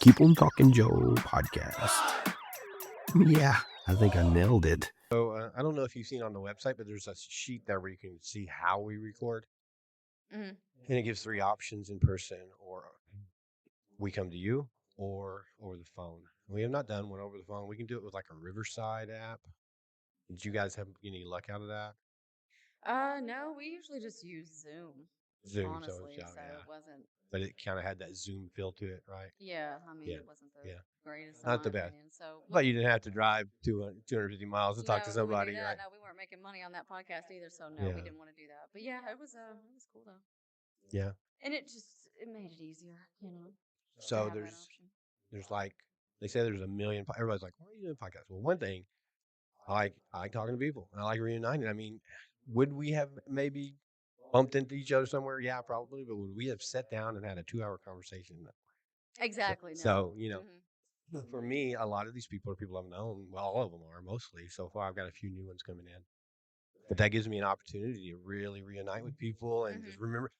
People Talking Joe podcast. Yeah, I think I nailed it. So I don't know if you've seen on the website, but there's a sheet there where you can see how we record, Mhm. and it gives 3 options: in person, or we come to you, or over the phone. We have not done one over the phone. We can do it with like a Riverside app. Did you guys have any luck out of that? No, we usually just use Zoom, Zoom, so honestly. So yeah, it wasn't. but it kind of had that Zoom feel to it, right? Yeah, I mean, Yeah, it wasn't the yeah, greatest in not my the best. opinion. So But you didn't have to drive 250 miles to talk to no, when we do somebody, that, right? no, we weren't making money on that podcast either. So no, we Yeah, didn't want to do that. But yeah, it was cool though, yeah. and it made it easier, to So have that option. there's like they say there's a million. Everybody's like, "Why are you doing podcasts?" Well, one thing I like talking to people, and I like reuniting. I mean, would we have maybe bumped into each other somewhere? Yeah, probably. But would we have sat down and had a 2 hour conversation? No. So, Exactly. No. so you know, Hmm. for me, a lot of these people are people I've known. Well, all of them are mostly. So far, I've got a few new ones coming in, but that gives me an opportunity to really reunite with people and just Hmm. remember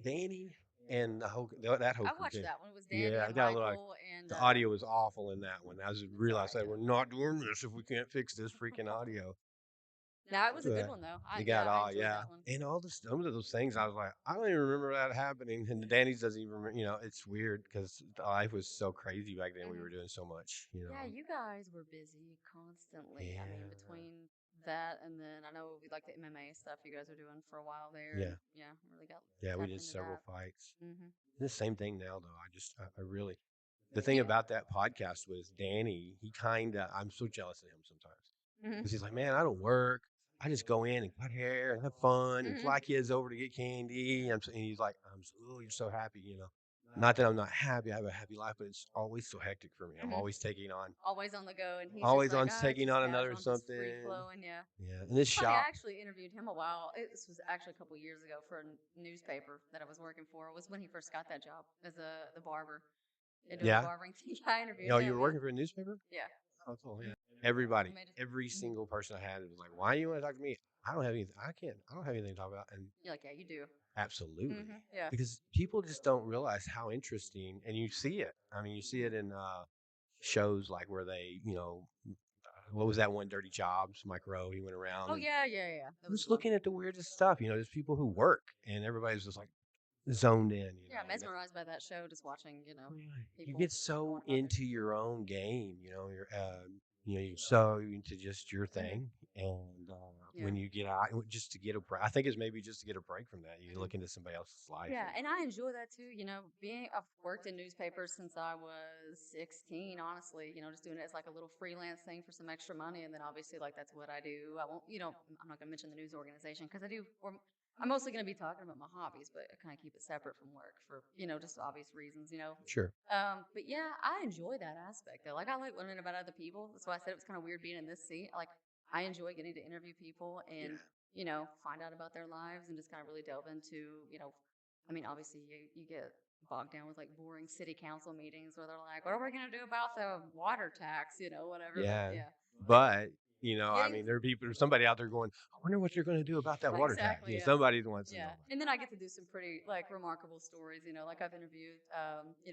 Danny and that whole I crew watched too. that one. It was Danny Yeah, I and got a little. Michael and The audio was awful in that one. I just it's all realized right that we're though. not doing this if we can't fix this freaking audio. No, it was a good Yeah. one though. You got I all, enjoyed yeah. that one. And all this, some of those things, I was like, I don't even remember that happening. And the Danny's doesn't even remember, it's weird because life was so crazy back then. We Hmm. were doing so much. Yeah, you guys were busy constantly. I mean, Yeah. between that and then I know we like the MMA stuff you guys were doing for a while there, and Yeah. yeah, really got Yeah. We tapped did into several that. fights. Hmm. The same thing now, though. I really, the thing Yeah. about that podcast was Danny, I'm so jealous of him sometimes. Hmm. Because he's like, man, I don't work. I just go in and cut hair and have fun and Hmm. fly kids over to get candy. And he's like, oh, you're so happy. Not that I'm not happy. I have a happy life, but it's always so hectic for me. I'm Hmm. Always on the go, and he's just always like, on ah, it's taking just on another casual. I'm just free something. flowing. Yeah. Yeah. And this It's funny. I shop. actually interviewed him a while. This was actually a couple years ago for a newspaper that I was working for. It was when he first got that job as the barber. Doing the Yeah. barbering thing. I interviewed Oh, you him. were Yeah. working for a newspaper? Yeah. Oh, cool. Yeah. We Everybody, made it. every Mhm. single person I had was like, why do you want to talk to me? I don't have anything. I don't have anything to talk about. And You're like, yeah, you do. absolutely. Yeah. Because people just don't realize how interesting, and you see it. I mean, you see it in shows like where what was that one, Dirty Jobs? Mike Rowe, he went around Oh and yeah, yeah, yeah. That was just cool. looking at the weirdest stuff. There's people who work and everybody's just like zoned in. Yeah, mesmerized by that show, just watching, You people get so going about their into day. your own game. You're so into just your Hmm. thing, and Yeah. when you get out, just to get a break, I think it's maybe just to get a break from that. You Hmm. look into somebody else's life, Yeah, and and I enjoy that too. I've worked in newspapers since I was 16. Honestly, just doing it as like a little freelance thing for some extra money, and then obviously like that's what I do. I won't, I'm not gonna mention the news organization because I do. I'm mostly gonna be talking about my hobbies, but I kind of keep it separate from work for just obvious reasons. sure, But yeah, I enjoy that aspect though. Like I like learning about other people. That's why I said it was kind of weird being in this seat. Like I enjoy getting to interview people and find out about their lives and just kind of really delve into I mean, obviously, you get bogged down with like boring city council meetings where they're like, "What are we going to do about the water tax?" Whatever. But yeah, yeah, but I getting mean, there's somebody out there going, I wonder what they're going to do about that water tax. exactly, yeah, Somebody wants to know yeah. about And then I get to do some pretty like remarkable stories. Like I've interviewed,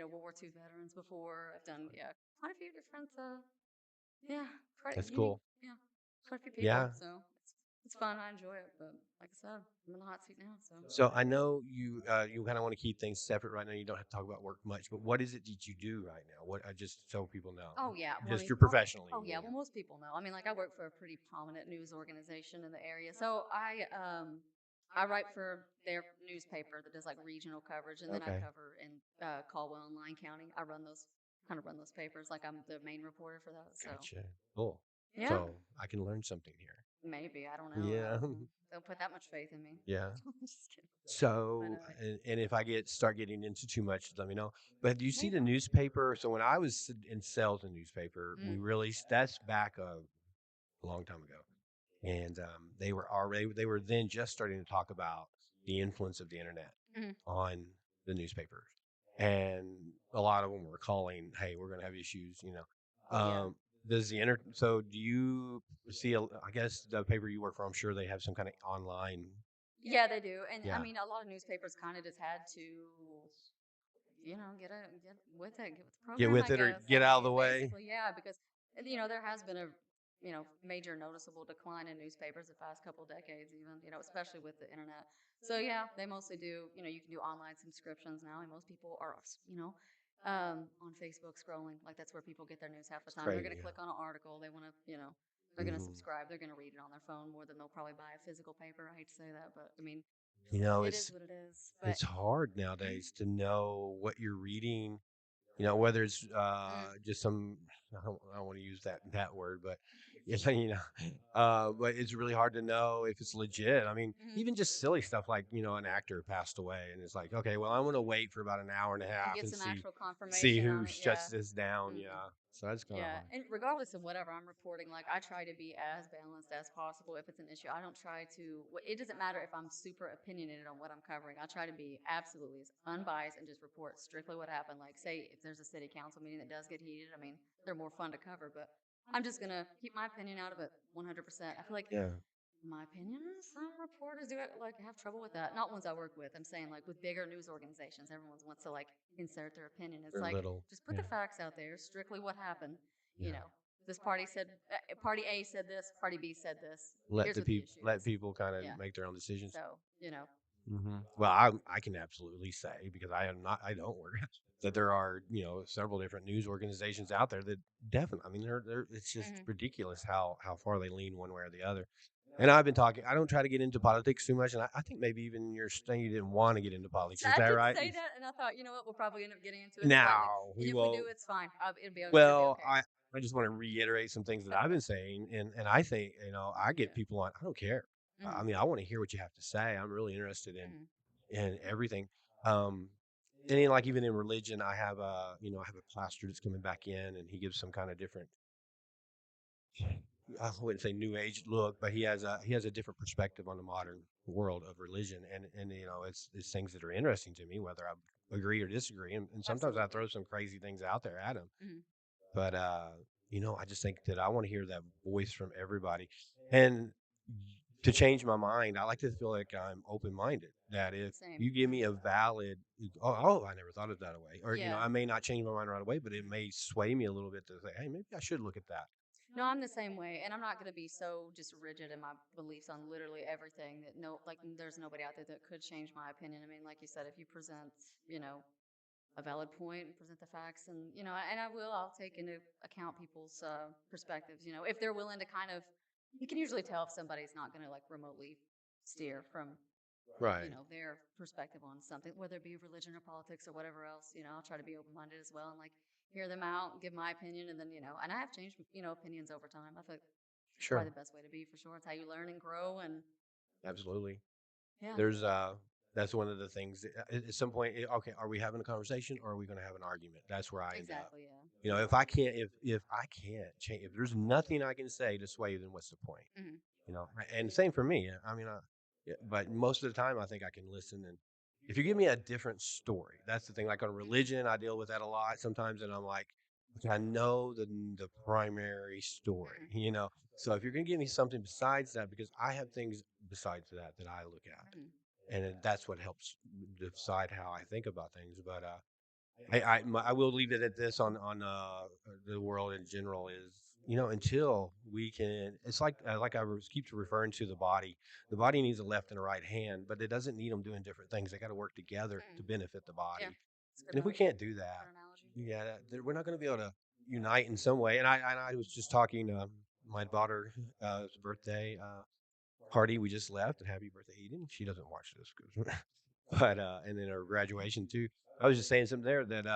World War II veterans before. I've done quite a few different, yeah, it. quite That's unique, cool. yeah, quite a few people. Yeah. So it's fun. I enjoy it. But like I said, I'm in the hot seat now. So. So I know you kind of want to keep things separate right now. You don't have to talk about work much, but what is it that you do right now? What I just so people know, Oh yeah, well, I just mean, your professionally. oh yeah, well, most people know. I mean, like I work for a pretty prominent news organization in the area, so I write for their newspaper that does like regional coverage, and then I Okay, cover in Caldwell and Lyon County. Run those papers, like I'm the main reporter for those. So gotcha. Cool. yeah, So I can learn something here. maybe I don't know. Yeah, Don't put that much faith in me. yeah. Just kidding. But So and if I start getting into too much, let me know. But do you no, see you're the fine. newspaper? So when I was in sales in newspaper, Mm, that's back a long time ago, and they were then just starting to talk about the influence of the internet mm. on the newspapers, and a lot of them were calling, "Hey, we're going to have issues." Oh yeah. Does the inter? So do you see? I guess the paper you work for, I'm sure they have some kind of online. Yeah, they do. And I Yeah, mean, a lot of newspapers kind of just had to get with it, get with the Get program, with I it or guess. get out of the way. Basically, yeah, because there has been a major noticeable decline in newspapers the past couple decades, even especially with the internet. So yeah, they mostly do. You can do online subscriptions now, and most people are on Facebook scrolling. Like that's where people get their news half the It's time. They're crazy, gonna click on an article. They want to they're gonna hmm subscribe. They're gonna read it on their phone more than they'll probably buy a physical paper. I hate to say that, but I mean, it is It's what it is. But it's hard nowadays to know what you're reading. Whether it's mm, just some I don't want to use that word, but yeah, but it's really hard to know if it's legit. I mean, mhm. even just silly stuff like an actor passed away, and it's like, okay, well, I'm gonna wait for about an hour and a And half get and some see actual see confirmation who on it. Yeah. shuts this down. hmm Yeah, so that's kind of Yeah, hard. and regardless of whatever I'm reporting, like I try to be as balanced as possible. If it's an issue, I don't try to. It doesn't matter if I'm super opinionated on what I'm covering. I try to be absolutely as unbiased and just report strictly what happened. Like, say if there's a city council meeting that does get heated, I mean, they're more fun to cover, but I'm just gonna keep my opinion out of it 100%. I feel like Yeah, my opinion, some reporters do it, like have trouble with that. Not ones I work with. I'm saying like with bigger news organizations, everyone wants to like insert their opinion. It's they're like little. just put Yeah, the facts out there, strictly what happened. You yeah. know, this party said, party A said this, party B said this. Let Here's the what the people issue let is. people kind of Yeah. make their own decisions. So Well, I can absolutely say because I don't work that there are several different news organizations out there that definitely. I mean, they're it's just hmm ridiculous how far they lean one way or the other. And I've been talking. I don't try to get into politics too much, and I think maybe even you're saying you didn't want to get into politics. so Is I that did right? say that, and I thought, you know what, we'll probably end up getting into it slightly. No, And we if we won't. do, it's fine. It'll be Well, okay. I just want to reiterate some things that I've been saying, and I think I get Yeah. people on. I don't care. I hmm mean, I want to hear what you have to say. I'm really interested in hmm and everything. Um, and then, like even in religion, I have a pastor that's coming back in, and he gives some kind of different. I wouldn't say new age look, but he has a different perspective on the modern world of religion, and it's things that are interesting to me, whether I agree or disagree, and sometimes I Absolutely. throw some crazy things out there at him. hmm But I just think that I want to hear that voice from everybody. And to change my mind, I like to feel like I'm open minded. That if Same. you give me a valid, oh, I never thought of that way, or Yeah. I may not change my mind right away, but it may sway me a little bit to say, hey, maybe I should look at that. No, I'm the same way, and I'm not going to be so just rigid in my beliefs on literally everything that there's nobody out there that could change my opinion. I mean, like you said, if you present, a valid point and present the facts, and I'll take into account people's perspectives. If they're willing to kind of, you can usually tell if somebody's not going to like remotely steer from Right. their perspective on something, whether it be religion or politics or whatever else. I'll try to be open minded as well and like hear them out, give my opinion, and then and I have changed opinions over time. I feel like it's Sure. probably the best way to be for sure. It's how you learn and grow, and Absolutely. yeah, There's that's one of the things that, at some point, okay, are we having a conversation or are we going to have an argument? That's where I end up. exactly, yeah, If I can't, if I can't change, if there's nothing I can say to sway you, then what's the point? hmm And same for me. I mean, yeah, but most of the time, I think I can listen. And if you give me a different story, that's the thing. Like on hmm religion, I deal with that a lot sometimes, and I'm like, okay, I know the primary story, hmm So if you're gonna give me something besides that, because I have things besides that I look hmm at, and that's what helps decide how I think about things. But I will leave it at this on the world in general is until we can it's like keep referring to the body. The body needs a left and a right hand, but it doesn't need them doing different things. They got to work together to hmm benefit the yeah, body. it's a good And if we analogy. can't do that, Good analogy. yeah, we're not going to be able to unite in some way. And I was just talking my daughter birthday party we just left, and happy birthday Eden. She doesn't watch this 'cause but and then her graduation too. I was just saying something there that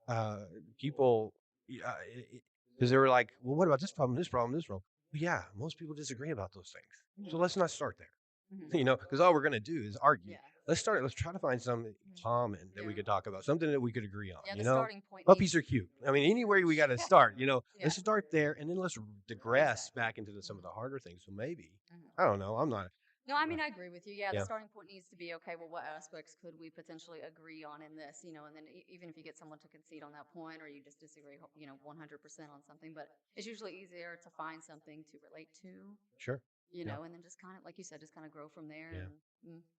uh, people, because they were like, well, what about this problem, this problem, this problem? Well, yeah, most people disagree about those things. So hmm let's not start there, hmm because all we're going to do is argue. Yeah. Let's try to find something Mhm. common that we Yeah. could talk about, something that we could agree on, Yeah, the starting point Puppies needs are cute. I mean, anywhere we got to start, yeah, let's start there and then let's digress exactly. back into some of hmm the harder things. So maybe, hmm I don't know. I'm not, No, I uh, mean I agree with you. Yeah, the yeah, starting point needs to be okay. Well, what aspects could we potentially agree on in this? And then even if you get someone to concede on that point, or you just disagree, 100% on something, but it's usually easier to find something to relate to, sure. Yeah. and then just kind of like you said, just kind of grow from there, Yeah.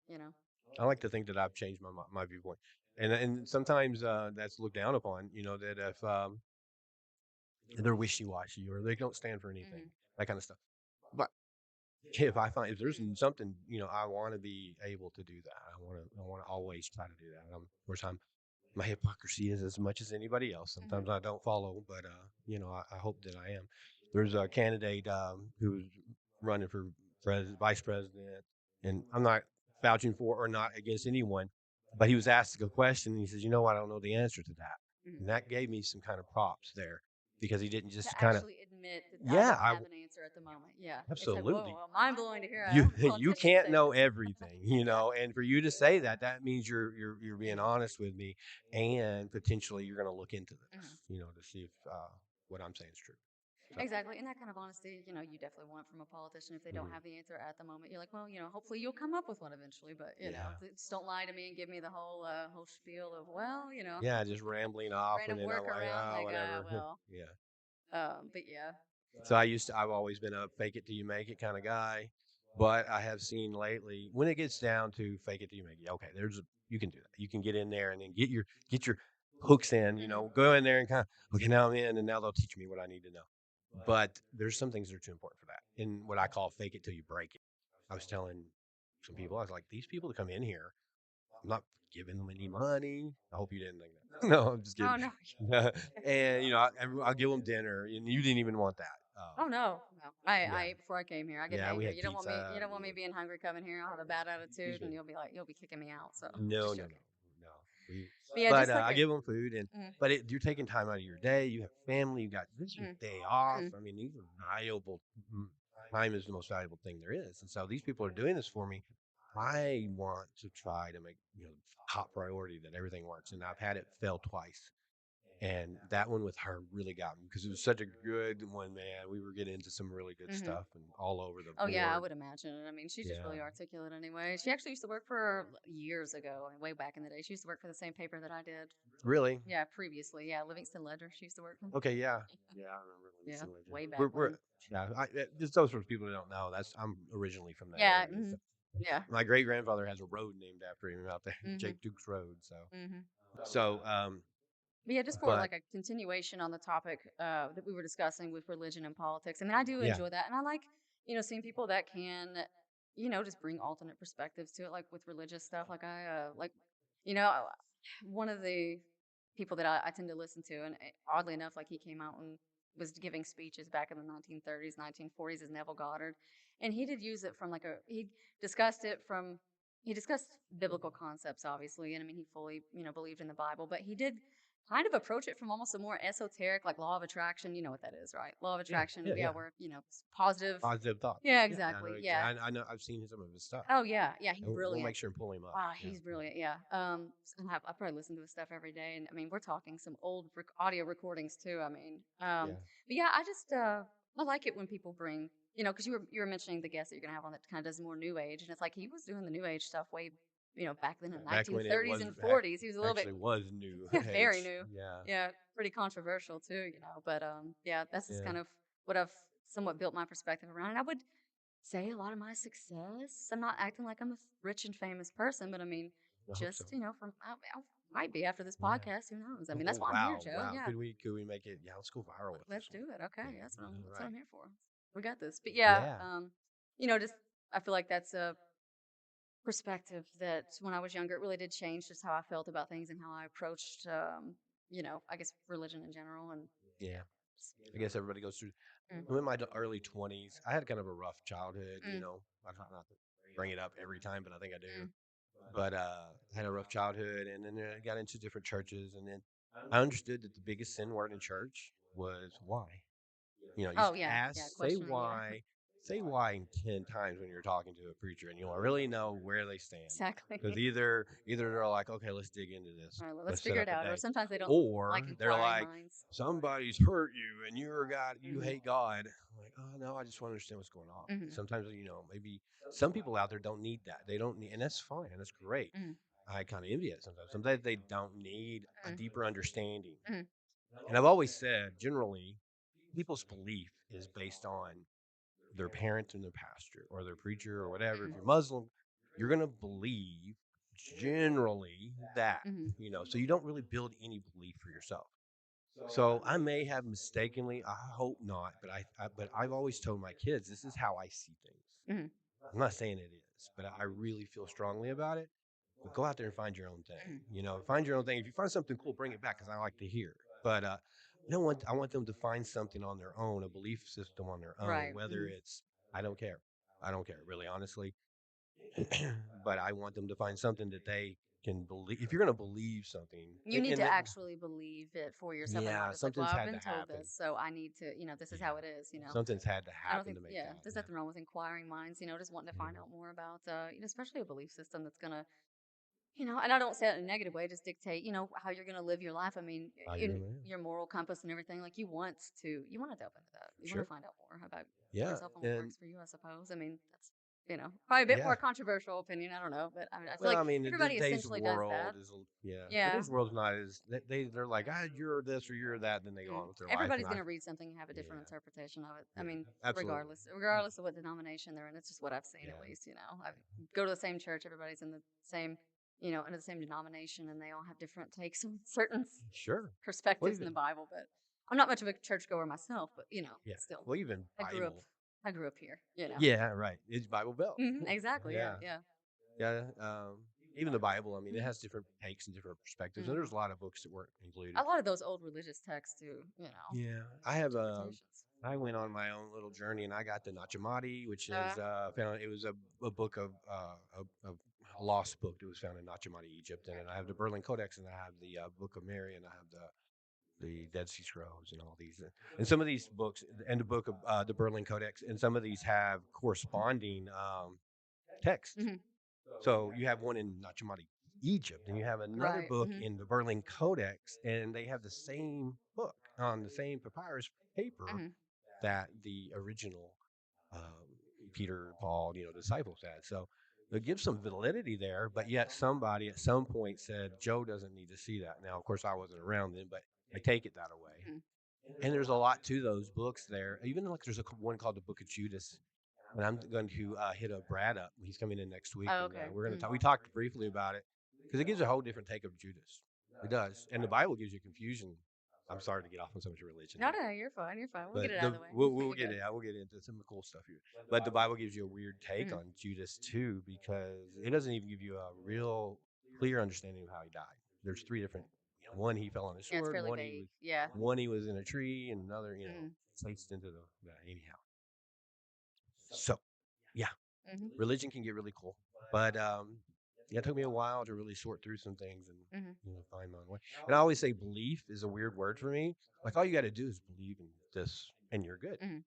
and. I like to think that I've changed my viewpoint. And sometimes that's looked down upon. That if they're wishy washy or they don't stand for anything, Mm-hmm. that kind of stuff. But if there's Mm-hmm. something, I want to be able to do that. I want to always try to do that. Of course, my hypocrisy is as much as anybody else. Mm-hmm. Sometimes I don't follow, but I hope that I am. There's a candidate who's running for vice president, and I'm not vouching for or not against anyone, but he was asked a question, and he says, "I don't know the answer to that," Mm-hmm. and that gave me some kind of props there because he didn't To just kind of, actually admit that I yeah, don't have an answer at the moment. Yeah. It's like, whoa, absolutely. well, mind blowing to hear You a you politician can't say know this. everything, Yeah. and for you to say that means you're being Mm-hmm. honest with me, and potentially you're going to look into Mm-hmm. this, to see if what I'm saying is true. So Exactly. And that kind of honesty, you definitely want from a politician. If they don't mhm. have the answer at the moment, you're like, well, hopefully you'll come up with one eventually. But, Yeah, just don't lie to me and give me the whole spiel of, well, yeah, just rambling off, and random then I'm like, workaround. oh, Like, whatever. well, Yeah. but yeah. So I've always been a fake it till you make it kind of guy, but I have seen lately when it gets down to fake it till you make it. Okay, you can do that. You can get in there and then get your hooks in. Hmm. Go in there and kind of okay, now I'm in, and now they'll teach me what I need to know. But there's some things that are too important for that. In what I call fake it till you break it. I was telling some people, I was like, these people that come in here, I'm not giving them any money. I hope you didn't think that. No, I'm just Oh, kidding. no. And I'll give them dinner, and you didn't even want that. Oh, no. No. I Yeah, ate before I came here. I get yeah, we hangry. had You don't want me, you pizza. don't want me being hungry coming here. I'll have a bad attitude and Usually, you'll be kicking me out. So no, just no, joking. no, no. We, But yeah, but just like I a, give them food, and mm, but you're taking time out of your day. You have family. You got this is your mm, day off. mm, I mean, these are valuable. mm, Time is the most valuable thing there is, and so these people are doing this for me. I want to try to make top priority that everything works, and I've had it fail twice. And that one with her really got me because it was such a good one, man. We were getting into some really good mm-hmm. stuff and all over the Oh yeah, I board. would imagine. I mean, she's just Yeah. really articulate anyway. She actually used to work for years ago, way back in the day. She used to work for the same paper that I did. Really? Yeah, previously. Yeah, Livingston Ledger. She used to work for. Okay, yeah. Yeah, I remember Yeah, Livingston Ledger. way back We're when. yeah, just those sorts of people that don't know. I'm originally from that Yeah. area. So Yeah. my great grandfather has a road named after him out there, Mm-hmm. Jake Duke's Road. So Mm-hmm. so But yeah, just for but like a continuation on the topic that we were discussing with religion and politics. I mean, I do yeah, enjoy that, and I like seeing people that can just bring alternate perspectives to it, like with religious stuff. Like you know, one of the people that I tend to listen to, and oddly enough, like he came out and was giving speeches back in the 1930s, 1940s, is Neville Goddard, and he did use it from he discussed it from he discussed biblical concepts, obviously, and I mean he fully believed in the Bible, but he did kind of approach it from almost a more esoteric, like law of attraction. You know what that is, right? Law of yeah, attraction. yeah, Yeah, yeah. where it's positive. Positive thoughts. Yeah, Yeah, I know. exactly. Yeah. I know. I've seen some of his stuff. Oh yeah, yeah. He's And we'll brilliant. make sure and pull him up. Ah, Yeah. he's brilliant. Yeah. I probably listen to his stuff every day, and I mean, we're talking some old audio recordings too. I mean, Yeah. but yeah, I just I like it when people bring, because you were mentioning the guest that you're gonna have on that kind of does more new age, and it's like he was doing the new age stuff way, back then in the Back when it 1930s was and 40s. He was a little bit actually was new very age. new. Yeah. Yeah, pretty controversial too, But yeah, that's just Yeah. kind of what I've somewhat built my perspective around. And I would say a lot of my success. I'm not acting like I'm a rich and famous person, but I mean, I hope so. just from I might be after this Yeah. podcast. Who knows? I mean, that's Oh, why I'm here, wow, Joe. wow. Yeah, Could we make it? Yeah, let's go viral with this let's one. do it. Okay, Yeah. that's All what right. I'm here for. We got this. But yeah, Yeah. just I feel like that's a perspective that when I was younger, it really did change just how I felt about things and how I approached, I guess religion in general. And Yeah. yeah, I guess everybody goes through. mm, I'm in my early 20s. I had kind of a rough childhood. mm, I try not to bring it up every time, but I think I do. mm. But I had a rough childhood, and then I got into different churches, and then I understood that the biggest sin word in church was why. You Oh should yeah, yeah, ask, questioning, yeah, say why 10 times when you're talking to a preacher, and you'll really know where they stand. Because exactly. either they're like, okay, let's dig into this, All right, let's let's set figure up it a out. Or day, sometimes they don't like or they're inquiring like, minds. somebody's hurt you, and you Hmm. hate God. I'm like, oh no, I just want to understand what's going on. Hmm. Sometimes maybe some people out there don't need that. They don't need, and that's fine, and that's great. Hmm. I kind of envy it sometimes. Sometimes they don't need a Hmm. deeper understanding. Hmm. And I've always said, generally, people's belief is based on their parent and their pastor or their preacher or whatever. If Hmm. you're Muslim, you're going to believe generally that, Hmm. so you don't really build any belief for yourself. So I may have mistakenly, I hope not, but but I've always told my kids this is how I see things. Hmm. I'm not saying it is, but I really feel strongly about it. But go out there and find your own thing. Hmm. Find your own thing. If you find something cool, bring it back because I like to hear. But I want them to find something on their own, a belief system on their own, Right. whether Hmm. it's I don't care. I don't care, really, honestly. But I want them to find something that they can believe. If you're going to believe something, You need and to actually believe it for yourself and not yeah, just like, well, something's I've had to been told happen. this, so I need to, this is how it Yeah, is. something's had to I don't happen think, to make yeah, that. there's Yeah, nothing wrong with inquiring minds, just wanting to find yeah. out more about, especially a belief system that's going to, and I don't say it in a negative way, just dictate, how you're going to live your life. I mean, Oh, you're in the man. your moral compass and everything, like you want to delve into that. You want to Sure. find out more about Yeah, yourself and what and works for you, I suppose. I mean, that's, probably a bit yeah. more controversial opinion. I don't know, but I mean, I feel Well, like I mean, everybody today's essentially does world that. is, yeah, Yeah. today's world's not as they're like, you're this or you're that, and then they go on with their life, and Everybody's going to read something and have a yeah, different interpretation of it. I yeah, mean, absolutely, regardless of what denomination they're in. It's just what I've seen, at yeah, least. I go to the same church. Everybody's in the same, under the same denomination, and they all have different takes on certain sure. Well, perspectives in even the Bible. But I'm not much of a churchgoer myself. But yeah, still, well, even I grew up. Bible, I grew up here. yeah, right. It's Bible Belt, Exactly. Yeah. yeah, Yeah. yeah. Even the Bible, I mean, it Hmm. has different takes and different perspectives, and Hmm. there's a lot of books that weren't A included. lot of those old religious texts do, Yeah, interpretations. I went on my own little journey, and I got the Nachamati, which Uh, is found. It was a book of a lost book that was found in Nachamati, Egypt, and then I have the Berlin Codex, and I have the Book of Mary, and I have the Dead Sea Scrolls, and all these. And some of these books, and the book of the Berlin Codex, and some of these have corresponding texts. hmm. So you have one in Nachamati, Egypt, and you have another Right. book Hmm. in the Berlin Codex, and they have the same book on the same papyrus paper Hmm. that the original um, Peter, Paul, disciples had. So it gives some validity there, but yet somebody at some point said Joe doesn't need to see that. Now, of course, I wasn't around then, but I take it that way. Hmm. And there's a lot to those books there. Even like there's one called the Book of Judas, and I'm going to hit a Brad up. He's coming in next week, Oh, and okay. we're going to talk. We talked briefly about it because it gives a whole different take of Judas. It does, and the Bible gives you confusion. I'm sorry to get off on so much religion, No, no, you're fine. You're fine. We'll get but it out of the way. we'll You're get good. it. I will get into some cool stuff here. But the Bible gives you a weird take Hmm. on Judas too, because it doesn't even give you a real clear understanding of how he died. There's three different. One he fell on a Yeah, it's sword. fairly vague. Yeah. One he was in a tree, and another Hmm. placed into the anyhow. So yeah, Hmm. religion can get really cool, but yeah, it took me a while to really sort through some things and Hmm. find my own way. And I always say belief is a weird word for me. Like all you got to do is believe in this, and you're good. Hmm.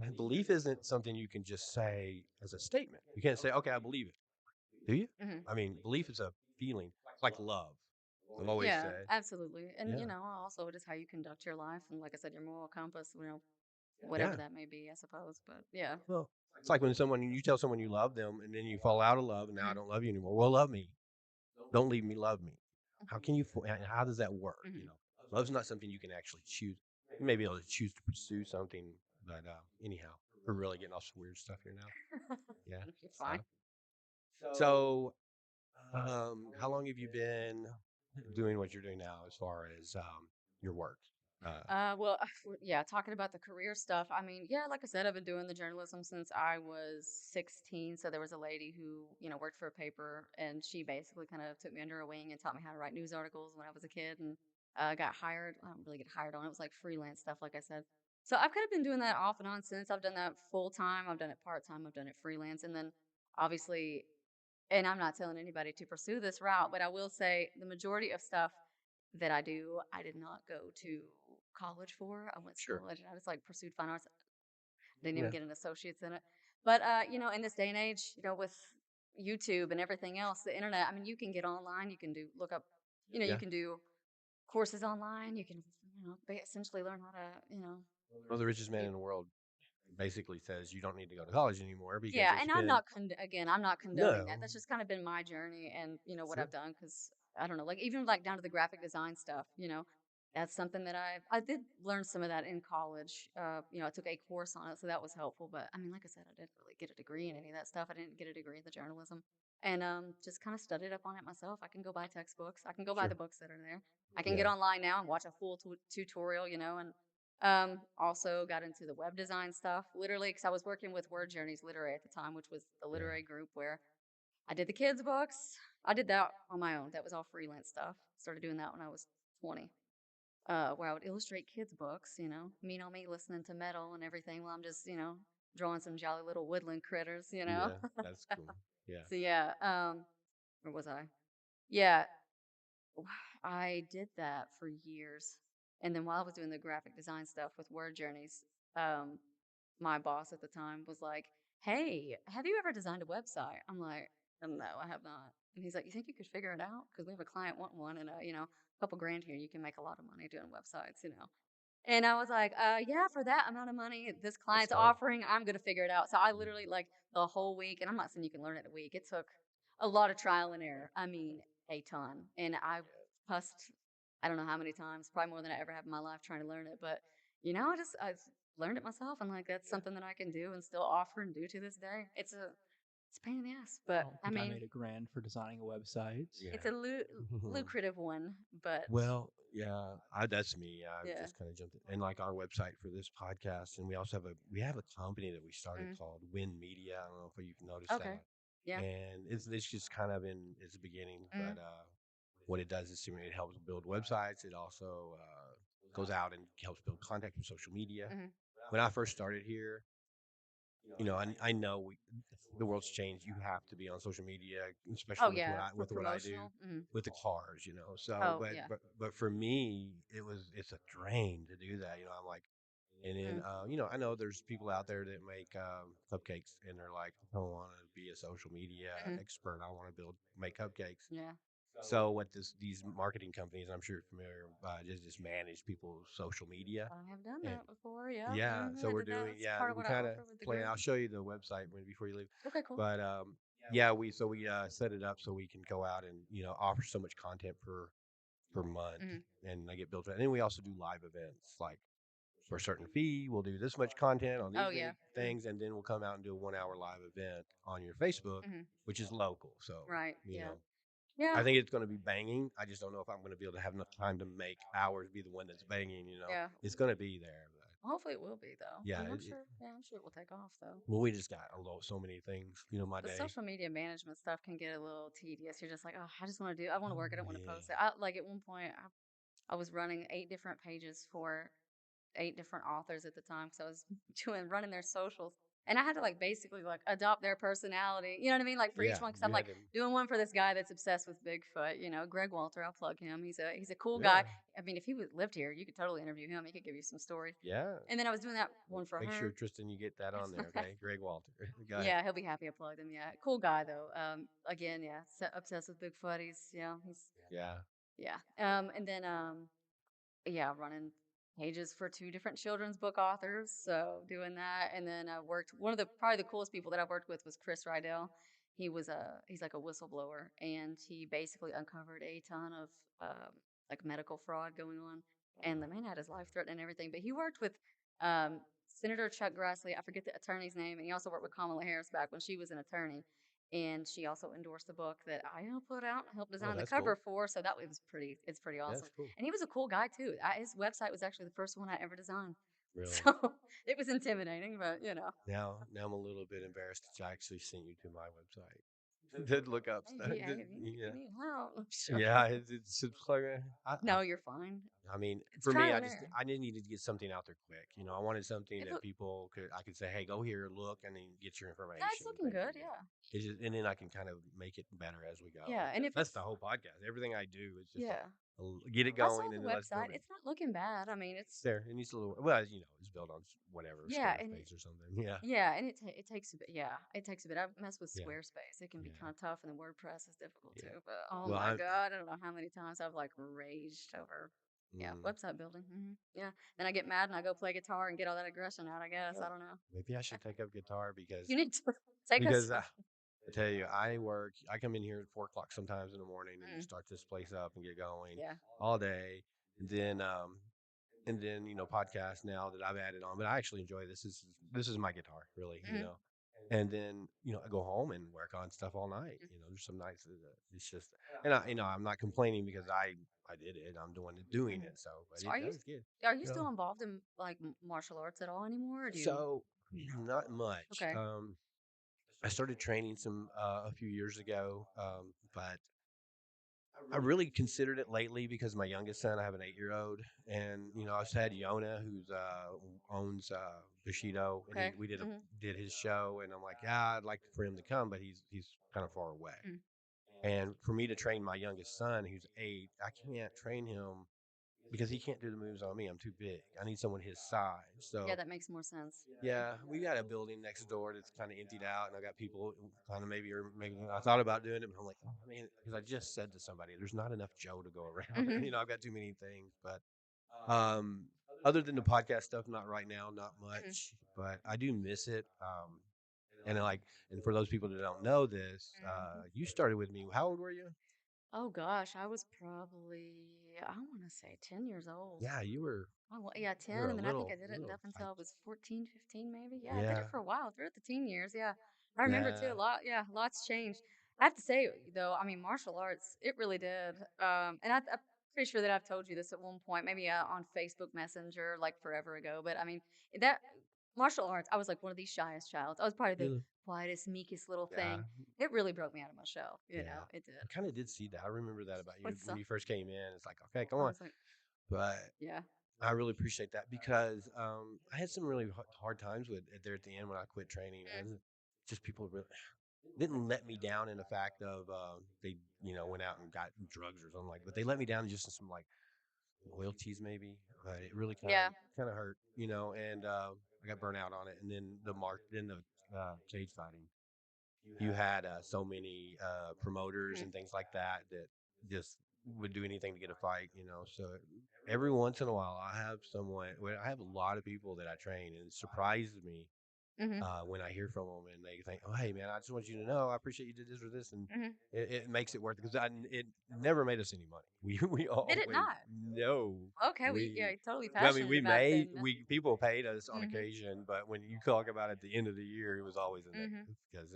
And belief isn't something you can just say as a statement. You can't say, "Okay, I believe it." Do you? Hmm. I mean, belief is a feeling. It's like love. I've always Yeah, said, absolutely. And, yeah, also just how you conduct your life. And like I said, your moral compass, whatever yeah. that may be, I suppose. But yeah. Well, it's like when you tell someone you love them, and then you fall out of love, and now I Hmm. don't love you anymore. Well, love me. Don't leave me. Love me. How can you? How does that work? Hmm. Love's not something you can actually choose. You may be able to choose to pursue something, but anyhow, we're really getting off some weird stuff here now. Yeah. You're So, fine. so how long have you been doing what you're doing now, as far as your work? Uh, Well, yeah, talking about the career stuff. I mean, yeah, like I said, I've been doing the journalism since I was 16. So there was a lady who, worked for a paper, and she basically kind of took me under her wing and taught me how to write news articles when I was a kid, and got hired. I don't really get hired on. It was like freelance stuff, like I said. So I've kind of been doing that off and on since. I've done that full time. I've done it part time. I've done it freelance, and then obviously, and I'm not telling anybody to pursue this route, but I will say the majority of stuff that I do, I did not go to college for. I went to sure. school. I just like pursued fine arts. Didn't even Yeah. get an associate's in it. But in this day and age, with YouTube and everything else, the internet. I mean, you can get online. You can look up. You Yeah. can do courses online. You can essentially learn how to Well, the richest man you, in the world basically says you don't need to go to college anymore because yeah, they and I'm spend not again, I'm not condoning that. no. That's just kind of been my journey and what Sure. I've done because I don't know, like even like down to the graphic design stuff. That's something that I did learn some of that in college. I took a course on it, so that was helpful. But I mean, like I said, I didn't really get a degree in any of that stuff. I didn't get a degree in the journalism. and just kind of studied up on it myself. I can go buy textbooks. I can go buy Sure. the books that are there. I can get Yeah. online now and watch a full tutorial, and also got into the web design stuff, literally, because I was working with Word Journeys Literary at the time, which was the Yeah. literary group where I did the kids' books. I did that on my own. That was all freelance stuff. Started doing that when I was 20, where I would illustrate kids' books, me on me listening to metal and everything while I'm just, drawing some jolly little woodland critters. Yeah. That's cool. Yeah. So, yeah, where was I? Yeah, I did that for years. And then while I was doing the graphic design stuff with Word Journeys, um, my boss at the time was like, "Hey, have you ever designed a website?" I'm like, "No, I have not." And he's like, "You think you could figure it out? Because we have a client wanting one, and a couple grand here, you can make a lot of money doing websites." And I was like, yeah, for that amount of money this That's client's dope. offering, I'm gonna figure it out. So I Mm. literally like the whole week, and I'm not saying you can learn it in a week. It took a lot of trial and error. I mean, a ton. And I fussed, I don't know how many times, probably more than I ever have in my life trying to learn it. But I learned it myself, and like that's Yeah. something that I can do and still offer and do to this day. It's a pain in the ass, I but don't I think I mean, made $1,000 for designing a website. it's a Yeah. lucrative one. But Well, yeah, that's me. I yeah, just kind of jumped in, and like our website for this podcast, and we have a company that we started mm, called Win Media. I don't know if you've noticed okay, that, yeah, and it's just kind of in its beginning, mm, but what it does is it helps build websites. It also goes out and helps build content from social media. mm. When I first started here, I know the world's changed. You have to be on social media, Oh especially with what yeah, I for with what I do promotional. Mm. with the cars. So, Oh but yeah. but but for me, it's a drain to do that. I'm like, and then Mm. I know there's people out there that make cupcakes, and they're like, I don't want to be a social media Mhm. expert. I want to make cupcakes. Yeah. So what these marketing companies, I'm sure you're familiar, just manage people's social media, I have done and that before. Yeah. yeah, Hmm, so I did that. That's part of we what I kind of offer with the plan. group. I'll show you the website before you leave, Okay, cool. but yeah, we set it up so we can go out and offer so much content per month, Hmm. and I get built. And then we also do live events, like for a certain fee, we'll do this much content on Oh these yeah. many things, and then we'll come out and do a 1 hour live event on your Facebook, Hmm. which is local. So Right. you Yeah. know. Yeah. I think it's going to be banging. I just don't know if I'm going to be able to have enough time to make hours be the one that's banging. Yeah. It's going to be there, but Hopefully it will be though. I yeah, mean, I'm sure. Yeah, I'm sure it will take off though. well, we just got so many things, my The day. social media management stuff can get a little tedious. You're just like, oh, I just want to do. I want to work. I don't want to Yeah. post it. Like at one point, I was running 8 different pages for 8 different authors at the time because I was running their socials. And I had to like basically like adopt their personality. You know what I mean? Like for each Yeah, one, because I'm you like had to. doing one for this guy that's obsessed with Bigfoot. Greg Walter. I'll plug him. He's a cool guy. Yeah, I mean, if he lived here, you could totally interview him. He could give you some stories. yeah. And then I was doing that one for Make sure, her. Tristan, you get that on there, okay? Greg Walter. Go ahead. Yeah, he'll be happy I plugged him. Yeah, cool guy though. Again, yeah, obsessed with Bigfoot. He's Yeah. yeah. And then yeah, running pages for 2 different children's book authors. So doing that, and then I worked. One of the probably the coolest people that I've worked with was Chris Rydell. He's like a whistleblower, and he basically uncovered a ton of like medical fraud going on. And the man had his life threatened and everything. But he worked with um, Senator Chuck Grassley. I forget the attorney's name, and he also worked with Kamala Harris back when she was an attorney. And she also endorsed the book that I helped put out and helped Oh, design the that's cover cool. for. So it's pretty That's awesome. cool. And he was a cool guy too. His website was actually the first one I ever designed. Really. So it was intimidating, but Now I'm a little bit embarrassed that I actually sent you to my website to look up Hey, stuff. hey, if Yeah. you need help, I'm sure. Yeah, it's like No, you're fine. I mean, It's for me, trial and error. I didn't need to get something out there quick. I wanted something It that look, people I could say, hey, go here, look, and then get your that's information, looking things good. like that. Yeah, And then I can kind of make it better as we go. yeah. And if That's it's the whole podcast. Everything I do is just like yeah, get it I saw going and the then let's build website. it. It's not looking bad. I mean, It's it's there. It needs a little. Well, it's built on whatever yeah, and Squarespace or something. Yeah, and it takes a bit. Yeah, it takes a bit. I mess with yeah, Squarespace. It can be yeah, kind of tough, and then WordPress is difficult yeah. too. But oh Well, my I'm. god, I don't know how many times I've like raged over. Yeah, Mm, website building. Yeah, then I get mad and I go play guitar and get all that aggression out. I guess yeah, I don't know. maybe I should take up guitar You need to take us. because I tell you, I come in here at 4 o'clock sometimes in the morning and Mm, start this place up and get going yeah. all day. And then podcast now that I've added on, but I actually enjoy this. This is my guitar, really. Hmm. And then, I go home and work on stuff all night. There's some nights that it's just, and I'm not complaining because I did it. I'm doing Mhm. it. So, but So it does get, are you you know. still involved in like martial arts at all anymore? Or do you? So not much. Okay. I started training some a few years ago, but I really considered it lately because my youngest son, I have an 8-year-old, and I just had Yona, who's owns Bushido, and Okay. we Hmm. did his show, and I'm like, yeah, I'd like for him to come, but he's kind of far away, Mm. and for me to train my youngest son, who's 8, I can't train him because he can't do the moves on me. I'm too big. I need someone his size. Yeah, So that makes more sense. yeah, we got a building next door that's kind of emptied out, and I got people kind of maybe I thought about doing it, but I'm like, oh man, because I just said to somebody, there's not enough Joe to go around. Hmm. I've got too many things. But um, other than the podcast stuff, not right now, not Hmm. much. But I do miss it. And like, and for those people that don't know this, Hmm. you started with me. How old were you? Oh gosh, I was probably, I want to say 10 years old. Yeah, Oh, well, yeah, you were 10. a And then I think I did it little up until like I was 14, 15, maybe. Yeah, I did it yeah, for a while, throughout the teen years. Yeah. I remember too, yeah, a lot. Yeah, lots changed. I have to say, though, I mean, martial arts, it really did. And I'm pretty sure that I've told you this at one point, maybe on Facebook Messenger, like forever ago. But I mean, that martial arts, I was like one of these shyest childs. I was probably the really, quietest, meekest little yeah. thing. It really broke me out of my shell. Yeah, It did. I kind of did see that. I remember that about you What's when up? you first came in. It's like, okay, come I on. was like, But yeah. I really appreciate that because I had some really hard times with it there at the end when I quit training. Mm. And just people really didn't let me down in the fact of they went out and got drugs or something like. But they let me down just in some like loyalties maybe. But it really Yeah. kind of hurt, and I got burnt out on it. And then the cage fighting, you had so many promoters Mm. and things like that that just would do anything to get a fight, So every once in a while, I have someone. Well, I have a lot of people that I train, and it surprises me Hmm. when I hear from them and they think, "Oh, hey, man, I just want you to know I appreciate you did this or this," and Hmm. it makes it worth it because it never made us any money. We Did it always not? no. Okay, well, yeah, We you're totally I mean, passionate about it then. people paid us on Mhm, occasion, but when you talk about at the end of the year, it was always a mhm. negative because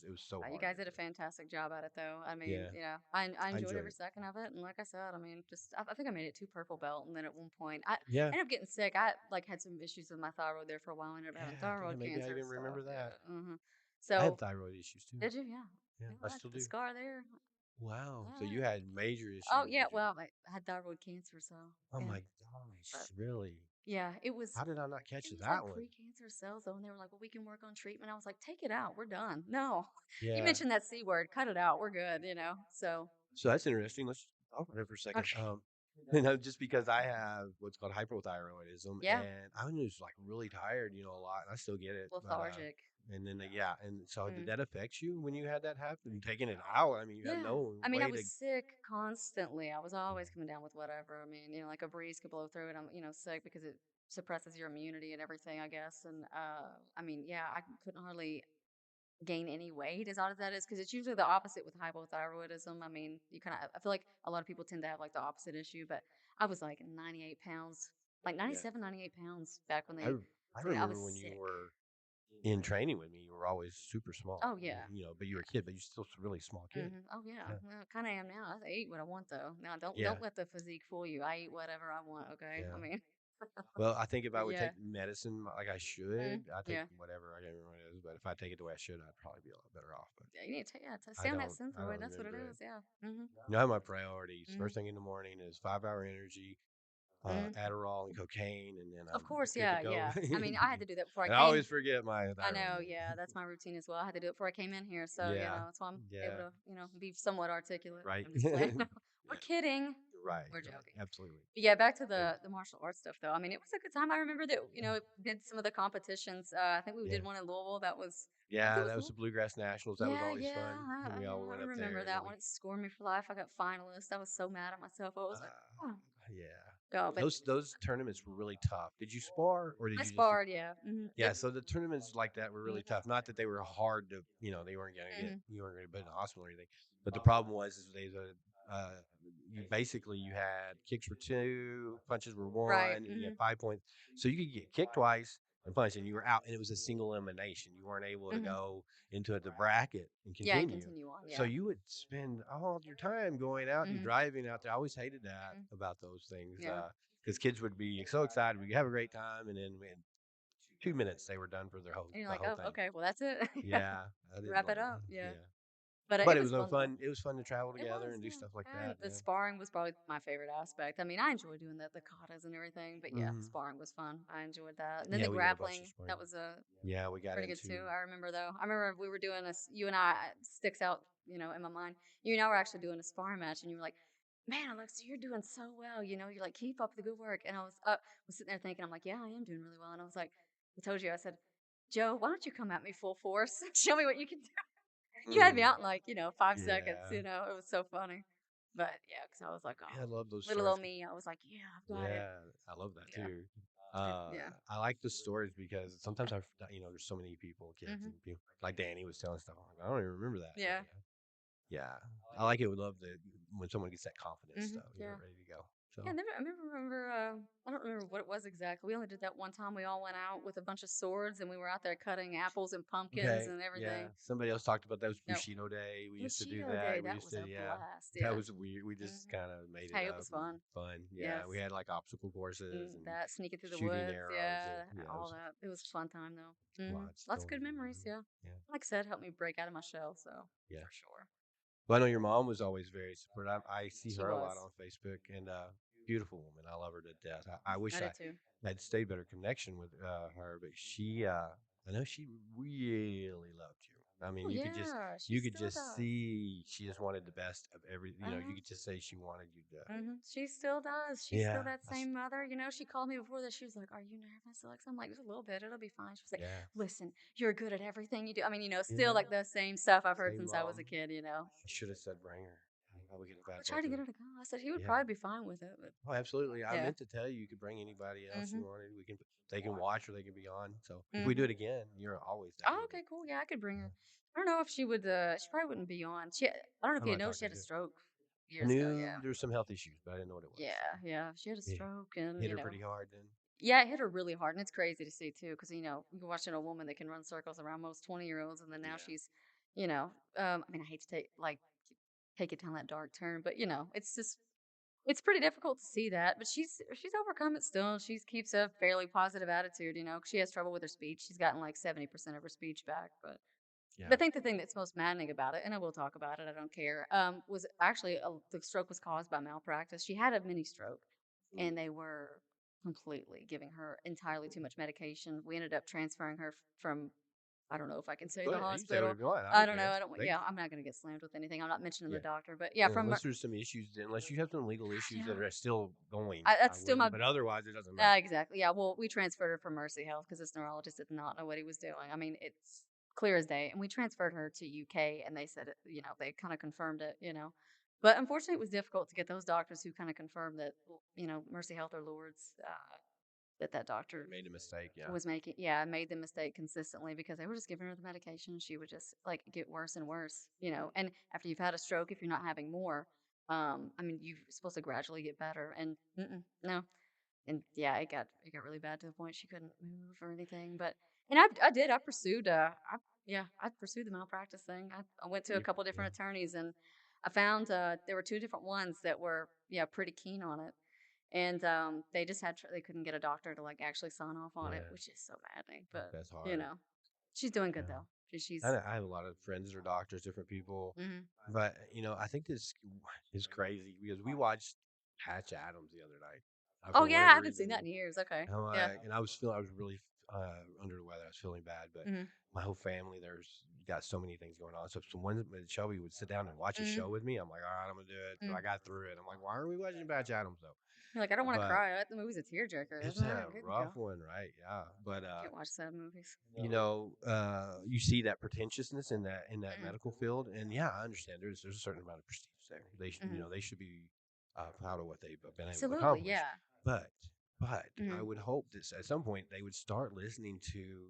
it was so You hard guys to did a do. fantastic job at it, though. I mean, Yeah, I I enjoyed enjoyed every it. second of it, and like I said, I mean, just I think I made it to purple belt, and then at one point, I Yeah, ended up getting sick. I like had some issues with my thyroid there for a while. I ended up having yeah, thyroid maybe I cancer, even so remember that. yeah. I had So thyroid issues too. did you? Yeah, Yeah, yeah. I Well, that's still the do. scar there. Wow. So All you right. had major Oh issues, yeah, did you? well, I had thyroid cancer, so Oh yeah. my gosh, But really? yeah, it was How did I not catch it was like that one? precancer cells though, and they were like, "Well, we can work on treatment." I was like, "Take it out. We're done." No, you Yeah. mentioned that C word. Cut it out. We're good. So So that's interesting. Let's talk about it for a second. okay, Just because I have what's called hypothyroidism, yeah, and I was like really tired, a lot, and I still get it. But lethargic. and then yeah, and so did Mm. that affect you when you had that happen? Taking it out, I mean, you had Yeah, no I mean, I way was to. sick constantly. I was Yeah, always coming down with whatever. I mean, like a breeze could blow through it. I'm sick because it suppresses your immunity and everything, I guess. And I mean, yeah, I couldn't hardly gain any weight, as odd as that is, because it's usually the opposite with hypothyroidism. I mean, I feel like a lot of people tend to have like the opposite issue, but I was like 98 pounds, like yeah. 97, 98 pounds back when I they I say I was remember when you sick. were in training with me, you were always super small. Oh, yeah. But you were a kid, but you're still a really small kid. Oh, yeah. Yeah, Well, I kind of am now. I eat what I want, though. Now, yeah, don't let the physique fool you. I eat whatever I want, okay? I yeah. mean, Well, I think if I would yeah. take medicine like I should, I take Yeah. whatever, I can't remember what it is, but if I take it the way I should, I'd probably be a lot better off. But Yeah, you need to, I stay on that I synthroid. don't That's what it remember it. is. Yeah. Mm-hmm. I have my priorities. Mm-hmm. First thing in the morning is 5 hour energy, Mm-hmm. Adderall and cocaine, and then Of I'm course, good to and go. I mean, I had to do that before I And I came. always forget my I thyroid know, med. yeah, that's my routine as well. I had to do it before I came in here, so Yeah, that's why I'm able yeah, to, be somewhat articulate. right. I'm just playing. We're kidding. Right, We're right, joking. absolutely. But yeah, back to Yeah, the martial arts stuff though. I mean, it was a good time. I remember that did some of the competitions. I think we yeah. did one in Louisville. I think Yeah, it was that was the Bluegrass Nationals. That was yeah, always fun. We all I went up remember there, and then that one. It scored me for life. I got finalist. I was so mad at myself. I was like, uh, oh, yeah. God. But Those tournaments were really tough. Did you spar or did I you just? sparred, yeah. Yeah, so the tournaments like that were really tough. Not that they were hard to, they weren't gonna get Hmm. you weren't gonna put in the hospital or anything. But the problem was is you had kicks were 2, punches were Right. 1, and you had 5 points. So you could get kicked twice, and punch, and you were out, and it was a single elimination. You weren't able to Hmm. go into the bracket and Yeah, and continue. continue on. So Yeah. you would spend all your time going out and Hmm. driving out there. I always hated that Hmm. about those things Yeah. because kids would be so excited, we have a great time, and then in 2 minutes they were done for And you're the like, whole oh, thing. okay, well that's it. Yeah. Yeah, I didn't Wrap love it it. up. Yeah. Yeah, But but it it was was no fun though. fun. It was fun to travel It together was, and do yeah. stuff like And that. the Yeah. sparring was probably my favorite aspect. I mean, I enjoy doing the katas and everything, but yeah, Hmm. sparring was fun. I enjoyed that. And then Yeah, the we did a bunch of grappling, sparring. that was a Yeah, we got pretty good into. too. I remember though. I remember we were doing you and I, it sticks out, in my mind. You and I were actually doing a sparring match, and you were like, "Man, Alexa, you're doing so well. You're like, keep up the good work." And I was sitting there thinking, I'm like, "Yeah, I am doing really well." And I was like, I told you, I said, "Joe, why don't you come at me full force? Show me what you can do." You had me Mm, out in like 5 seconds. yeah, It was so funny. But yeah, because I was like, yeah, I "Oh, love those little stories. old me." I was like, "Yeah, I've got it." Yeah, I love that Yeah, too. yeah. I like the stories because sometimes there's so many people, kids, Hmm. and people like Danny was telling stuff. I'm like, I don't even remember that, but Yeah. yeah, I like it. We love the when someone gets that confidence Hmm. stuff, Yeah. ready to go. Yeah, So I remember. I don't remember what it was exactly. We only did that one time. We all went out with a bunch of swords, and we were out there cutting apples and pumpkins okay, and yeah. everything. Somebody else talked about that was Yep. Bushido Day. We used to do Bushido Day, that. We that used was to, a yeah. blast. That Yeah. was weird. We just Hmm. kind of made it Hey, it up was and fun. fun. Yeah, Yes. we had like obstacle courses and That sneaking through the shooting woods, arrows and yeah, yeah, it all was that. It was a fun time though. lots Lots of going good memories. on. Yeah. Yeah, Like I said, helped me break out of my shell. So yeah. for sure, Well, I know your mom was always very supportive. I see she her a lot was. on Facebook, and beautiful woman. I love her to death. I wish I I did too. had stayed better connection with her, but I know she really loved you. I mean, Oh yeah, she you could still just does. see she just wanted the best of every. Uh You huh. could just say she wanted you to. She still does. She's still Yeah, that same mother. She called me before this. She was like, "Are you nervous, Alexa?" I'm like, "Just a little bit. It'll be fine." She was like, yeah, "Listen, you're good at everything you do." I mean, still yeah. like the same stuff I've heard Same since I was a mom. kid. I should have said bring her. I probably could have I had tried both to of get them. her to go. I said he would Yeah. probably be fine with it, but Oh, absolutely. I yeah. meant to tell you, you could bring anybody else you Mhm. wanted. They can watch or they can be on. So if we do Mhm. it again, you're always Oh, invited. okay, cool. Yeah, I could bring Yeah. her. I don't know if she would. She probably wouldn't be on. I don't know I if you might know talk she her had a to it. stroke I years ago. knew Yeah. there was some health issues, but I didn't know what it was. So Yeah, yeah. She had a yeah, stroke, and hit her pretty hard then. yeah, it hit her really hard, and it's crazy to see too, because you're watching a woman that can run circles around most 20-year-olds, and then now Yeah. she's, I mean, I hate to take it down that dark turn, but it's just it's pretty difficult to see that, but she's overcome it still. She keeps a fairly positive attitude. 'Cause she has trouble with her speech. She's gotten like 70% of her speech back, but Yeah. I think the thing that's most maddening about it, and I will talk about it, I don't care, was actually the stroke was caused by malpractice. She had a mini stroke, Mm. and they were completely giving her entirely too much medication. We ended up transferring her from, I don't know if I can say Go the ahead. You can say hospital. whatever you want. I I don't don't know. care. I don't. They, Yeah, I'm not going to get slammed with anything. I'm not mentioning the yeah. doctor, but yeah, from Unless there's some issues, unless you have some legal issues that yeah, are still going, I that's still my wouldn't. But otherwise, it doesn't matter. exactly. Yeah. Well, we transferred her from Mercy Health because this neurologist did not know what he was doing. I mean, it's clear as day. And we transferred her to UK, and they said, they kind of confirmed it. But unfortunately, it was difficult to get those doctors who kind of confirmed that, Mercy Health or Lourdes, that doctor Made a mistake. Yeah. was making, yeah, made the mistake consistently because they were just giving her the medication. She would just like get worse and worse. And after you've had a stroke, if you're not having more, I mean, you're supposed to gradually get better. And no, and yeah, it got really bad to the point she couldn't move or anything. But and I pursued I pursued the malpractice thing. I went to a couple Yeah. different attorneys, and I found there were two different ones that were pretty keen on it, and they just they couldn't get a doctor to like actually sign off on it, Yeah. which is so maddening. But That's you hard. know, she's doing good Yeah. though. She's I have a lot of friends that are doctors, different people, hmm but I think this is crazy because we watched Patch Adams the other night oh for yeah, I whatever haven't seen reason. that in years. Okay, I'm yeah. like, and I was really under the weather. I was feeling bad, but hmm my whole family, there's got so many things going on. So when Shelby would sit down and watch a hmm show with me, I'm like, all right, I'm gonna do it. So I got through it. I'm like, why are we watching Patch Adams though? You're like, I don't want to But cry. The movie's a tearjerker. it's Isn't it? a Good rough go. one, right? Yeah, but Can't watch sad movies. you see that pretentiousness in that Mhm, medical field, and yeah, I understand. There's a certain amount of prestige there. mhm. They should be proud of what they've been able to Absolutely, accomplish. yeah. But I Mhm, would hope that at some point they would start listening to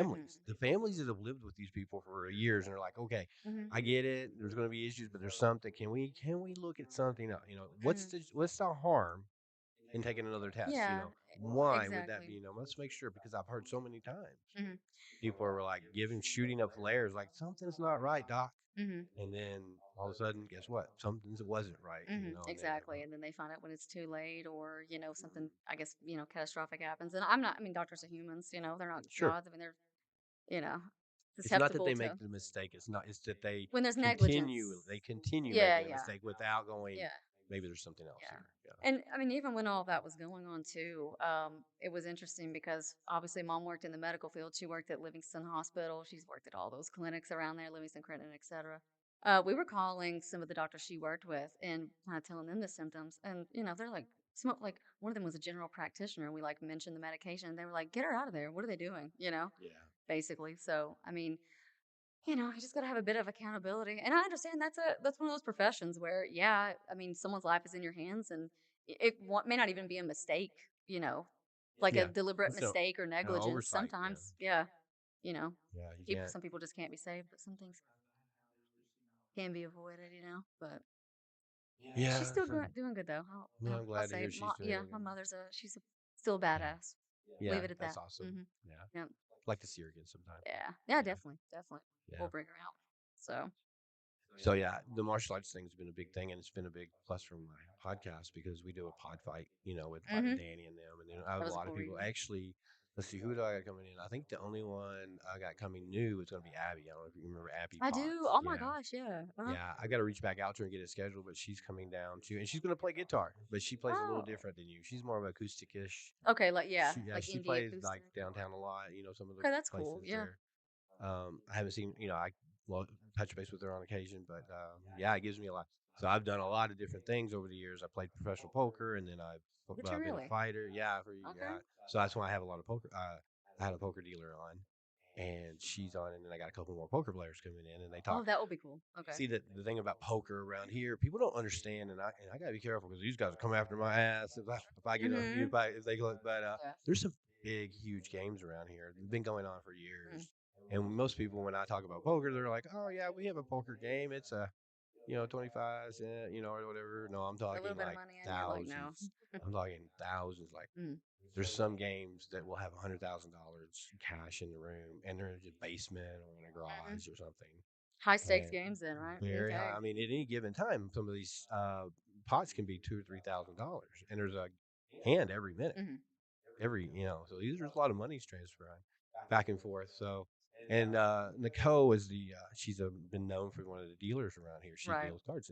mhm, the families that have lived with these people for years, and are like, okay, mhm, I get it. There's going to be issues, but there's something. Can we look at something else? mhm, What's the harm and taking another test. Yeah, Why would that exactly. be? Let's make sure because I've heard so many times Hmm. people are like shooting up flares, like something's not right, doc. Hmm. And then all of a sudden, guess what? Something wasn't right, Hmm. and then Exactly. And then they find out when it's too late, or something. I guess catastrophic happens. And I'm not. I mean, doctors are humans. They're not sure. gods. I mean, they're you know It's not that susceptible they make to the mistake. It's not. It's that they when there's negligence. continue Yeah, making a yeah, mistake without going. yeah. Maybe there's something else Yeah. here. Yeah. And I mean, even when all that was going on too, it was interesting because obviously mom worked in the medical field. She worked at Livingston Hospital. She's worked at all those clinics around there, Livingston, Clinton, etc. We were calling some of the doctors she worked with and kind of telling them the symptoms. And, they're like, like one of them was a general practitioner. And we like mentioned the medication. They were like, get her out of there. What are they doing? Yeah. Basically. So, I mean, you just got to have a bit of accountability. And I understand that's one of those professions where, yeah, I mean, someone's life is in your hands, and may not even be a mistake, like a Yeah. deliberate It's no, mistake or no negligence. oversight. Yeah. Sometimes, yeah, you know, Yeah. You can't. some people just can't be saved, but some things can be avoided, but she's Yeah. still So, doing good though. well, I'm I'll glad to say, hear she's doing yeah, good. my mother's still a Yeah. badass. Yeah. Leave it at That's that. awesome. Hmm. Yeah. Yeah, Like to see her again sometime. yeah, yeah, Yeah. definitely, definitely. Yeah. We'll bring her out. So. So yeah, the martial arts thing's been a big thing, and it's been a big plus for my podcast because we do a pod fight, with Hmm. Danny and them, and then I That have a was a lot of cool people. reunion. Actually, let's see, who do I got coming in? I think the only one I got coming new is going to be Abby. I don't know if you remember Abby I do. Potts. Oh my Yeah, gosh, yeah. yeah. I got to reach back out to her and get it scheduled, but she's coming down too, and she's going to play guitar, but she plays a little Oh, different than you. She's more of acoustic-ish. okay. Like yeah, like She indie plays like acoustic. downtown a lot. Some of the Okay, that's cool. places Yeah. there. I haven't seen, I well, touch base with her on occasion, but yeah, it gives me a lot. So I've done a lot of different things over the years. I played professional poker, and then Did you I've been a really? fighter. Yeah, Okay. yeah. So that's why I have a lot of poker. I had a poker dealer on, and she's on, and then I got a couple more poker players coming in, and they talk. Oh, that will be cool. Okay. See that the thing about poker around here, people don't understand, and I gotta be careful because these guys will come after my ass if I get a Mm-hmm. if they go. But Yeah. there's some big, huge games around here. They've been going on for Mm. years, and most people when I talk about poker, they're like, "Oh yeah, we have a poker game. It's a 25 cent, or whatever." No, I'm A talking little bit of like money, and you're like, no. thousands. I'm talking thousands. Like Mm. there's some games that will have $100,000 cash in the room, and they're in a basement or in a Hmm. garage or something. High stakes And games, then, right? very high. Okay. I mean, at any given time, some of these pots can be $2,000 or $3,000, and there's a hand every minute, Hmm. So there's a lot of money's transferring back and forth. So, and Nicole is she's been known for one of the dealers around here. She Right. deals cards,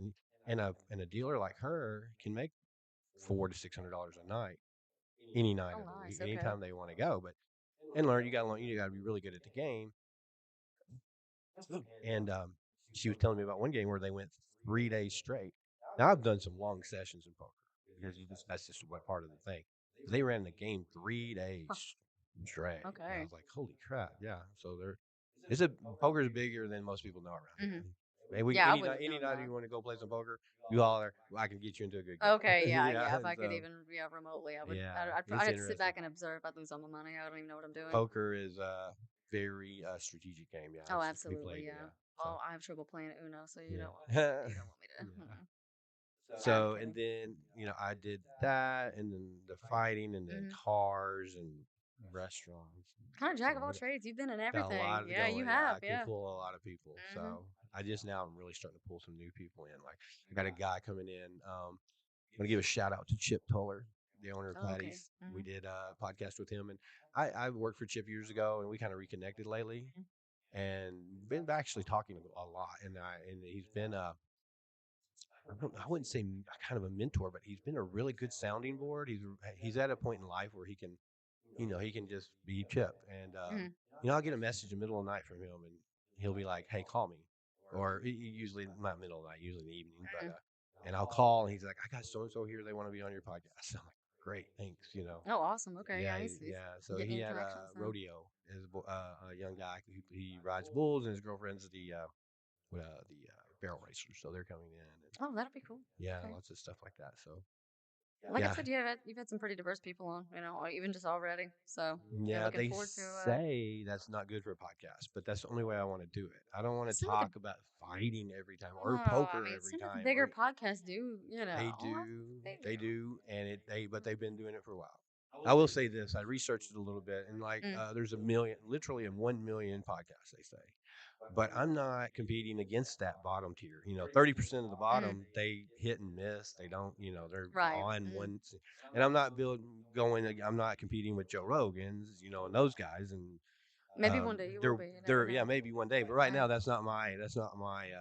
and a dealer like her can make $400 to $600 a night, any night Oh, of the week, nice. Okay. anytime they want to go. But and learn, you got to be really good at the game. And she was telling me about one game where they went 3 days straight. Now I've done some long sessions in poker because that's just what part of the thing. They ran the game 3 days Huh. straight, and I Okay. was like, "Holy crap!" Yeah. So it's a poker's bigger than most people know around here. Hmm. And Yeah, I wouldn't have any known night that. you want to go play some poker, you holler. Well, I can get you into a good Okay. game. Yeah. Yeah. Yeah. If I could So even, remotely, I would. yeah, I'd it's have to sit interesting. back and observe. I'd lose all my money. I don't even know what I'm doing. Poker is a very strategic game. Yeah, Oh, it can be absolutely. played. Yeah. Yeah. So Well, I have trouble playing Uno, so yeah. you don't want me to. Yeah. Mm-mm. I'm So, and kidding. then, I did that and then the fighting and then Hmm. cars and restaurants. Kind of So jack of all trades. You've been in got a everything. lot of Yeah, you going. Yeah, have. I can Yeah. pull a lot of people. Hmm. So I'm really starting to pull some new people in. Like I got a guy coming in. I'm going to give a shout out to Chip Toller, the owner of Oh, okay. Patty's. We Hmm. did a podcast with him, and I worked for Chip years ago, and we kind of reconnected lately and been actually talking a lot. And he's been I wouldn't say kind of a mentor, but he's been a really good sounding board. He's at a point in life where he can just be Chip, and Hmm. I'll get a message in the middle of the night from him, and he'll be like, "Hey, call me," or usually not middle of the night, usually in the evening, but Hmm. and I'll call, and he's like, "I got so and so here, they want to be on your podcast." I'm like, "Great, thanks," Oh, awesome. Okay. Yeah, Yeah, he's yeah. So getting he your had a connections then. rodeo as a young guy. He rides bulls, and his girlfriend's the barrel racer. So they're coming in, and Oh, that'll be cool. yeah, Okay. lots of stuff like that. So Like I Yeah. said, you've had some pretty diverse people on, or even just already. So yeah, Yeah, looking they forward to. say that's not good for a podcast, but that's the only way I want to do it. I don't want to Some of the talk about fighting every time or Oh, I poker mean, every some of the time bigger or podcasts do, they I do, think they they do. do, and but they've been doing it for a while. I will say this: I researched it a little bit, and Mm, there's literally a 1 million podcasts they say, but I'm not competing against that bottom tier. 30% of the mm, bottom they hit and miss. They don't, they're right. on Mm. once, and I'm not I'm not competing with Joe Rogan's, and those guys, and Maybe one day you will they're be. You never they're yeah, know. maybe one day, but right Right. now that's not my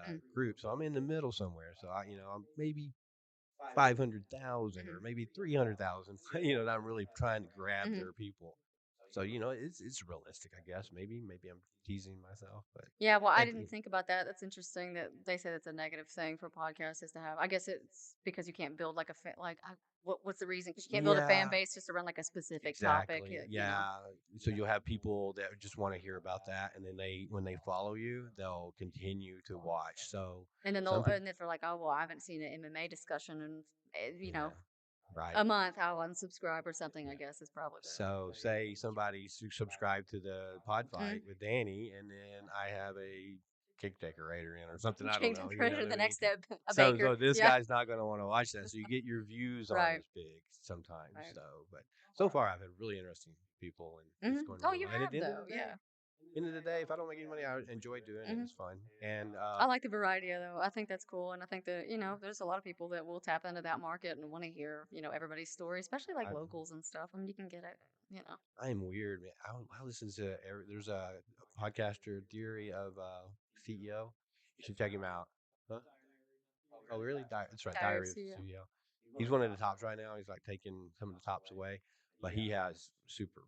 Mm, group. So I'm in the middle somewhere. So I'm maybe 500,000 mm, or maybe 300,000. That I'm really trying to grab mm. their people. So it's realistic, I guess. Maybe I'm teasing myself, but Yeah, well, I that didn't think about that. That's interesting that they say that's a negative thing for podcasts is to have. I guess it's because you can't build like a what's the reason? Because you can't build a fan yeah, base just around like a specific topic. exactly. Yeah. So you'll have people that just want to hear about that, and then when they follow you, they'll continue to watch. So And then some people, if they're like, oh well, I haven't seen an MMA discussion in yeah, right. a month. I'll unsubscribe or something. I guess is probably So say somebody subscribed to the pod the fight with Danny, and then I have a kick decorator in or something. I don't kingdom know. You know creator. what I The mean? next step, a So baker. this Yeah, guy's not going to want to watch that. So you get your views aren't right, as big sometimes. right. So, but so far I've had really interesting people, and it's going Oh, really you well. And at have the end of though. the day, Yeah. if I don't make any money, I enjoy doing it. hmm It's fun, and I like the variety though. I think that's cool, and I think that there's a lot of people that will tap into that market and want to hear everybody's story, especially like I locals and stuff. I mean, you can get it. I'm weird, man. I listen to there's a podcaster theory of CEO. You should check him out. Huh? Oh, really? That's right. Diary of Diary of CEO. CEO. He's one of the tops right now. He's like taking some of the tops away, but he has super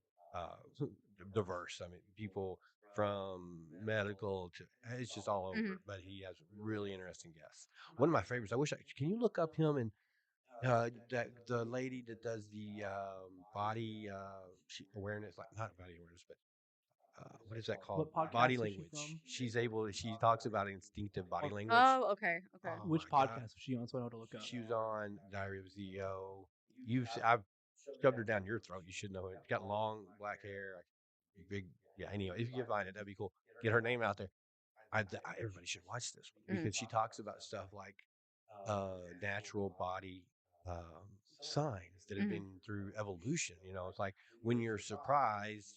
diverse. I mean, people from medical to it's just all hmm over. But he has really interesting guests. One of my favorites. I wish I can you look up him and that the lady that does the body awareness, like not body awareness, but what is that called? What Body podcast is she language. from? She talks about instinctive body Oh, language. Oh, okay, okay. Oh which my God. podcast was she on? So I know to look up. She was on Diary of a CEO. I've shoved her down your throat. You should know it. Got long black hair, like big. Yeah. Anyway, if you can find it, that'd be cool. Get her name out there. Everybody should watch this Mm, because she talks about stuff like natural body signs that have hmm been through evolution. It's like when you're surprised,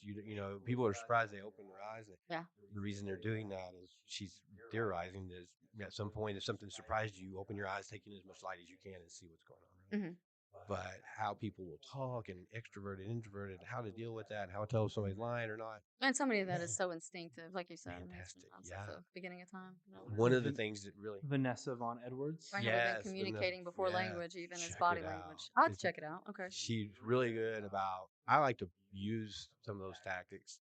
people are surprised they open their eyes. And yeah. the reason they're doing that is she's theorizing that at some point, if something surprised you, open your eyes, take in as much light as you can, and see what's going on. Right? hmm But how people will talk and extroverted, introverted, how to deal with that, and how to tell if somebody's lying or not. And so many of that is Man, so instinctive, like you said. I mean, it's been fantastic. on since Yeah. the beginning of time. One of the Van- things that really Vanessa Von Edwards. Right, how they've been yes, communicating before yeah, language, even as check body it out. language. I'll have to check it out. Okay. She's really good about. I like to use some of those tactics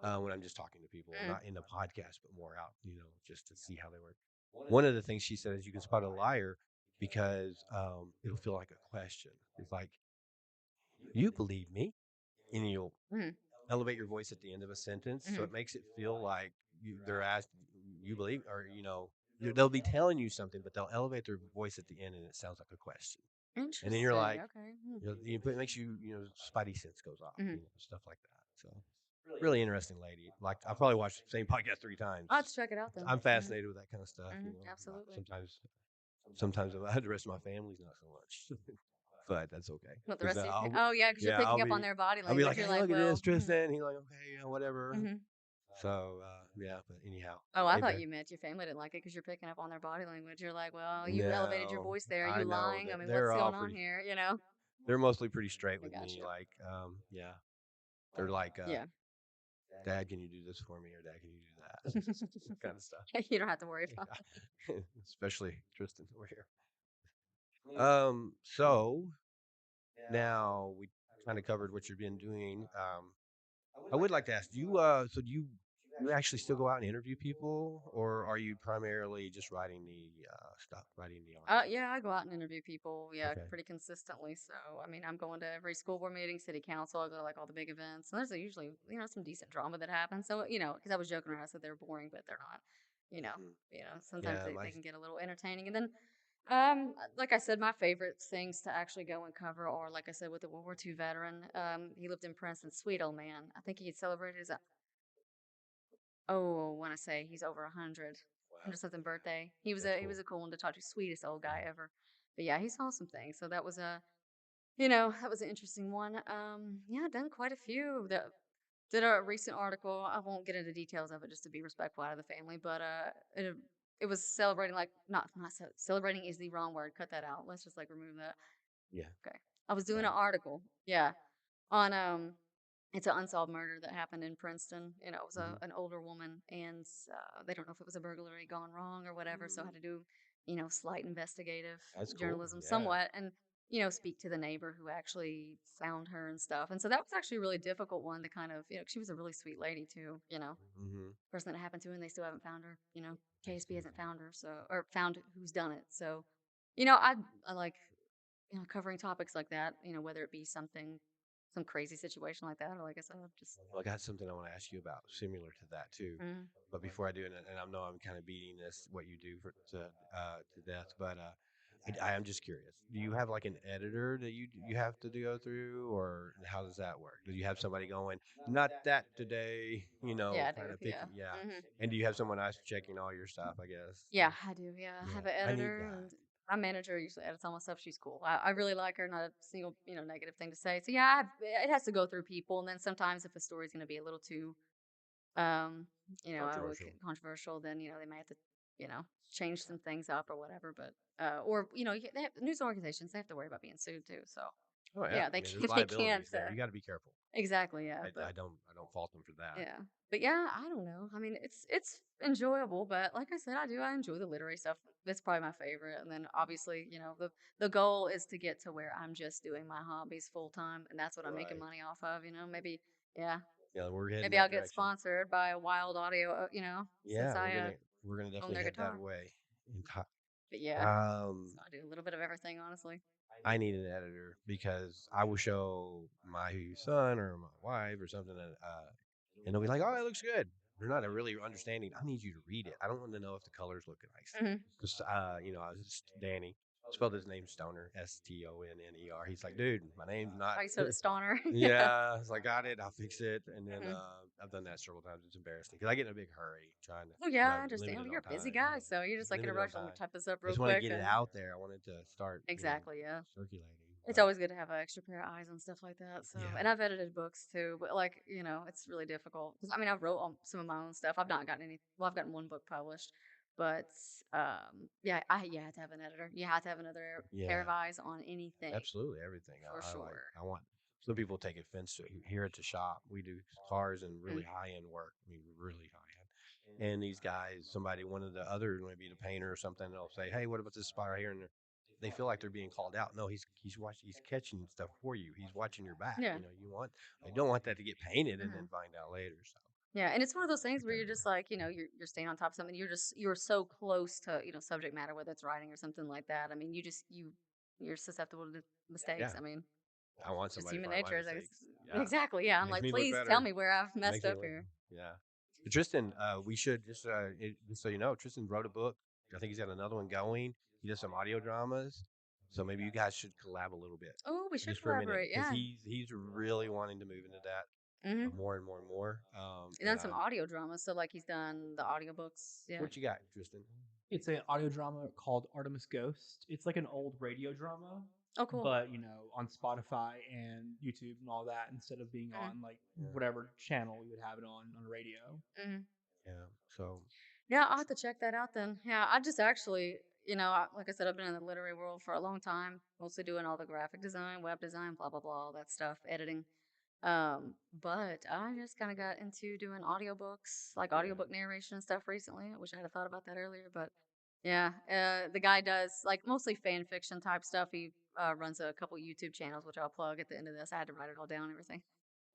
when I'm just talking to people, Mm. not in a podcast, but more out, just to see how they work. One of the things she said is you can spot a liar because it'll feel like a question. It's like, you believe me, and you'll Mm. elevate your voice at the end of a sentence, so hmm it makes it feel like they're asked, you believe, or they'll be telling you something, but they'll elevate their voice at the end, and it sounds like a question. And then you're Interesting. like, Okay. it makes spidey sense goes off, Mm-hmm. stuff like that. So really interesting lady. Like I probably watched the same podcast 3 times. I'll have to check it out then. I'm fascinated with that kind of stuff. Absolutely. Sometimes the rest of my family's not so much, but that's okay. What the Because rest of you? Oh yeah, because you're yeah, picking up on their body I'll be language. like, You're hey, like, look at this, well. Tristan. He's like, okay, yeah, whatever. Mm-hmm. So yeah, but anyhow, Oh, I they've thought been you meant your family didn't like it because you're picking up on their body language. You're like, well, you elevated your no, voice there. I You know lying? I that mean, what's they're all going on pretty. here? They're mostly pretty straight I with got me. you. Like, yeah, they're like, Yeah. Dad, can you do this for me, or Dad, can you do that, kind of stuff. You don't have to worry about it. Yeah. Especially Tristan over here. So now we kind of covered what you've been doing. I would like to ask, do you so do you actually still go out and interview people, or are you primarily just writing the stuff, writing the articles? Yeah, I go out and interview people, yeah, Okay. pretty consistently. So, I mean, I'm going to every school board meeting, city council. I go to like all the big events, and there's usually, some decent drama that happens. So, because I was joking around, I said they're boring, but they're not. Mhm. Sometimes Yeah, they can get a little entertaining. And then Like I said, my favorite things to actually go and cover are, like I said, with the World War II veteran. He lived in Princeton, sweet old man. I think he had celebrated his, oh, I want to say he's over 100, Wow, 100 something birthday. He was that's a he cool. was a cool one to talk to, sweetest old guy Mhm. ever. But yeah, he saw some things, so that was a, that was an interesting one. Yeah, I've done quite a few. Did a recent article. I won't get into details of it just to be respectful out of the family, but it was celebrating, like, not celebrating is the wrong word. Cut that out. Let's just like remove that. Yeah, Okay. I was doing got an it. article, yeah, on it's an unsolved murder that happened in Princeton. It was Mhm. an older woman, and they don't know if it was a burglary gone wrong or whatever. So I had to do, slight investigative That's cool. journalism, Yeah. somewhat, and speak to the neighbor who actually found her and stuff. And so that was actually a really difficult one to kind of, 'cause she was a really sweet lady too. Hmm. Person that happened to, and they still haven't found her. KSB hasn't Absolutely. found her, so, or found who's done it. So, I like covering topics like that, whether it be something, some crazy situation like that, or like I said, just, Well, I got something I want to ask you about, similar to that too. mm, But before I do, and I know I'm kind of beating this what you do to death, but I am just curious. Do you have like an editor that you have to go through, or how does that work? Do you have somebody going, not that today, yeah, I do. kind of Yeah. picking? Yeah. Hmm. And do you have someone else checking all your stuff? I guess. Yeah, I do. Yeah, I Yeah, have an I need editor, that. and my manager usually edits all my stuff. She's cool. I really like her. Not a single, negative thing to say. So yeah, it has to go through people, and then sometimes if a story's going to be a little too, um, I would Controversial. controversial, then they may have to, change some things up or whatever. But or they have, news organizations, they have to worry about being sued too. So Oh yeah. yeah, I they mean, there's can't they can't liabilities there. You got to be careful. exactly, yeah. I, But I don't I don't fault them for that. yeah. But yeah, I don't know. I mean, it's enjoyable, but like I said, I enjoy the literary stuff. That's probably my favorite. And then obviously, the goal is to get to where I'm just doing my hobbies full time, and that's what I'm making Right. money off of. Maybe, yeah, Yeah, we're heading maybe that I'll get direction. sponsored by Wild Audio. Since Yeah, I we're gonna own definitely their head that guitar. way. But yeah, Um, so I do a little bit of everything, honestly. I need an editor because I will show my son or my wife or something, and they'll be like, "Oh, it looks good." They're not really understanding. I need you to read it. I don't want to know if the colors look nice. Hmm. Because I was just Danny spelled his name Stoner, Stonner. He's like, dude, my name's not. I said it's Stoner. Yeah. Yeah, it's like, got it. I'll fix it. And then Hmm. I've done that several times. It's embarrassing because I get in a big hurry trying to, Oh because yeah, I I'm understand. limited Well, you're on a busy time. guy, so you're just like in a Limited on rush. Let me time. type this up I real just want to quick get it and out there. I wanted to start, exactly, yeah. circulating. It's But always good to have an extra pair of eyes on stuff like that. So, yeah, and I've edited books too, but like, it's really difficult because I mean, I've wrote on some of my own stuff. I've not gotten any. Well, I've gotten one book published, but yeah, you have to have an editor. You have to have another pair yeah, of eyes on anything absolutely everything. for I like. sure. I want. Some people take offense to it. Here at the shop, we do cars and Mm. really high end work. I mean, really high end. And these guys, somebody, one of the other, maybe the painter or something, they'll say, "Hey, what about this spot right here?" And they feel like they're being called out. No, he's watching, he's catching stuff for you. He's watching your back. Yeah. I don't want that to get painted and Hmm. then find out later. So Yeah, and it's one of those things keep where that you're in just mind. like, you're staying on top of something. You're so close to, subject matter, whether it's writing or something like that. I mean, you're susceptible to mistakes. Yeah, I mean, I want just somebody to human find my nature, I guess. mistakes. Yeah, Exactly. Yeah. I'm makes like, me look please tell better. me where I've messed Makes me up look. here. Yeah. Tristan, we should just so you know, Tristan wrote a book. I think he's got another one going. He does some audio dramas, so maybe you guys should collab a little bit, Oh, we should just for a minute, collaborate. because Yeah. he's really wanting to move into that Mm-hmm. more and more and more. He's done some audio dramas. So, like, he's done the audiobooks. Yeah. What you got, Tristan? It's an audio drama called Artemis Ghost. It's like an old radio drama, Oh, cool. but on Spotify and YouTube and all that, instead of being Mm-hmm. on like Yeah, whatever channel you would have it on radio. Mm-hmm. yeah. So Yeah, I'll have to check that out then. Yeah, I just actually, like I said, I've been in the literary world for a long time, mostly doing all the graphic design, web design, blah, blah, blah, all that stuff, editing. But I just kind of got into doing audiobooks, like yeah, audiobook narration and stuff recently. I wish I had thought about that earlier, but yeah, the guy does like mostly fan fiction type stuff. He runs a couple YouTube channels, which I'll plug at the end of this. I had to write it all down and everything.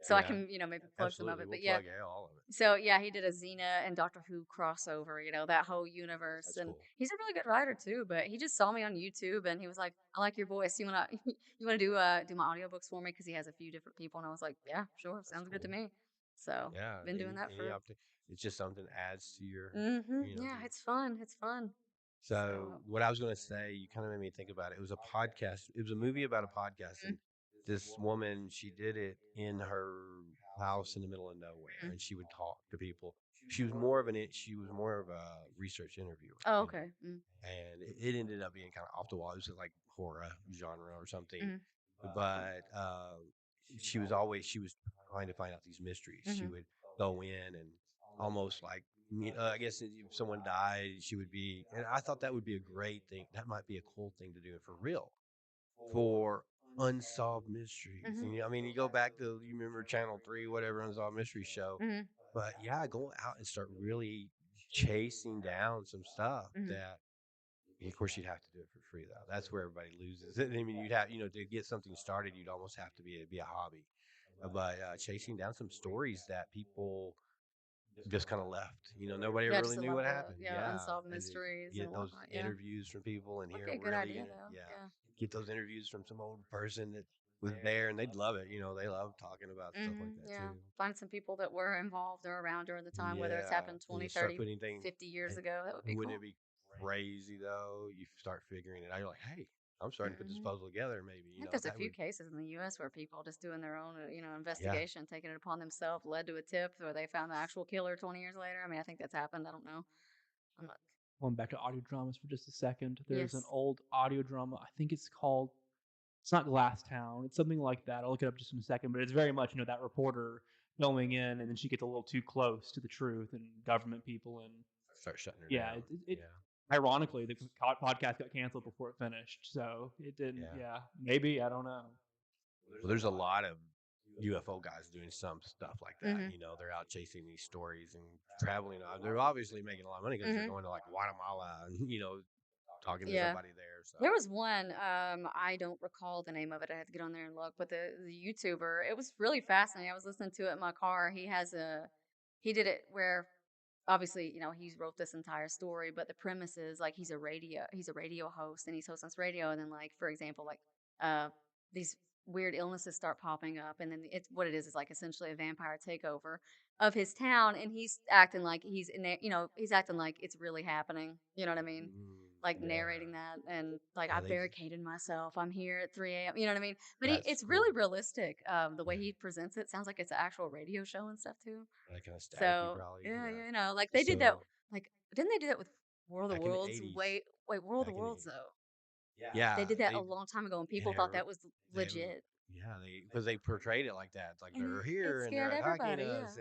So I yeah. can, maybe plug some of Absolutely, it. we'll But yeah, plug all of it. so yeah, he did a Xena and Doctor Who crossover, that whole universe, That's and cool. he's a really good writer too. But he just saw me on YouTube and he was like, "I like your voice. You wanna you wanna do my audiobooks for me?" Because he has a few different people, and I was like, "Yeah, sure, That's sounds good to cool. me." So Yeah, been doing that any for. opportunity. It's just something adds to your, Mm-hmm. you know, Yeah, your it's fun. It's fun. So So, what I was going to say, you kind of made me think about it. It was a podcast. It was a movie about a podcast, mm, and this woman, she did it in her house in the middle of nowhere, mm. and she would talk to people. She was more of a research interviewer, Oh, okay. and it ended up being kind of off the wall. It was like horror genre or something, Mm, but she was trying to find out these mysteries. She mm, would go in and almost like I guess if someone died, she would be, and I thought that would be a great thing. That might be a cool thing to do for real for unsolved mysteries. mm, And I mean, you go back to you remember Channel 3, whatever unsolved mystery show, mm, but yeah, go out and start really chasing down some stuff mm. that of course, you'd have to do it for free, though. That's where everybody loses. I mean, you'd have, to get something started, you'd almost have to be a hobby. But chasing down some stories that people just kind of left. Nobody ever Yeah, just really a knew lot what of the happened. Yeah, unsolved and then mysteries and get those whatnot. Yeah, interviews from people and would hear be a good really, idea though. yeah, Yeah. get those interviews from some old person that was there, and they'd love it. They love talking about stuff like that Yeah. too. Find some people that were involved or around during the time, whether it's Yeah, happened and you 20, start 30, putting things, 50 years and ago. That would be wouldn't it cool. be crazy though? You start figuring it out. You're like, hey, I'm starting to put this Hmm. puzzle together. Maybe I think there's a that few would, cases in the U.S. where people just doing their own, yeah, investigation, taking it upon themselves, led to a tip where they found the actual killer 20 years later. I mean, I think that's happened. I don't know. I'm not. Going back to audio dramas for just a second, there's an Yes. old audio drama. I think it's called. It's not Glass Town. It's something like that. I'll look it up just in a second. But it's very much that reporter going in and then she gets a little too close to the truth and government people and start shutting her yeah. down. It Yeah, ironically the podcast got canceled before it finished, so it didn't. yeah. Yeah, maybe I don't know. Well, there's a lot of UFO guys doing some stuff like that. Hmm. They're out chasing these stories and traveling. They're obviously making a lot of money because they're Hmm. going to like Guatemala and talking to Yeah. somebody there. So There was one, I don't recall the name of it. I had to get on there and look, but the YouTuber, it was really fascinating. I was listening to it in my car. He did it where obviously, he wrote this entire story, but the premise is like he's a radio host and he's hosting this radio. And then like, for example, like, uh, these weird illnesses start popping up. And then it's what it is like essentially a vampire takeover of his town. And he's acting like he's in there, he's acting like it's really happening. You know what I mean? Like yeah, narrating that and like I yeah, barricaded myself. I'm here at 3 a.m. You know what I mean? But that's it's cool. really realistic. The way Yeah, he presents it sounds like it's an actual radio show and stuff too. that kind of staticky, So probably. yeah, Yeah. like they did that. So Like didn't they do that with World of back in the Worlds? '80s, Wait, World of back in the Worlds '80s, though. They yeah, did that a long time ago, and and people thought that was they were, legit. yeah, they because they portrayed it like that. It's like they're It here and they're scared attacking everybody. Yeah, us,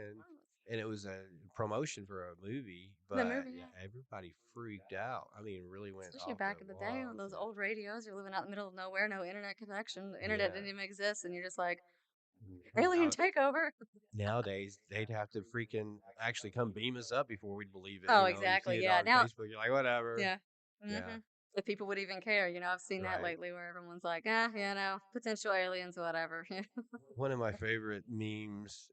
and it was a promotion for a movie, the but movie. yeah, Yeah, everybody freaked out. I mean, really went especially off back the in the day on walls. those And old radios. You're living out in the middle of nowhere, no internet connection. The internet yeah, didn't even exist, and you're just like alien now, takeover. nowadays they'd have to freaking actually come beam us up before we'd believe it. Oh, You see exactly. it Yeah. on Now, Facebook, you're like, whatever. yeah. Yeah, If people would even care, I've seen that right. lately where everyone's like, potential aliens, whatever. One of my favorite memes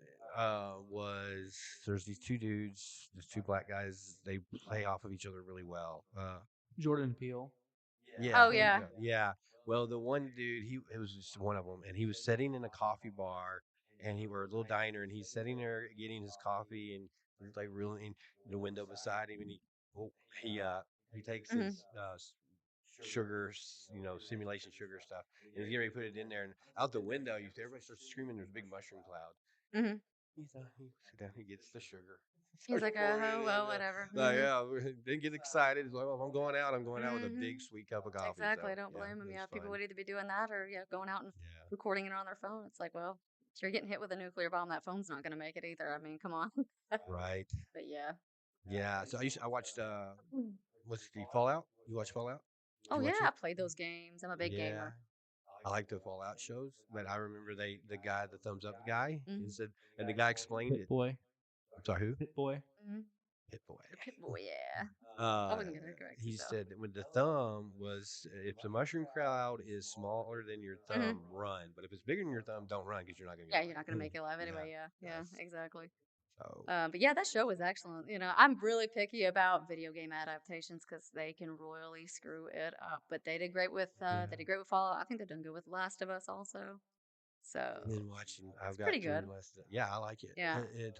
was there's these two dudes, these two black guys. They play off of each other really well. Jordan Peele. Yeah, Oh there you yeah. go. Yeah. Well, the one dude, it was just one of them, and he was sitting in a coffee bar, and he were a little diner, and he's sitting there getting his coffee, and he's like reeling the window beside him, and oh, he uh, he takes Hmm. his sugar, simulation sugar stuff, and he's getting ready to put it in there, and out the window, everybody starts screaming. There's a big mushroom cloud. Hmm. He sit down, he gets the sugar, He's starts like, pouring oh it in. well, whatever. Like, yeah, didn't get excited. He's like, well, if I'm going out with a Hmm. big sweet cup of coffee. Exactly. So I don't yeah, blame them. it Yeah, was people fun. would either be doing that or going out and Yeah, recording it on their phone. It's like, well, if you're getting hit with a nuclear bomb, that phone's not going to make it either. I mean, come on. right. But yeah. Yeah. So I watched Mm. what's the Fallout? You watch Fallout? Did Oh you yeah, watch I it? played those games. I'm a big Yeah. gamer. I like the Fallout shows, but I remember the guy, the thumbs up guy, he Hmm. said, and the guy explained Pit it. Boy. I'm sorry, who? Pit Boy. Hmm. Hit Boy. The Pit Boy. Yeah. I Uh, wasn't gonna correct he yourself. said that when the thumb was, if the mushroom cloud is smaller than your Hmm. thumb, run. But if it's bigger than your thumb, don't run because you're not gonna get Yeah, you're not gonna away. make it live Yeah. anyway. Yeah. Yeah. Yes. Exactly. So But yeah, that show was excellent. I'm really picky about video game adaptations because they can royally screw it up. But yeah. they did great with Fallout. I think they've done good with Last of Us also. So And then watching, I've it's got pretty through good. less. Yeah, I like it. Yeah, It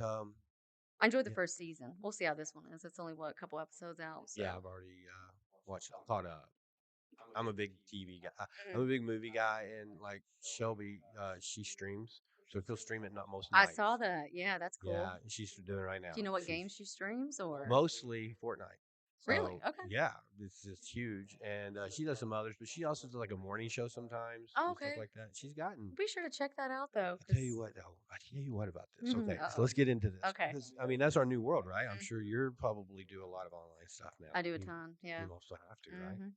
I enjoyed the yeah, first season. We'll see how this one is. It's only a couple episodes out, yeah. so I've already watch called I'm a big TV guy. I'm Mhm. a big movie guy, and like Shelby, she streams, so she'll stream it not most I nights. saw that. Yeah, that's cool. Yeah, she's doing it right Do now. you know what She's game she streams or mostly Fortnite. really? So Okay. yeah, it's just huge, and she does some others, but she also does like a morning show sometimes Oh, and stuff okay. like that. She's gotten. Be sure to check that out though, I tell you because what, though. I tell you what about this. Okay, so uh-oh. let's get into this Okay. because I mean that's our new world, right? I'm Mhm. sure you're probably do a lot of online stuff now. I do a You ton. Yeah. you also have to, right? hmm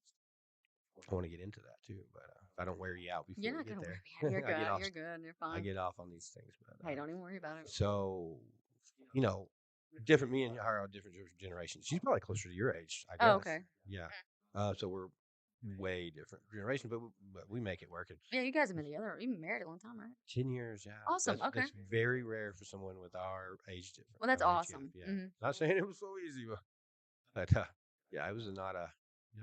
I want to get into that too, but if I don't wear you out You're before we not get gonna there, worry. Yeah, you're I get good. off. You're good. You're I fine. get off on these things, but Hey, don't even worry about it. so you know, different. Me and her are different generations. She's probably closer to your age, I Oh, guess. okay. Yeah. So we're way different generations, but we make it work. And Yeah, you guys have been together. You've been married a long time, right? 10 years, yeah. Awesome. Okay. That's very rare for someone with our age difference, Well, that's our age gap. awesome. Yeah. Not saying it was so easy, but yeah, it was not a.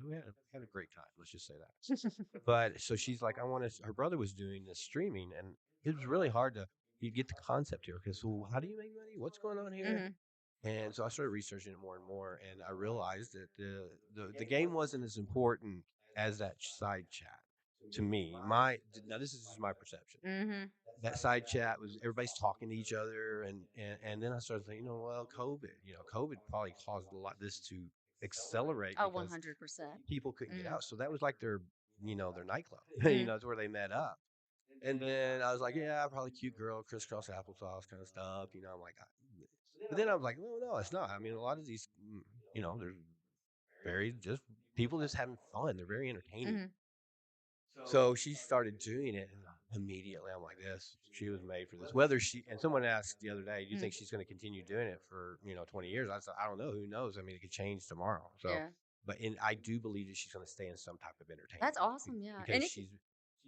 We had a great time. Let's just say that. But so she's like, I want to. Her brother was doing this streaming, and it was really hard to you get the concept here. Okay, so how do you make money? What's going on here? hmm And so I started researching it more and more, and I realized that the game wasn't as important as that side chat to me. Now this is just my perception. hmm That side chat was everybody's talking to each other, and then I started thinking, well, COVID probably caused a lot of this to accelerate Oh, because 100%. people couldn't get hmm out. So that was like their nightclub. hmm It's where they met up. And then I was like, yeah, probably cute girl, crisscross applesauce kind of stuff. I'm like, but then I was like, no, it's not. I mean, a lot of these, they're very just people just having fun. They're very entertaining. hmm So she started doing it, and immediately I'm like, this, she was made for this. Whether and someone asked the other day, do you hmm think she's going to continue doing it for, 20 years? I said, I don't know. Who knows? I mean, it could change tomorrow. So, Yeah. I do believe that she's going to stay in some type of That's entertainment awesome. Yeah. because And it,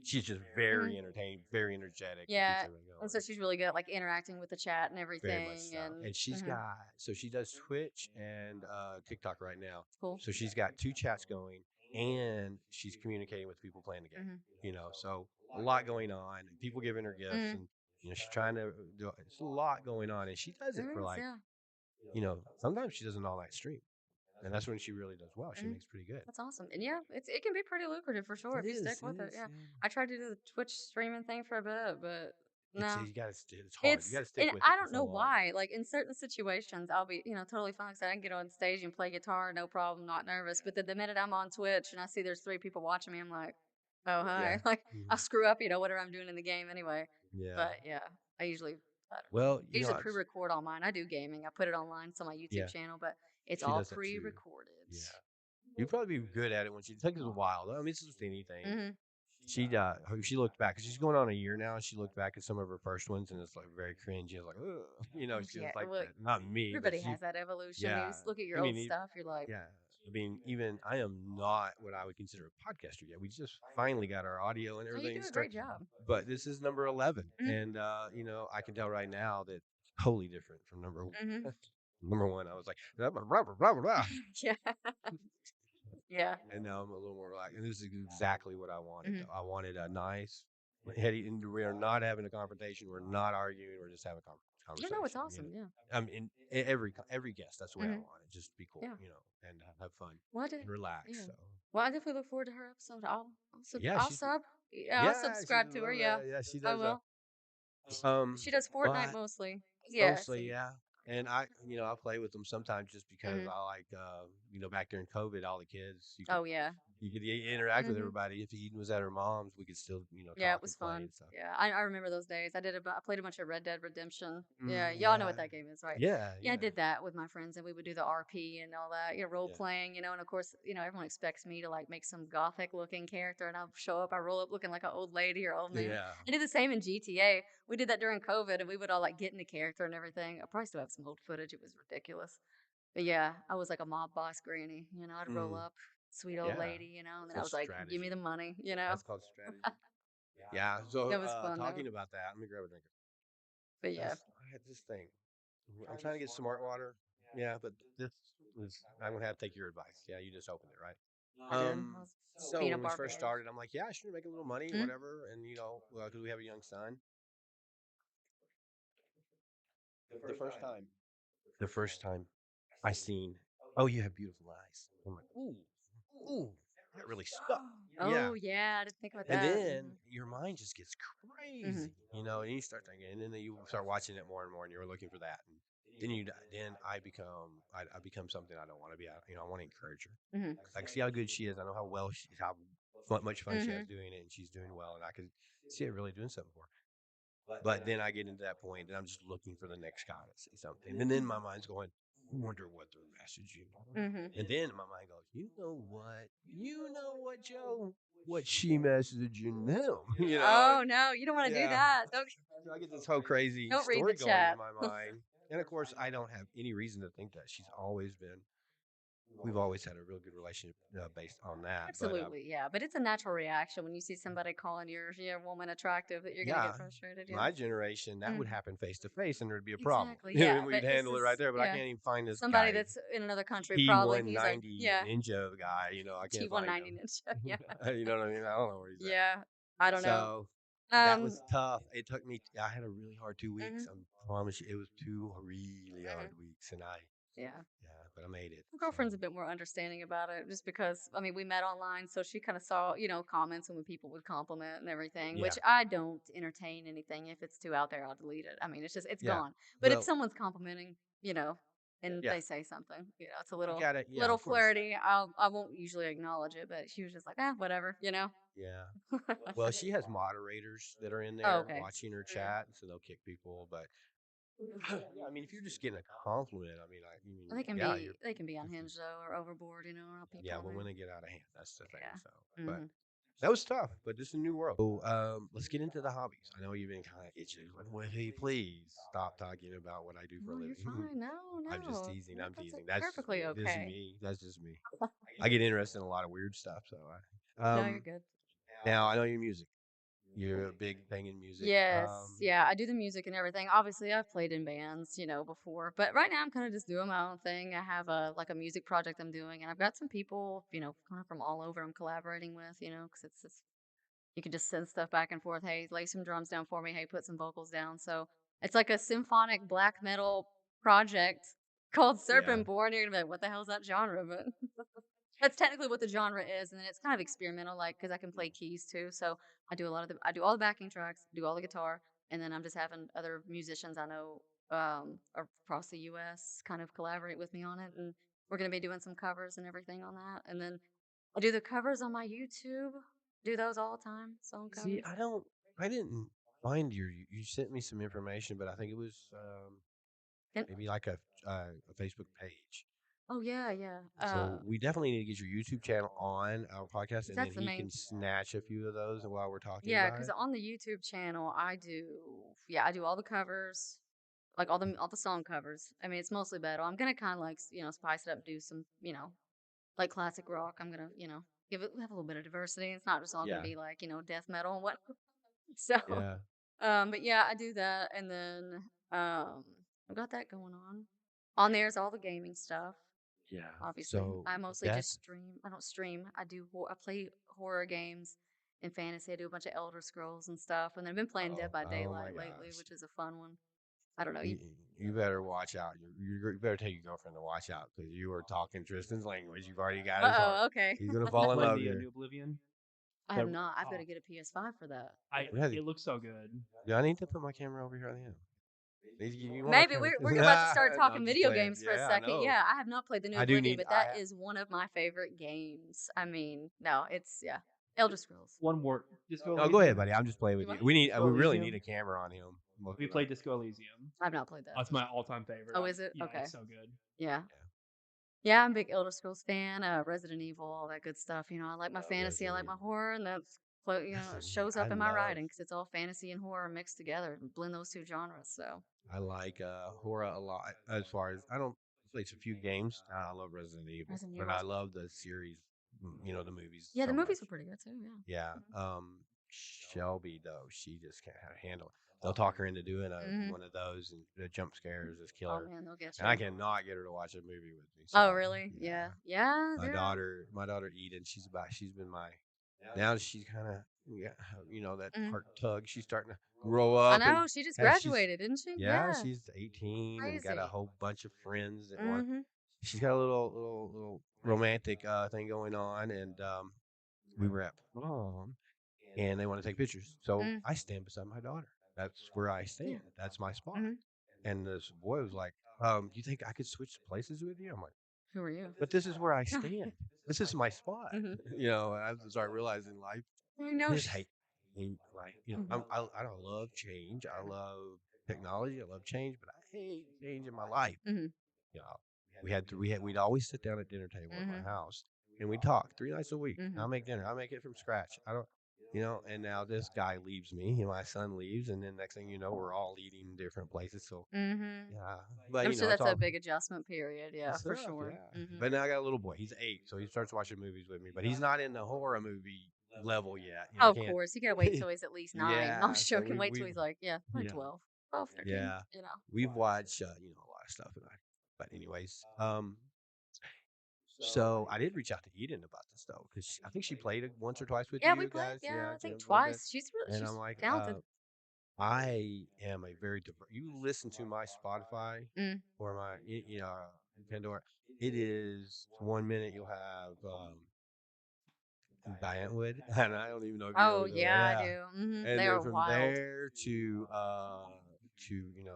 she's just mhm. very entertaining, very energetic, and keeps Yeah. everybody And going. so she's really good at like interacting with the chat and Very much everything. so. And And she's got so she does Twitch and TikTok right now. cool. So she's got two chats going and she's communicating with people playing the game. hmm So a lot going on. And people giving her gifts hmm and she's trying to do it's a lot going on and she does it There for is. like, Yeah. sometimes she does an all night stream. And that's when she really does well. She hmm makes pretty good. That's awesome. And yeah, it can be pretty lucrative for sure It if you stick is, with it. it is, Yeah. yeah. I tried to do the Twitch streaming thing for a bit, but It's no. you gotta it's hard. You gotta And stick with I it for don't so know long. why. Like in certain situations, I'll be, totally fine. So I can get on stage and play guitar, no problem, not nervous. But the minute I'm on Twitch and I see there's 3 people watching me, I'm like, oh Yeah. hi. Like I screw up, whatever I'm doing in the game anyway. Yeah. But yeah, I usually, I don't know. Well, I usually pre-record all mine. I do gaming. I put it online. It's on my YouTube yeah, channel, but it's she all does that too. pre-recorded. Yeah. You'd probably be good at it when she it takes us a while. Though. I mean, it's just anything. hmm She looked back because she's going on a year now. She looked back at some of her first ones and it's like very cringy. It's like, ugh, she Yeah. was like Well, that. Not me, but everybody she. has that evolution. You Yeah. just look at your I mean, old stuff. You're like, yeah. I mean, even I am not what I would consider a podcaster yet. We just finally got our audio and oh, you everything do a straight. great job. But this is number 11, hmm and I can tell right now that it's totally different from number one. hmm Number one, I was like, blah, blah, blah, blah, blah, blah. yeah. Yeah. And now I'm a little more relaxed. And this is exactly what I wanted, hmm though. I wanted a nice, and we are not having a confrontation. We're not arguing. We're just having a You conversation. know, it's awesome. Yeah. I mean, every guest, that's the way I hmm want it. Just be cool, Yeah. and have fun Well, I did. and relax. Yeah. So, Well, I definitely look forward to her episode. yeah, I'll she's, sub. Yeah, I'll yeah, she's subscribe a to her. little, Yeah, yeah, she I does, will. um, She does Fortnite but mostly. Yeah. So. mostly, yeah. And I play with them sometimes just because hmm I like, back during COVID, all the kids, Oh yeah. you could interact with hmm everybody. If Eden was at her mom's, we could still, Yeah, it talk and was play fun. and stuff. Yeah, I remember those days. I played a bunch of Red Dead Redemption. Yeah, y'all know Yeah, what that game is, right? yeah, Yeah, I yeah, did that with my friends, and we would do the RP and all that. Role yeah, playing. And of course, everyone expects me to like make some gothic looking character, and I'll show up. I roll up looking like an old lady or old man. yeah. I did the same in GTA. We did that during COVID, and we would all like get into character and everything. I probably still have some old footage. It was ridiculous. But yeah, I was like a mob boss granny. I'd roll Mm, up, sweet old yeah. lady. And then I That's was like, give me the strategy. money. That's called strategy. Yeah. So, That was fun though. talking about that, let me grab a drink. But yeah. I had this thing. I'm trying to get smart water. Yeah, but this is. I'm gonna have to take your advice. Yeah, you just opened it, right? I did. I was So being a when we first barbarian. started, I'm like, yeah, I should make a little money, Mm, whatever, and because we have a young son. The first time, the first time I seen, oh, you have beautiful eyes. I'm like, ooh. ooh, that really stuck. Yeah. Oh yeah, I didn't think about And that. then your mind just gets Hmm. crazy, and you start thinking, and then you start watching it more and more, and you're looking for that. And then I become something I don't want to be. I want to encourage her. Hmm. I can see how good she is. I know how much fun she has Hmm. doing it, and she's doing well, and I can see it really doing something for her. But then I get into that point, and I'm just looking for the next guy to say something, and then my mind's going, I wonder what they're messaging. Hmm. And then my mind goes, you know what, Joe, what she messaging them, Oh no, you don't want to do yeah. that. Don't So I get this whole crazy don't read the story going in chat. my mind, and of course, I don't have any reason to think that. We've always had a real good relationship based on that. But Absolutely, yeah. But it's a natural reaction when you see somebody calling your woman attractive that you're gonna yeah, get frustrated. Yeah. my generation, that would Mm. happen face to face, and there'd be a problem, Exactly. Yeah. and we'd But this handle it right is there. But I yeah. can't even find this Somebody guy, that's in another country probably he's like, T190 yeah, Ninja guy. I can't find T190 him. ninja. Yeah. You know what I mean? I don't know where he's at. Yeah. I don't know. So that Um was tough. It took me. I had a really hard 2 weeks. mhm, I promise you, it was 2 really hard mhm. weeks, and Yeah. but I made it. My So girlfriend's a bit more understanding about it just because, I mean, we met online, so she kind of saw, comments and when people would compliment and everything, yeah, which I don't entertain anything. If it's too out there, I'll delete it. I mean, it's yeah. gone. But if Well, someone's complimenting, and yeah, they say something, it's a you little, got it. Yeah, little of course. flirty. I won't usually acknowledge it, but she was just like, whatever. Yeah. Well, she has moderators that are in Oh, there okay. watching her Mhm. chat, so they'll kick people. But yeah, I mean, if you're just getting a compliment, yeah, you're. They can be unhinged though, or overboard, how Yeah, people well, do. when they get out of hand, that's the thing. So, Yeah. but Hmm. that was tough, but this is a new world. So, let's get into the hobbies. I know you've been kind of itching. Would he please stop talking about what I do for a No, you're living? fine. No, I'm just no, teasing. I'm that's teasing. That's perfectly this is okay. me. That's just me. I get interested in a lot of weird stuff. So, No, you're good. now I know your music. You're a big thing in music. Yes, yeah, I do the music and everything. Obviously, I've played in bands, before, but right now I'm kind of just doing my own thing. I have a music project I'm doing, and I've got some people, kind of from all over I'm collaborating with, because it's you can just send stuff back and forth. Hey, lay some drums down for me. Hey, put some vocals down. So it's like a symphonic black metal project called Yeah, Serpent Born. You're gonna be like, what the hell is that genre? But that's technically what the genre is, and then it's kind of experimental, like because I can play keys too. So I do all the backing tracks, do all the guitar, and then I'm just having other musicians I know across the U.S. kind of collaborate with me on it, and we're gonna be doing some covers and everything on that, and then I do the covers on my YouTube. Do those all the time, song see, covers. I didn't find you sent me some information, but I think it was And maybe like a Facebook page. oh yeah, yeah. So we definitely need to get your YouTube channel on our podcast, 'Cause and then that's the he main. can snatch a few of those while we're talking Yeah, about because it. on the YouTube channel, I do all the covers, like all the song covers. I mean, it's mostly battle. I'm gonna kind of like spice it up, do some like classic rock. I'm gonna have a little bit of diversity. It's not just all gonna Yeah, be like death metal and what. So, yeah, but yeah, I do that, and then I've got that going on. On there's all the gaming stuff. yeah. Obviously, So I mostly that just stream. I don't stream. I play horror games and fantasy. I do a bunch of Elder Scrolls and stuff, and then I've been playing Dead by oh my Daylight lately, gosh, which is a fun one. I don't know. you, you better watch out. You better tell your girlfriend to watch out because you are talking Tristan's language. You've already got his heart. Okay. He's gonna You fall in played love the here. New Oblivion? I have The not. I've got oh, to get a PS5 for that. Yeah, it looks so good. do I need to put my camera over here on him? You want my Maybe camera? we're about to start No, I'm talking just video playing. games for a Yeah, I second. know. Yeah, I have not played the New I do Oblivion, need. but that is one of my favorite games. I mean, no, it's Elder Scrolls. One more. Disco No, go ahead, Elysium? buddy. I'm just playing with You you. what? We Disco really need Elysium? a camera on him. We played Disco Elysium. I've not played that. That's my all-time favorite. Oh, is it? Yeah, Okay. it's so good. Yeah. Yeah, I'm a big Elder Scrolls fan. Resident Evil, all that good stuff. I like my fantasy, I Resident like my Evil. horror, and it shows I up in my love. writing because it's all fantasy and horror mixed together, and blend those two genres. So I like horror a lot. As far as I don't play a few games. I love Resident Evil, Resident but Evil. I love the series. The movies Yeah, the so much. movies were pretty good too. Yeah. Yeah. Shelby though, she just can't handle it. They'll talk her into doing Hmm. one of those, and the jump scares just kill Oh her. man, they'll get And I you. cannot get her to watch a movie with me. So Oh really? yeah, Yeah. Yeah. my daughter Eden, she's been my now she's kind of that Mhm. heart tug. She's starting to grow I up and know she just she's graduated, didn't she? yeah Yeah. she's 18 and got a Crazy. whole bunch of friends that want Hmm. she's got a little romantic thing going on, and we were at prom, and they want to take pictures. So Mm, I stand beside my daughter. That's where I yeah. stand. That's my spot. Hmm. And this boy was like, "You think I could switch places with you?" I'm like, Who are you? "But this is where I stand. This is my spot." Hmm. And I started realizing life. I know. I just hate like Mhm. I don't love change. I love technology. I love change, but I hate change in my life. Mhm. You know, we'd always sit down at dinner table at Mhm. my house and we talk 3 nights a week. I Mhm. make dinner. I make it from scratch. I don't, and now this guy leaves me. My son leaves, and then next thing you know, we're all eating different places. So Mhm. yeah, but I'm sure it's that's a all big adjustment period. Yeah, it's for tough. sure. Yeah, Mhm. but now I got a little boy. He's 8, so he starts watching movies with me. But he's not in the horror movie level yet. I Of can't. course, you gotta wait till he's at least 9. I'm Yeah, so joking. Wait till we've he's like, yeah, like yeah 12, 12, 13. yeah You know. we've watched a lot of stuff, but anyways, so I did reach out to Eden about this though, because I think she played it once or twice with Yeah, we you played. guys. Yeah, Yeah, I think a little bit. twice. She's really And I'm she's like, talented. I am a very diverse. You listen to my Spotify Mm. or my, Pandora. It is 1 minute you'll have Diane Wood, and I don't even know if you know Oh who the yeah, I yeah. do. Mhm. And They then are from wild. there to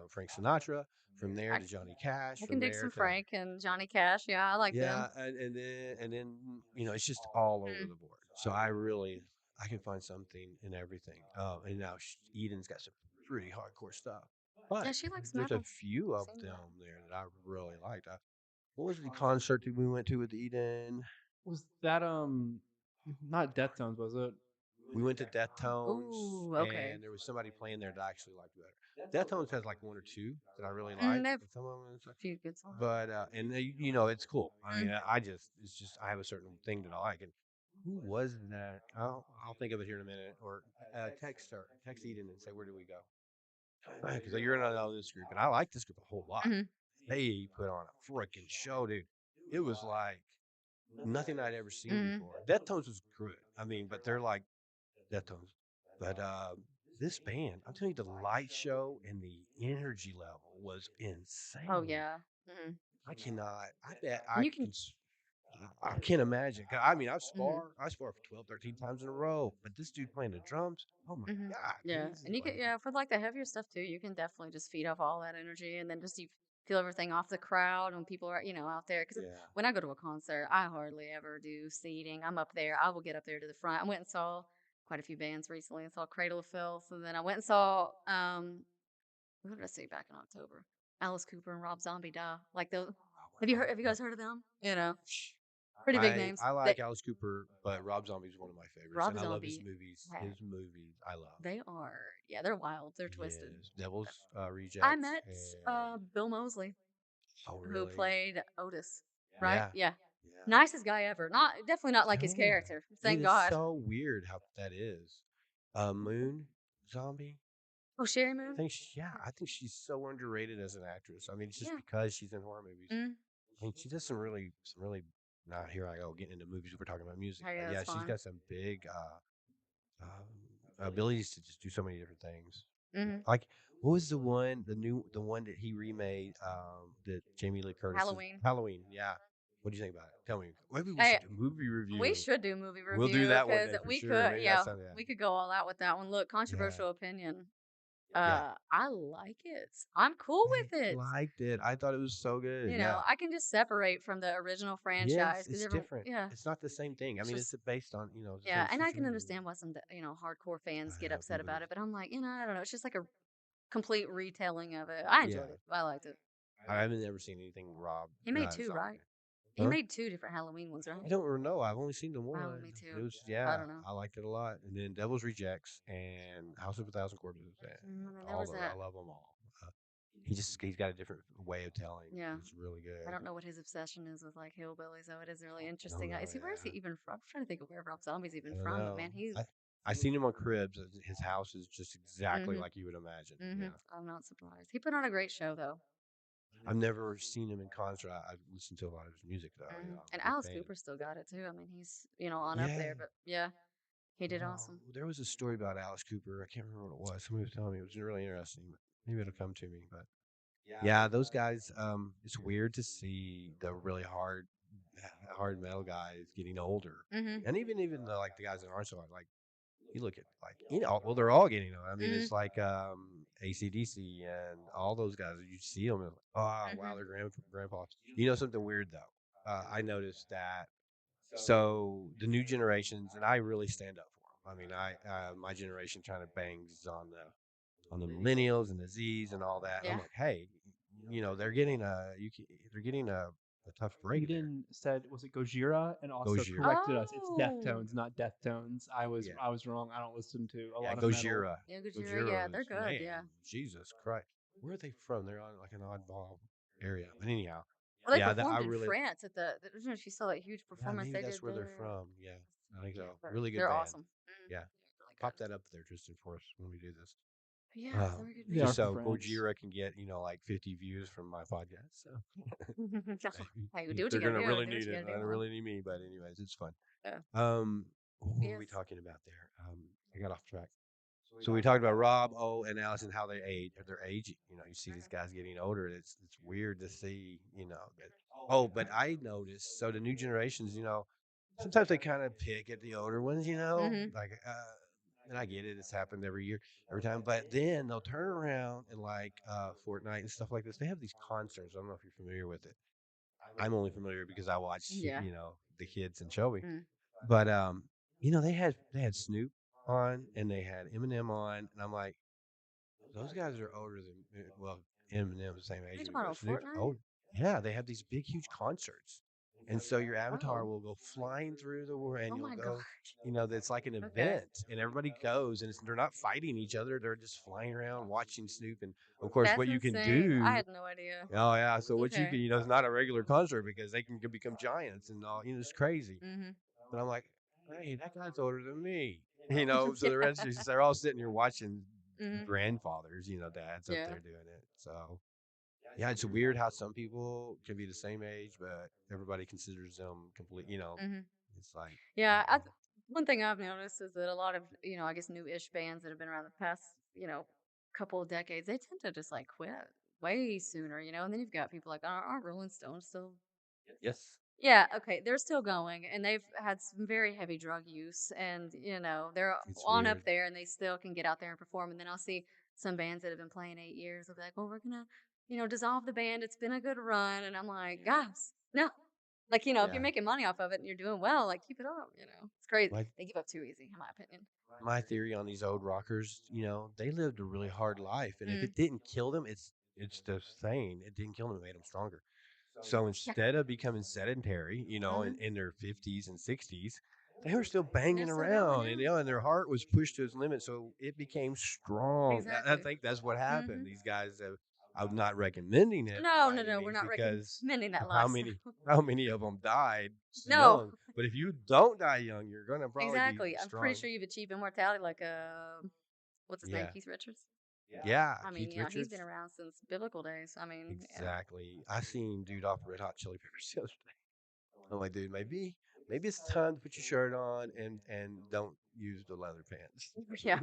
Frank Sinatra, from there I to Johnny Cash, I can from dig there some to Frank and Johnny Cash. Yeah, I like them. yeah, and then it's just all over Mm. the board. So I can find something in everything. And now Eden's got some pretty hardcore stuff, Yeah, but she likes there's a metal. few of Seen them that. there that I really liked. What was the concert that we went to with Eden? Was that not Death Tones, was it? We went to Deftones, Ooh, okay. and there was somebody playing there that I actually liked better. Deftones has like one or two that I really Mm, like, they have but some of them, it's like, a few good songs. but and it's cool. I mean, Mm. it's just I have a certain thing that I like. And who was that? I'll think of it here in a minute, or text Eden and say where do we go? Because you're not know this group, and I like this group a whole lot. Mhm. They put on a freaking show, dude. It was like nothing I'd ever seen Mhm. before. Deftones was good. I mean, but they're like Deftones. But this band, I'm telling you, the light show and the energy level was Oh insane. yeah. Mhm. I cannot. I bet And you can. I can't imagine. 'Cause, I mean, Mhm. I spar for 12, 13 times in a row. But this dude playing the drums, oh my Mhm. god, Yeah, he's and just you can like, yeah for like the heavier stuff too. You can definitely just feed off all that energy, and then just you feel everything off the crowd when people are out there. Because yeah. when I go to a concert, I hardly ever do seating. I'm up there. I will get up there to the front. I went and saw quite a few bands recently. I saw Cradle of Filth, and then I went and saw who did I see back in October? Alice Cooper and Rob Zombie die. Like those. Oh, Have you guys heard of them? Pretty big names. I That like Alice Cooper, but Rob Zombie's one of my favorites, Rob and I love his Zombie. movies. ha- His movies, I love. They are yeah, they're wild. They're twisted. Yes, Devil's I Rejects, met and Bill Moseley, oh who really? played Otis, right? Yeah, Yeah. yeah. Nicest guy ever. Not definitely not like his Tell me, character. it Thank is God. so weird how that is. Moon Zombie. Oh, Sherry Moon? I think she's so underrated as an actress. I mean, it's just Yeah. because she's in horror movies. Mm. I mean, she does some really. Not here I go getting into movies. We're talking about music, Oh, but yeah, yeah, that's she's fine. got some big abilities to just do so many different things. Hmm. Like, what was the one that he remade? That Jamie Lee Curtis's Halloween. Halloween. Yeah. What do you think about it? Tell me. Maybe we Hey, should do a movie we review. should do movie We'll do review that one because day for we sure. could, Maybe that's yeah, something. we could go all out with that one. Look, Yeah. controversial opinion. Yeah. I like it. I'm cool I with it. liked it. I thought it was so good. Yeah. I can just separate from the original franchise Yes, because it's different. yeah, It's not the same thing. I it's mean, it's just based on, the yeah, same and I can situation. understand why some hardcore fans get I know upset people about just, it, but I'm like, I don't know. It's just like a complete retelling of it. I yeah. enjoyed it. I liked it. I haven't ever seen anything Rob He made two, Zombie. right? He Huh? made two different Halloween ones, right? I don't know. I've only seen the Oh, one. me It too. was I yeah, don't know. I liked it a lot. And then Devil's Rejects and House of a Thousand Corpses. And And then there all was those, I that. love them all. He's got a different way of telling. Yeah. It's really I good. don't know what his obsession is with like hillbillies, though. It is really I don't interesting. know. Is he? Where is he Yeah, even from? I'm trying to think of where Rob Zombie's even I don't from, but know. man, he's. I seen him on Cribs. His house is just exactly Mhm. like you would imagine. Mhm. Yeah. I'm not surprised. He put on a great show, though. I've never seen him in concert. I've listened to a lot of his music though. Mhm. I'm And a big Alice fan. Cooper still got it too. I mean, he's on up Yeah. there, but yeah, he did Oh, awesome. there was a story about Alice Cooper. I can't remember what it was. Somebody was telling me it was really interesting. But maybe it'll come to me. But Yeah, those guys. It's weird to see the really hard metal guys getting older, Mhm. and even the guys that aren't so hard. Like you look at well, they're all getting older. I mean, Mhm. it's like AC/DC and all those guys. You see them, and like, oh wow, Mhm. they're grandpa. You know something weird though? I noticed that. So the new generations, and I really stand up for them. I mean, my generation kind of bangs on the millennials and the Z's and all that. And I'm Yeah. like, hey, they're getting they're getting a tough break there. Eden said, was it Gojira? And also Gojira, corrected us. It's Oh. Deftones, not Deftones. I was yeah, I was wrong. I don't listen to a yeah, lot of metal. Gojira, Yeah, Gojira. Yeah, Gojira they're is good. man, Yeah. Jesus Christ, where are they from? They're on like an oddball area, but anyhow, Well, they yeah, that I performed in really, France at you know, she saw that huge yeah, performance maybe they that's did where they're there. from. Yeah, I think Yeah, so. Really good they're band. awesome. Yeah, Really pop good. that up there, Tristan, for us when we do this. Yeah, Uh, they're a good They are just band. from so France. Gojira can get, like 50 views from my podcast. So Hey, do what you they're gotta gonna do. really Do what need you it. gotta They don't do. really need me, but anyways, it's fun. Yeah. What were we Yes. talking about there? I got off track. So we talked about Rob, O, and Allison, how they age. They're aging. You see these guys getting older. It's weird to see. That. Oh, but I noticed. So the new generations, sometimes they kind of pick at the older ones. Mhm. Like and I get it. It's happened every year, every time. But then they'll turn around and like Fortnite and stuff like this. They have these concerts. I don't know if you're familiar with it. I'm only familiar because I watch, Yeah. the kids and Shelby. Mm. But they had Snoop on and they had Eminem on, and I'm like, those guys are older than well, Eminem's the same age You as talking me, about but on Snoop's Fortnite? old. Yeah, they have these big, huge concerts, and so your avatar Oh. will go flying through the world, and Oh you'll my go. gosh. That's like an Okay. event, and everybody goes, and they're not fighting each other; they're just flying around watching Snoop, and of course, That's what you can insane. I do. had no idea. Oh yeah, so what you Okay. can, it's not a regular concert because they can become giants and all. It's crazy. Mhm. But I'm like, hey, that guy's older than me. So Yeah. they're all sitting here watching Mhm. grandfathers, dads up Yeah. there doing it. So yeah, it's weird how some people can be the same age, but everybody considers them complete. Mhm. It's like, Yeah, one thing I've noticed is that a lot of, I guess new-ish bands that have been around the past, couple of decades, they tend to just like quit way sooner, and then you've got people like, aren't Rolling Stones still? yes, Yeah, okay, they're still going and they've had some very heavy drug use and, they're it's on up weird. there and they still can get out there and perform. And then I'll see some bands that have been playing 8 years. They'll be like, well, we're gonna, dissolve the band. It's been a good run. And I'm like, guys, no. Like, if Yeah, you're making money off of it and you're doing well, like keep it up. It's crazy. my They give up too easy, in my opinion. my theory on these old rockers, they lived a really hard life, and if Mm. it didn't kill them, it's the saying, it didn't kill them, it made them stronger. So Yeah. instead of becoming sedentary, Hmm. in their 50s and 60s, they were still They're banging still going, around, yeah. and their heart was pushed to its limit, so it became strong. I Exactly. think that's what happened. Hmm. These guys have. I'm not recommending it No, by no, any no. We're means not because recommending that of how lifestyle. many how many of them died No. young. But if you don't die young, you're gonna probably be Exactly. I'm pretty strong. sure you've achieved immortality like what's his name? Yeah, Keith Richards. yeah. I mean, Keith he's been Richards, around since biblical days. I mean, exactly. I seen dude off Red Hot Chili Peppers the other day. I'm like, dude, maybe it's time to put your shirt on and don't use the leather pants. yeah.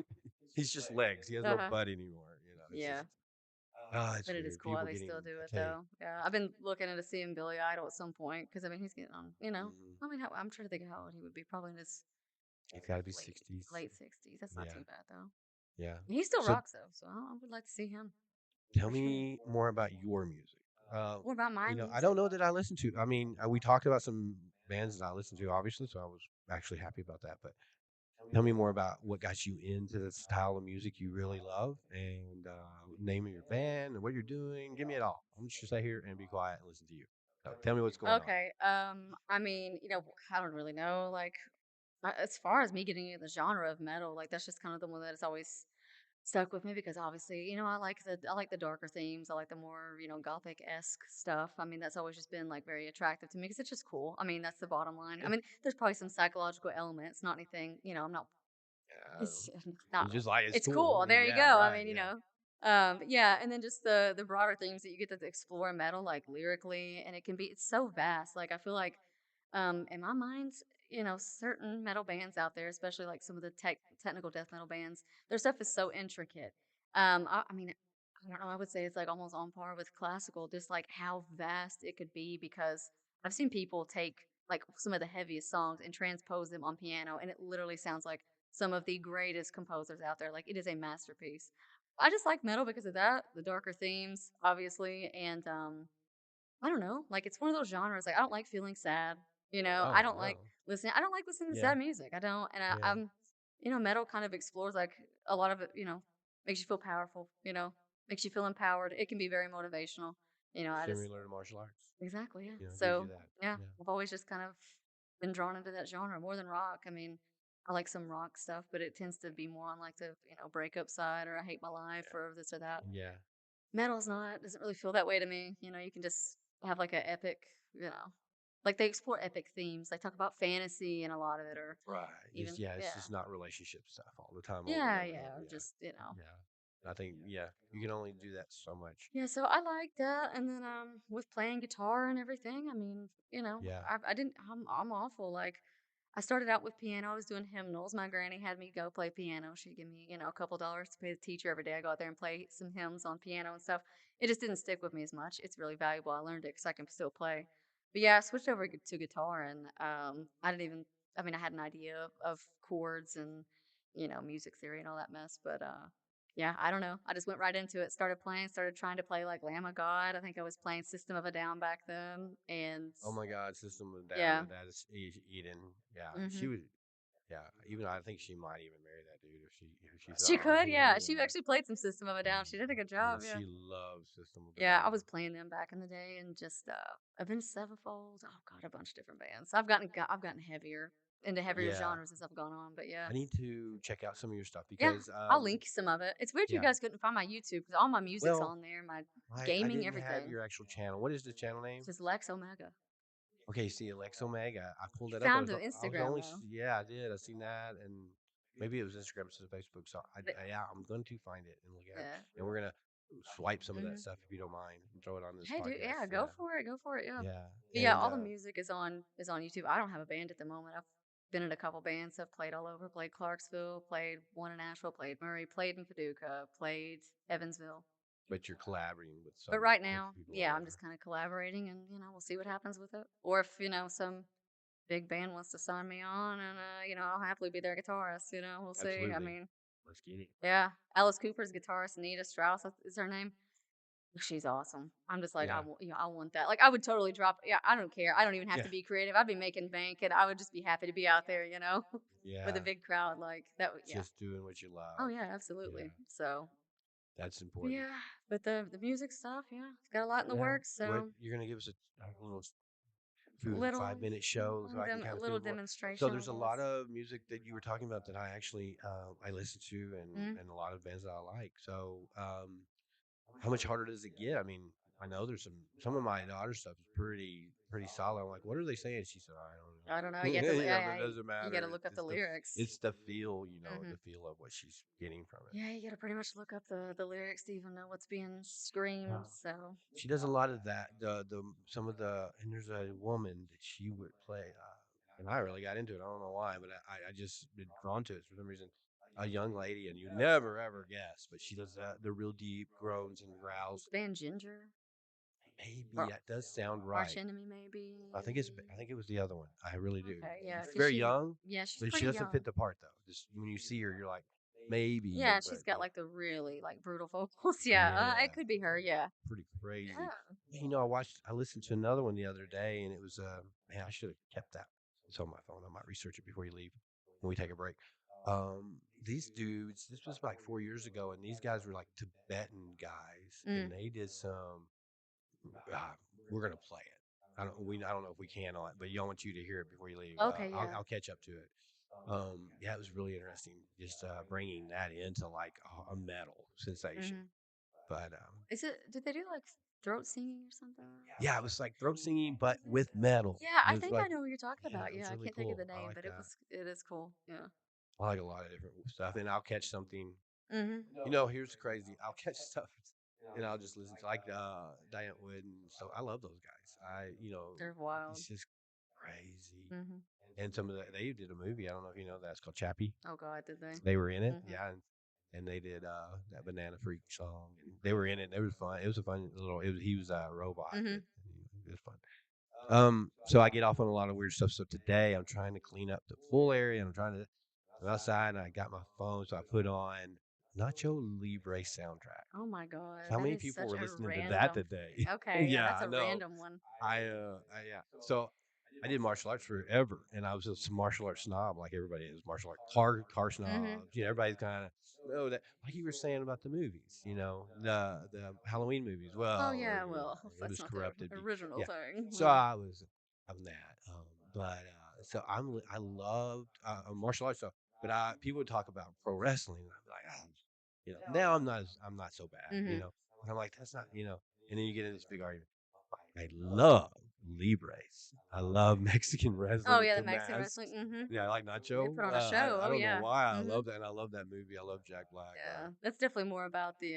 He's just legs. He has no Uh-huh. butt anymore. It's Yeah. just it's But it is weird. cool how People they getting still do it okay. though. Yeah. I've been looking into seeing Billy Idol at some point because I mean he's getting on. Hmm. I mean, I'm trying to think how old he would be. Probably in his He's got to be late 60s. late 60s. That's not Yeah, too bad though. yeah. He still So rocks though, so I would like to see him tell for sure. me more about your music. Uh, What about my I music? don't know that I listen to. I mean, we talked about some bands that I listen to, obviously, so I was actually happy about that. But tell me more about what got you into the style of music you really love, and name of your band and what you're doing. Give me it all. I'm just gonna stay here and be quiet and listen to you. So tell me what's going on. Okay. I mean, I don't really know. Like, as far as me getting into the genre of metal, like that's just kind of the one that's always stuck with me because obviously, I like the darker themes. I like the more, gothic esque stuff. I mean, that's always just been like very attractive to me because it's just cool. I mean, that's the bottom line. I Yeah, mean, there's probably some psychological elements, not anything, I'm not yeah. it's not It's just like it's it's cool. cool. There you Yeah, go. I right. mean, Yeah, yeah, and then just the broader themes that you get to explore metal like lyrically, and it's so vast. Like I feel like, in my mind, certain metal bands out there, especially like some of the technical death metal bands, their stuff is so intricate. I mean, I don't know, I would say it's like almost on par with classical, just like how vast it could be because I've seen people take like some of the heaviest songs and transpose them on piano, and it literally sounds like some of the greatest composers out there. Like it is a masterpiece. I just like metal because of that, the darker themes, obviously, and I don't know, like it's one of those genres. Like I don't like feeling sad, I Oh don't like no. listening. I don't like listening to Yeah. sad music. I don't, and Yeah. I'm, metal kind of explores like a lot of it. Makes you feel powerful. Makes you feel empowered. It can be very motivational. I just Similar to martial arts. exactly yeah. Gives you So that. yeah, Yeah. I've always just kind of been drawn into that genre more than rock. I mean, I like some rock stuff, but it tends to be more on like the breakup side or I hate my life or this or that. Yeah. Metal's not doesn't really feel that way to me. You can just have like an epic, you know, like they explore epic themes. They talk about fantasy and a lot of it, or Right. even It's yeah, just not relationship stuff all the time over and yeah, over and yeah, over. or Yeah. just Yeah. I think you can only do that so much. yeah. So I like that, and then with playing guitar and everything, I mean, Yeah. I didn't. I'm awful. Like I started out with piano. I was doing hymnals. My granny had me go play piano. She'd give me, a couple dollars to pay the teacher every day. I go out there and play some hymns on piano and stuff. It just didn't stick with me as much. It's really valuable. I learned it because I can still play. But yeah, I switched over to guitar, and I didn't even. I mean, I had an idea of chords and music theory and all that mess, but yeah, I don't know. I just went right into it. Started playing. Started trying to play like Lamb of God. I think I was playing System of a Down back then, and Oh my God, System was down. yeah. And that is Eden. Yeah. She hmm was. Yeah. Even I think she might even marry that dude if she She saw could, yeah. him. She actually played some System of a Down. She did a good Yeah. job, yeah. She loves System of a Yeah, I Down. was playing them back in the day and just Avenged Sevenfold. Oh god, a bunch of different bands. I've gotten heavier into heavier Yeah. genres as I've gone on, but yeah. I need to check out some of your stuff Yeah, because I'll link some of it. It's weird you yeah. guys couldn't find my YouTube because all my music's Well, on there, my I gaming, didn't have everything. your actual channel. What is the channel name? It's just Lex Omega. Okay, see Lex Omega. I pulled You that up. found the I was Instagram only though. yeah, I did. I seen that, and maybe it was Instagram instead of Facebook. So But, yeah, I'm going to find it and look at it, yeah. and we're gonna swipe some of that hmm stuff if you don't mind and throw it on this Hey, dude, podcast. yeah, go for it, go for it, yeah. Yeah, But yeah, and all the music is on YouTube. I don't have a band at the moment. I've been in a couple bands. I've played all over. Played Clarksville. Played one in Nashville. Played Murray. Played in Paducah. Played Evansville. but you're collaborating with But some right with now, people yeah, all I'm over. just kind of collaborating, and we'll see what happens with it. Or if some big band wants to sign me on, and I'll happily be their guitarist. We'll see. I Absolutely. mean, Let's get it. yeah, Alice Cooper's guitarist, Anita Strauss is her name. She's awesome. I'm just like, Yeah, I want that. Like, I would totally drop. Yeah, I don't care. I don't even have yeah, to be creative. I'd be making bank, and I would just be happy to be out there, with a yeah. big crowd like that. Yeah. Just doing what you Oh love. yeah, Yeah, absolutely. So that's important. yeah, but the music stuff, yeah, it's got a lot in the Yeah. works. What So you're gonna give us a little little, 5 minute show so I can kind a of little feel more. So demonstration there's of a us. lot of music that you were talking about that I actually I listen to Mm. and a lot of bands that I like. So how much harder does it get? I mean, I know there's some of my daughter's stuff is pretty solid. I'm like, what are they saying? She said, I I don't know. don't You have know. to. But it Yeah, doesn't you got to matter. look up the lyrics. It's the feel, hmm the feel of what she's getting from it. Yeah, you got to pretty much look up the lyrics to even know what's being screamed. So She does a lot of that. The some of the and there's a woman that she would play, and I really got into it. I don't know why, but I just been drawn to it for some reason. A young lady, and you never ever guess, but she does the real deep groans and is growls. the band Ginger Maybe or that does sound Arch right. Enemy maybe? I think it was the other one. I really do. Okay, yeah, She's cause very young, yeah, she's but she pretty doesn't young. fit the part though. Just when you see her, you're like maybe, Yeah, and she's but got like the really like brutal vocals. Yeah, yeah. it could be her. Yeah. Pretty crazy. Yeah. I listened to another one the other day, and it was man, I should have kept that. It's on my phone. I might research it before you leave when we take a break. These dudes, this was like 4 years ago, and these guys were like Tibetan guys, and Mm. they did some. Uh, we're gonna play it. I don't know if we can on it, but I want you to hear it before you leave. Okay. Yeah. I'll catch up to it. Yeah, it was really interesting, just bringing that into like a metal sensation. hmm But Is it? Did they do like throat singing or something? yeah, it was like throat singing, but with metal. Yeah, It I was think like, I know what you're talking yeah, about. it was Yeah, I really can't think of the cool. I name, like but that. it is cool. Yeah. I like a lot of different stuff, and I'll catch something. hmm Here's crazy. I'll catch stuff, and I'll just listen to like Diane Wood and so I love those guys. They're wild. It's just crazy. hmm And some of they did a movie. I don't know if you know that. It's called Chappie. Oh God, did they? They were in it. hmm Yeah, and they did that Banana Freak song, and they were in it. And it was fun. It was a fun little. He was a robot. Mm-hmm. It was fun. So I get off on a lot of weird stuff. So today I'm trying to clean up the full area, and I'm outside, and I got my phone, so I put on Nacho Libre soundtrack. Oh my God, So how that many is people such were a listening to that random. today? Okay, yeah, Yeah, that's I a know. random one. Yeah. So I did martial arts forever, and I was a martial arts snob, like everybody is. Martial art car Mm-hmm. snobs. Everybody's kind of that, like you were saying about the movies. The Halloween movies. Oh Well, yeah, well, it that's was not the corrupted. original Yeah. thing. So I'm that. So I loved martial arts stuff, but people would talk about pro wrestling, and I'd be like, now I'm not so bad, Mm-hmm. and I'm like, that's not, and then you get in this big argument. I love Libres. I love Mexican wrestling Oh with yeah, the the Mexican masks. wrestling. Mm-hmm. Yeah, I like They Nacho. put on a show. I Oh don't know yeah. why I Mm-hmm. love that, and I love that movie. I love Jack Black. Yeah, that's definitely more about the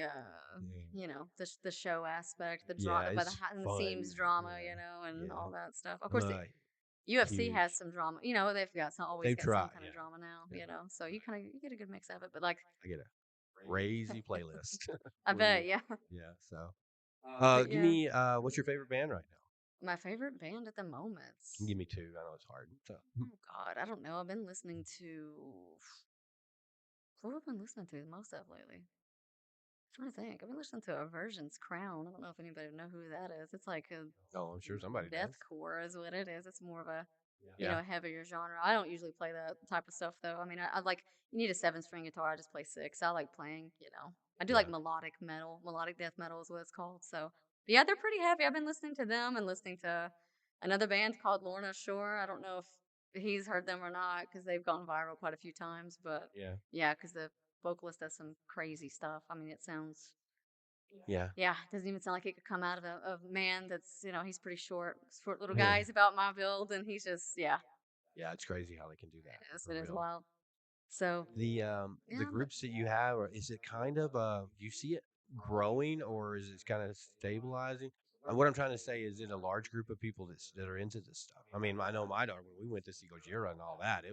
Yeah, the show aspect, the yeah, by the it's behind the fun. scenes drama, Yeah, and yeah. all that stuff. Of I'm course, the a UFC has huge. some drama. They've got always They've got some tried. kind Yeah, of drama now. yeah, So you get a good mix of it. But like, I get a crazy playlist I for you. bet, yeah. Yeah. So, But give yeah, me what's your favorite band right now? my favorite band at the moment. Give me two. I know it's hard. So, Oh God, I don't know. I've been listening to what have I been listening to the most of lately? I'm trying to think. I've been listening to Aversion's Crown. I don't know if anybody would know who that is. It's like a oh, I'm sure somebody does. deathcore is what it is. It's more of a Yeah. heavier genre. I don't usually play that type of stuff though. I mean, I like you need a 7 string guitar. I just play 6. I like playing. I do Yeah. like melodic metal. Melodic death metal is what it's called. So but yeah, they're pretty heavy. I've been listening to them and listening to another band called Lorna Shore. I don't know if he's heard them or not because they've gone viral quite a few times. But Yeah. yeah, because the vocalist does some crazy stuff. I mean, it sounds Yeah. yeah, it doesn't even sound like it could come out of a man that's, he's pretty short little Yeah. guy. He's about my build, and he's just, yeah, Yeah. It's crazy how they can do that for it is real. wild. So, The yeah, but groups that you have, is it kind of do you see it growing, or is it kind of stabilizing? What I'm trying to say is, it a large group of people that are into this stuff? I mean, I know my daughter, when we went to see Gojira and all that,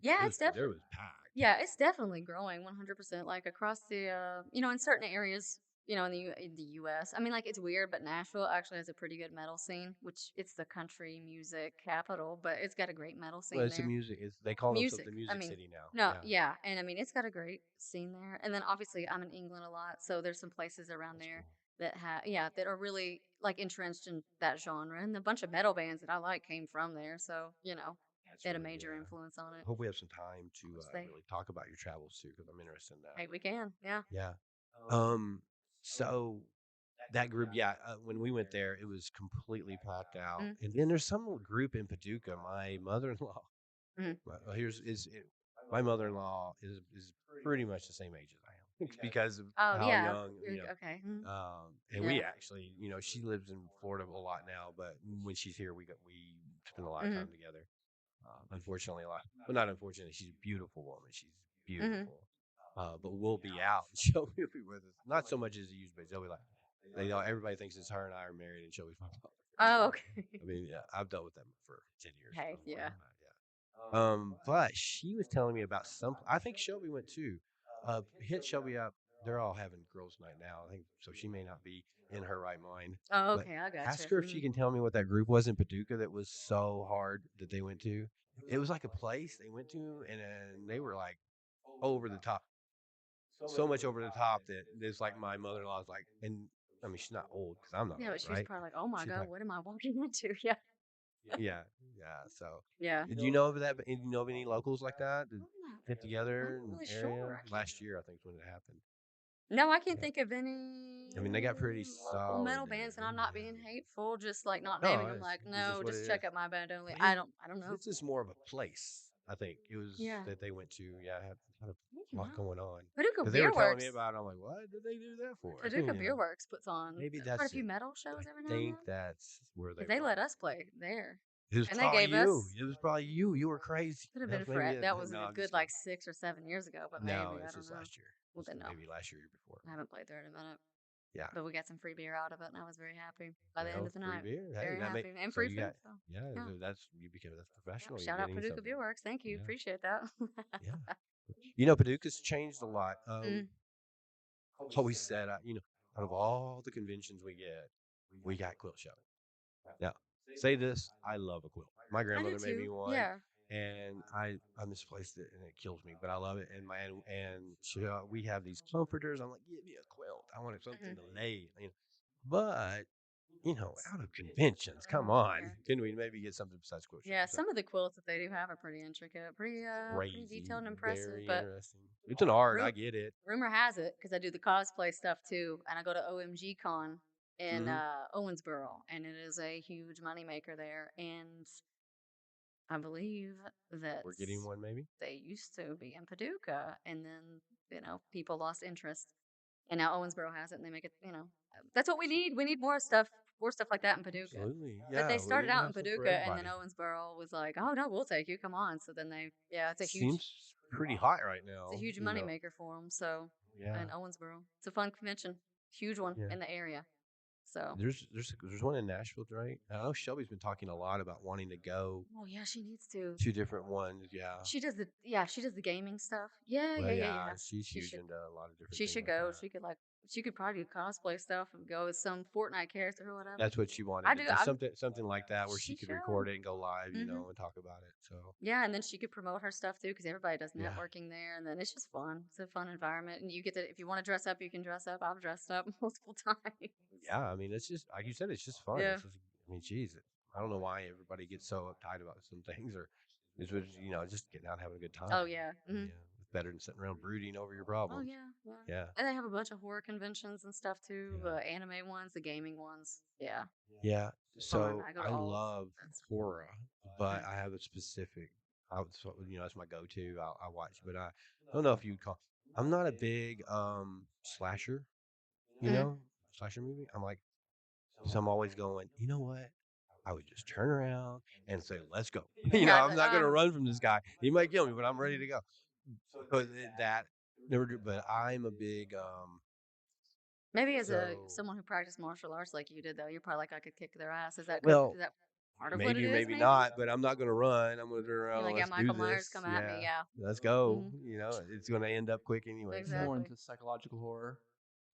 yeah, there was packed. yeah, it's definitely growing 100%. Like across the, in certain areas, in the U.S. I mean, like it's weird, but Nashville actually has a pretty good metal scene, which it's the country music capital, but it's got a great metal Well, scene it's a there. music. They call themselves Music. the I Music mean, City now. no, Yeah, yeah, and I mean it's got a great scene there. And then obviously I'm in England a lot, so there's some places around that's there cool. that are really like entrenched in that genre. And a bunch of metal bands that I like came from there, so That's they had a really major influence on I it. hope we have some time to Which they, really talk about your travels too, because I'm interested in that. hey, we can, yeah. Yeah. Um. So that group, yeah. When we went there, it was completely packed out. Mm, And then there's some group in Paducah. My mother-in-law. mm. My mother-in-law is pretty much the same age as I am because of Oh how yeah, young, okay, mm, and yeah, we actually, she lives in Florida a lot now, but when she's here, we spend a lot of mm-hmm, time together. Unfortunately, a lot. Well, not unfortunately. She's a beautiful woman. She's mm-hmm. beautiful. But we'll be out, and she'll be with us. Not so much as a used, but they'll be like, everybody thinks it's her and I are married, and she'll be my mother. Oh So, okay. I mean, yeah, I've dealt with them for 10 years Hey, or more. yeah. Yeah. But she was telling me about some. I think Shelby went too. Hit Shelby up. They're all having girls' night now. I think so. She may not be in her right mind. Oh But okay, I gotcha. ask her if she can tell me what that group was in Paducah that was so hard that they went to. It was like a place they went to, and they were like over the top, so much over the top that it's like my mother-in-law's like, and I mean she's not old because I'm not Yeah, old, but she's right? probably like, oh my She's god, like, what am I walking into? Yeah, yeah, yeah. So, yeah. do you know of that? Do you know of any locals like that that get I'm together not in really the area? sure. I can't. Last year, I think, is when it happened. No, I can't Yeah, think of any I mean they got pretty local solid metal bands, and there. I'm not being hateful, just like not Yeah. naming No, them. Like, it's no, just what it just is. check out my band only. But I don't know. this is more of a place. I think it was Yeah, that they went to. Yeah, had I don't a lot know. going on Paducah because they were Beer telling me Works. about it. I'm like, what did they do that for? Paducah Beer Works puts on Maybe quite a that's few it. metal I shows every now and think then. that's where they Because they were. let us play there, It was and they probably gave you. us. It was probably you. You were crazy. Could have been That's maybe it. That was No, a I'm good just kidding. like 6 or 7 years ago, but No, maybe I this don't was know. last year. Well then no, Maybe last year or before. I haven't played there in a minute. Yeah. But we got some free beer out of it, and I was very happy by the end Well, of the free night. beer. Hey, Very that make happy, and so free you food. got So yeah. yeah, So that's you became that's yep. professional. You're Shout out getting Paducah something. Beer Works. Thank you, Yeah. appreciate that. Yeah. Paducah's changed a lot. Mm. Always said, out of all the conventions we got quilt show. Now, say this, I love a quilt. My I do grandmother made me too. one, Yeah. and I misplaced it, and it kills me, but I love it. We have these comforters. I'm like, give me a quilt. I wanted something Mhm. to lay. But out of conventions, come on, Yeah. can we maybe get something besides quilt show? Yeah, So some of the quilts that they do have are pretty intricate, pretty crazy, detailed and impressive. very But interesting. It's an art. I ru- get it. rumor has it, because I do the cosplay stuff too, and I go to OMG Con in Hmm. Owensboro, and it is a huge moneymaker there. And I believe that We're getting one, maybe. they used to be in Paducah, and then people lost interest, and now Owensboro has it, and they make it. That's what we need. We need more stuff like that in Paducah. Absolutely, But they yeah. We started need to out in have something for Paducah, and then everybody. Owensboro was like, "Oh no, we'll take you. Come on." So then it's a huge, Seems pretty hot right it's a now. huge moneymaker for them. So Yeah, in Owensboro, it's a fun convention, huge one yeah. in the area. So There's one in Nashville, right? I know Shelby's been talking a lot about wanting to go oh yeah, she needs to. to different ones. Yeah. She does the gaming stuff. Yeah, Well, yeah, yeah, yeah, yeah. she's She huge should into a lot of different she things should like go. that. She could probably do cosplay stuff and go with some Fortnite character or whatever. That's what she wanted I to do. do. Something like that where she She could should. record it and go live, Hmm. and talk about it. So Yeah, and then she could promote her stuff too, because everybody does yeah, networking there, and then it's just fun. It's a fun environment, and you get to, if you want to dress up, you can dress up. I've dressed up multiple times. yeah. I mean, it's just like you said, it's just fun. Yeah. It's just, I mean, geez, I don't know why everybody gets so uptight about some things, or it's was just getting out and having a good Oh time. yeah. Hmm. Yeah, it's better than sitting around brooding over your Oh problems. yeah. Yeah. Yeah, And they have a bunch of horror conventions and stuff too. yeah. The anime ones, the gaming ones. Yeah, Yeah. fun. So I go to I all of love them. That's horror, but mm. I have a specific. That's my go-to. I watch, but I don't know if you'd call. I'm not a big slasher. You Mhm. know, slasher movie. So I'm always going. You know what? I would just turn around and say, "Let's go." Yeah, I'd be I'm like, not gonna run from this guy. He might kill me, but I'm ready to go. But that never do. But I'm a big maybe as a so someone who practiced martial arts like you did, though, you're probably like, I could kick their ass. well. Is that part of what it Maybe or is? maybe Maybe not, but I'm not going to run. I'm going to turn around you're and like, yeah, let's do Michael Myers, this. come at me. Yeah, Yeah. let's go. Hmm. It's going to end up quick anyway. I'm So, more Exactly. into psychological horror.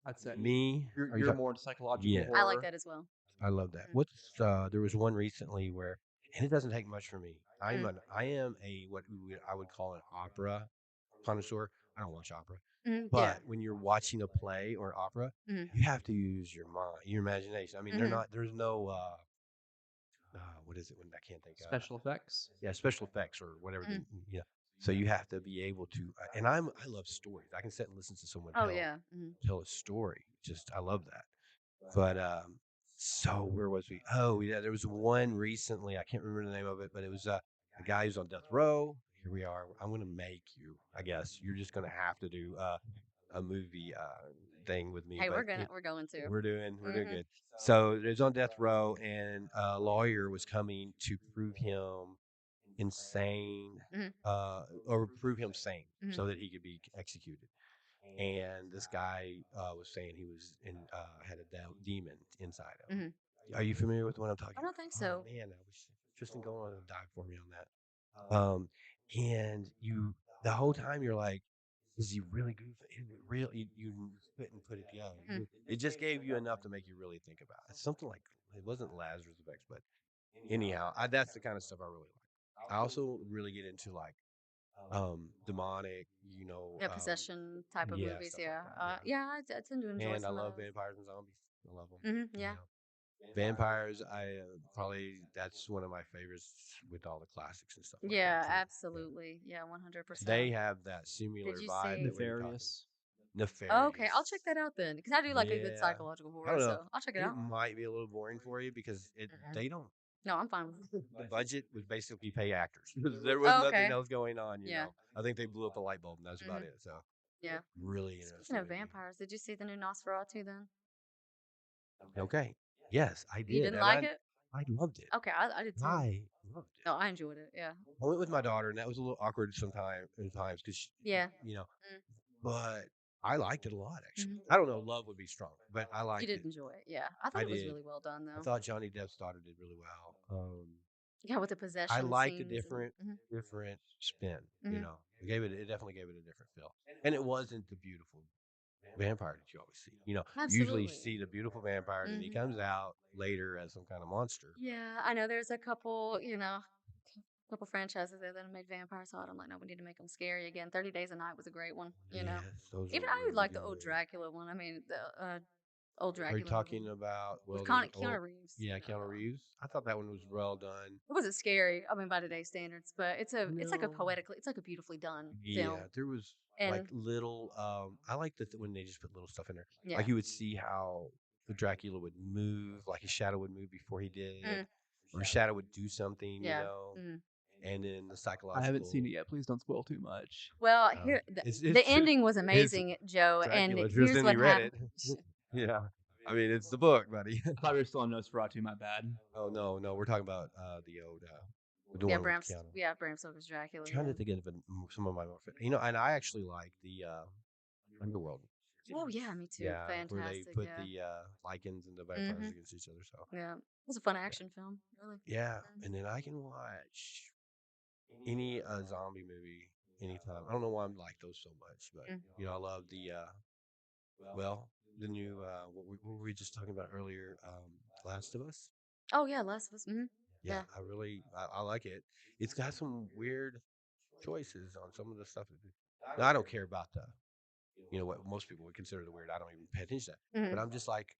I'd say me, are you you're talking? more into psychological Yeah, I like horror. that as well. I love that. Hmm. There was one recently where, and it doesn't take much for me. Mm. I am a, I would call an opera connoisseur. I don't watch opera, Hmm. Yeah. but when you're watching a play or an opera, Hmm. you have to use your mind, your imagination. I mean, Hmm. there's no, what is it when I can't think of? Special effects. Yeah, special effects or whatever. Hmm. So you have to be able to, and I love stories. I can sit and listen to someone Oh yeah. Hmm. tell a story. Just I love that. But so where was we? Oh yeah, there was one recently. I can't remember the name of it, but it was a guy who's on death row. Here we are. I'm gonna make you. I guess you're just gonna have to do a movie thing with me. Hey, But we're going to. we're doing Hmm. good. So it was on death row, and a lawyer was coming to prove him insane, Hmm. or prove him sane Hmm. so that he could be executed. And this guy was saying he was had a demon inside of him. Hmm. Are you familiar with what I'm talking I don't think about? Oh so. man, I wish Tristan go on and dive for me on that. And the whole time you're like, is he really goofy? Is it real? You couldn't put it together. Mm. It just gave you enough to make you really think about it. It's something like it wasn't Lazarus effects, but anyhow, that's the kind of stuff I really like. I also really get into like demonic, Yeah, possession type of yeah, movies. stuff like Yeah. that. Yeah. Yeah, I tend to enjoy And I some of love those. vampires and zombies. I love them. Yeah. Vampires, I probably that's one of my favorites with all the classics and stuff like that Yeah, too. Yeah. absolutely. Yeah, They 100%. have that Did similar you vibe see? that when you're talking Nefarious. Oh, okay, I'll nefarious. check that out then, because I do like a good Yeah. psychological I horror, don't know. so I'll check it It out. might be a little boring for you because Mm-mm. they don't No, I'm fine with it. the budget was basically pay actors. There was Oh, nothing okay. else going on. Yeah. I think they blew up a light bulb and that's about Hmm. it. So Yeah. really Speaking interesting of movie. vampires, did you see the new Nosferatu then? Okay. Yes, I You did, didn't and like it? I loved it. Okay, I did too. I loved it. No, I enjoyed it. Yeah. I went with my daughter, and that was a little awkward at times because Yeah. you know, Mm. but I liked it a lot actually. Hmm. I don't know, love would be strong, but I You liked did it. enjoy it. Yeah. I thought I it was did. really well done I though. thought Johnny Depp's daughter did really well. Yeah, with the I possession liked a scenes and different spin. You mhm. know, it definitely gave it a different feel, and it wasn't the beautiful vampire that you always see. You know, usually you Absolutely. see the beautiful vampire, and then he Mhm. comes out later as some kind of monster. Yeah, I know there's a couple, couple franchises there that have made vampires hot. I'm like, no, we need to make them scary again. 30 Days a Night was a great one. Yes, those are Even I really like the old good. Dracula one. I mean, the old Are you Dracula movie talking about? with Well, there's Keanu Reeves. yeah, Keanu Reeves. I thought that one was well done. It wasn't scary. I mean, by today's standards, but it's like a No. poetically, it's like a beautifully done Yeah, film. there was like And little. I like when they just put little stuff in there. yeah, Like you would see how the Dracula would move, like his shadow would move before he did, mm, or his shadow would do something, yeah. Mm. and then the I haven't seen psychological. it yet. Please don't spoil too much. Well, Um, here it's the ending was it's amazing, Joe. And Dracula. Just here's then what he read happened. it. Yeah, I mean it's the book, buddy. I thought we were still on Nosferatu. My bad. Oh no, no, we're talking about the old the one with Keanu. Bram Stoker's Dracula. Trying Yeah. to think of some of my more and I actually like the Underworld. Oh Series. yeah, me too. Yeah, where they Fantastic. put Yeah. the lycans and the vampires Hmm. against each other. So Yeah. It was a fun yeah, action film. Really. yeah. Mhm. And then I can watch any zombie movie anytime. I don't know why I'm like those so much, but Mm. you know I love the well the new what were we just talking about earlier? Last of Us. Oh yeah, Last of Us. Yeah, Yeah. I like it. It's got some weird choices on some of the stuff. Now I don't care about the what most people would consider the weird. I don't even pay attention to that. Hmm. But I'm just like,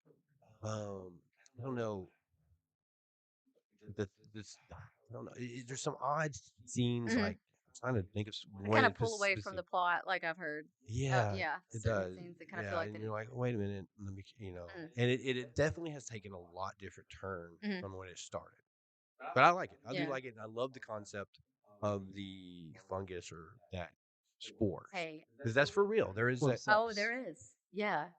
um, I don't know. This I don't know. There's some odd scenes. Hmm. Like I'm trying to think of They kind one of pull away from specific. the plot, like I've heard. Yeah, Yeah, it certain does. scenes that kind of feel Yeah, like and they you're didn't. like, wait a minute, let me, and it definitely has taken a lot different turn Mm-hmm. from when it started. But I like it. I do Yeah. like it. And I love the concept of the fungus or that spores Hey. because that's for real. There is a Oh, Cordyceps. there is. Yeah.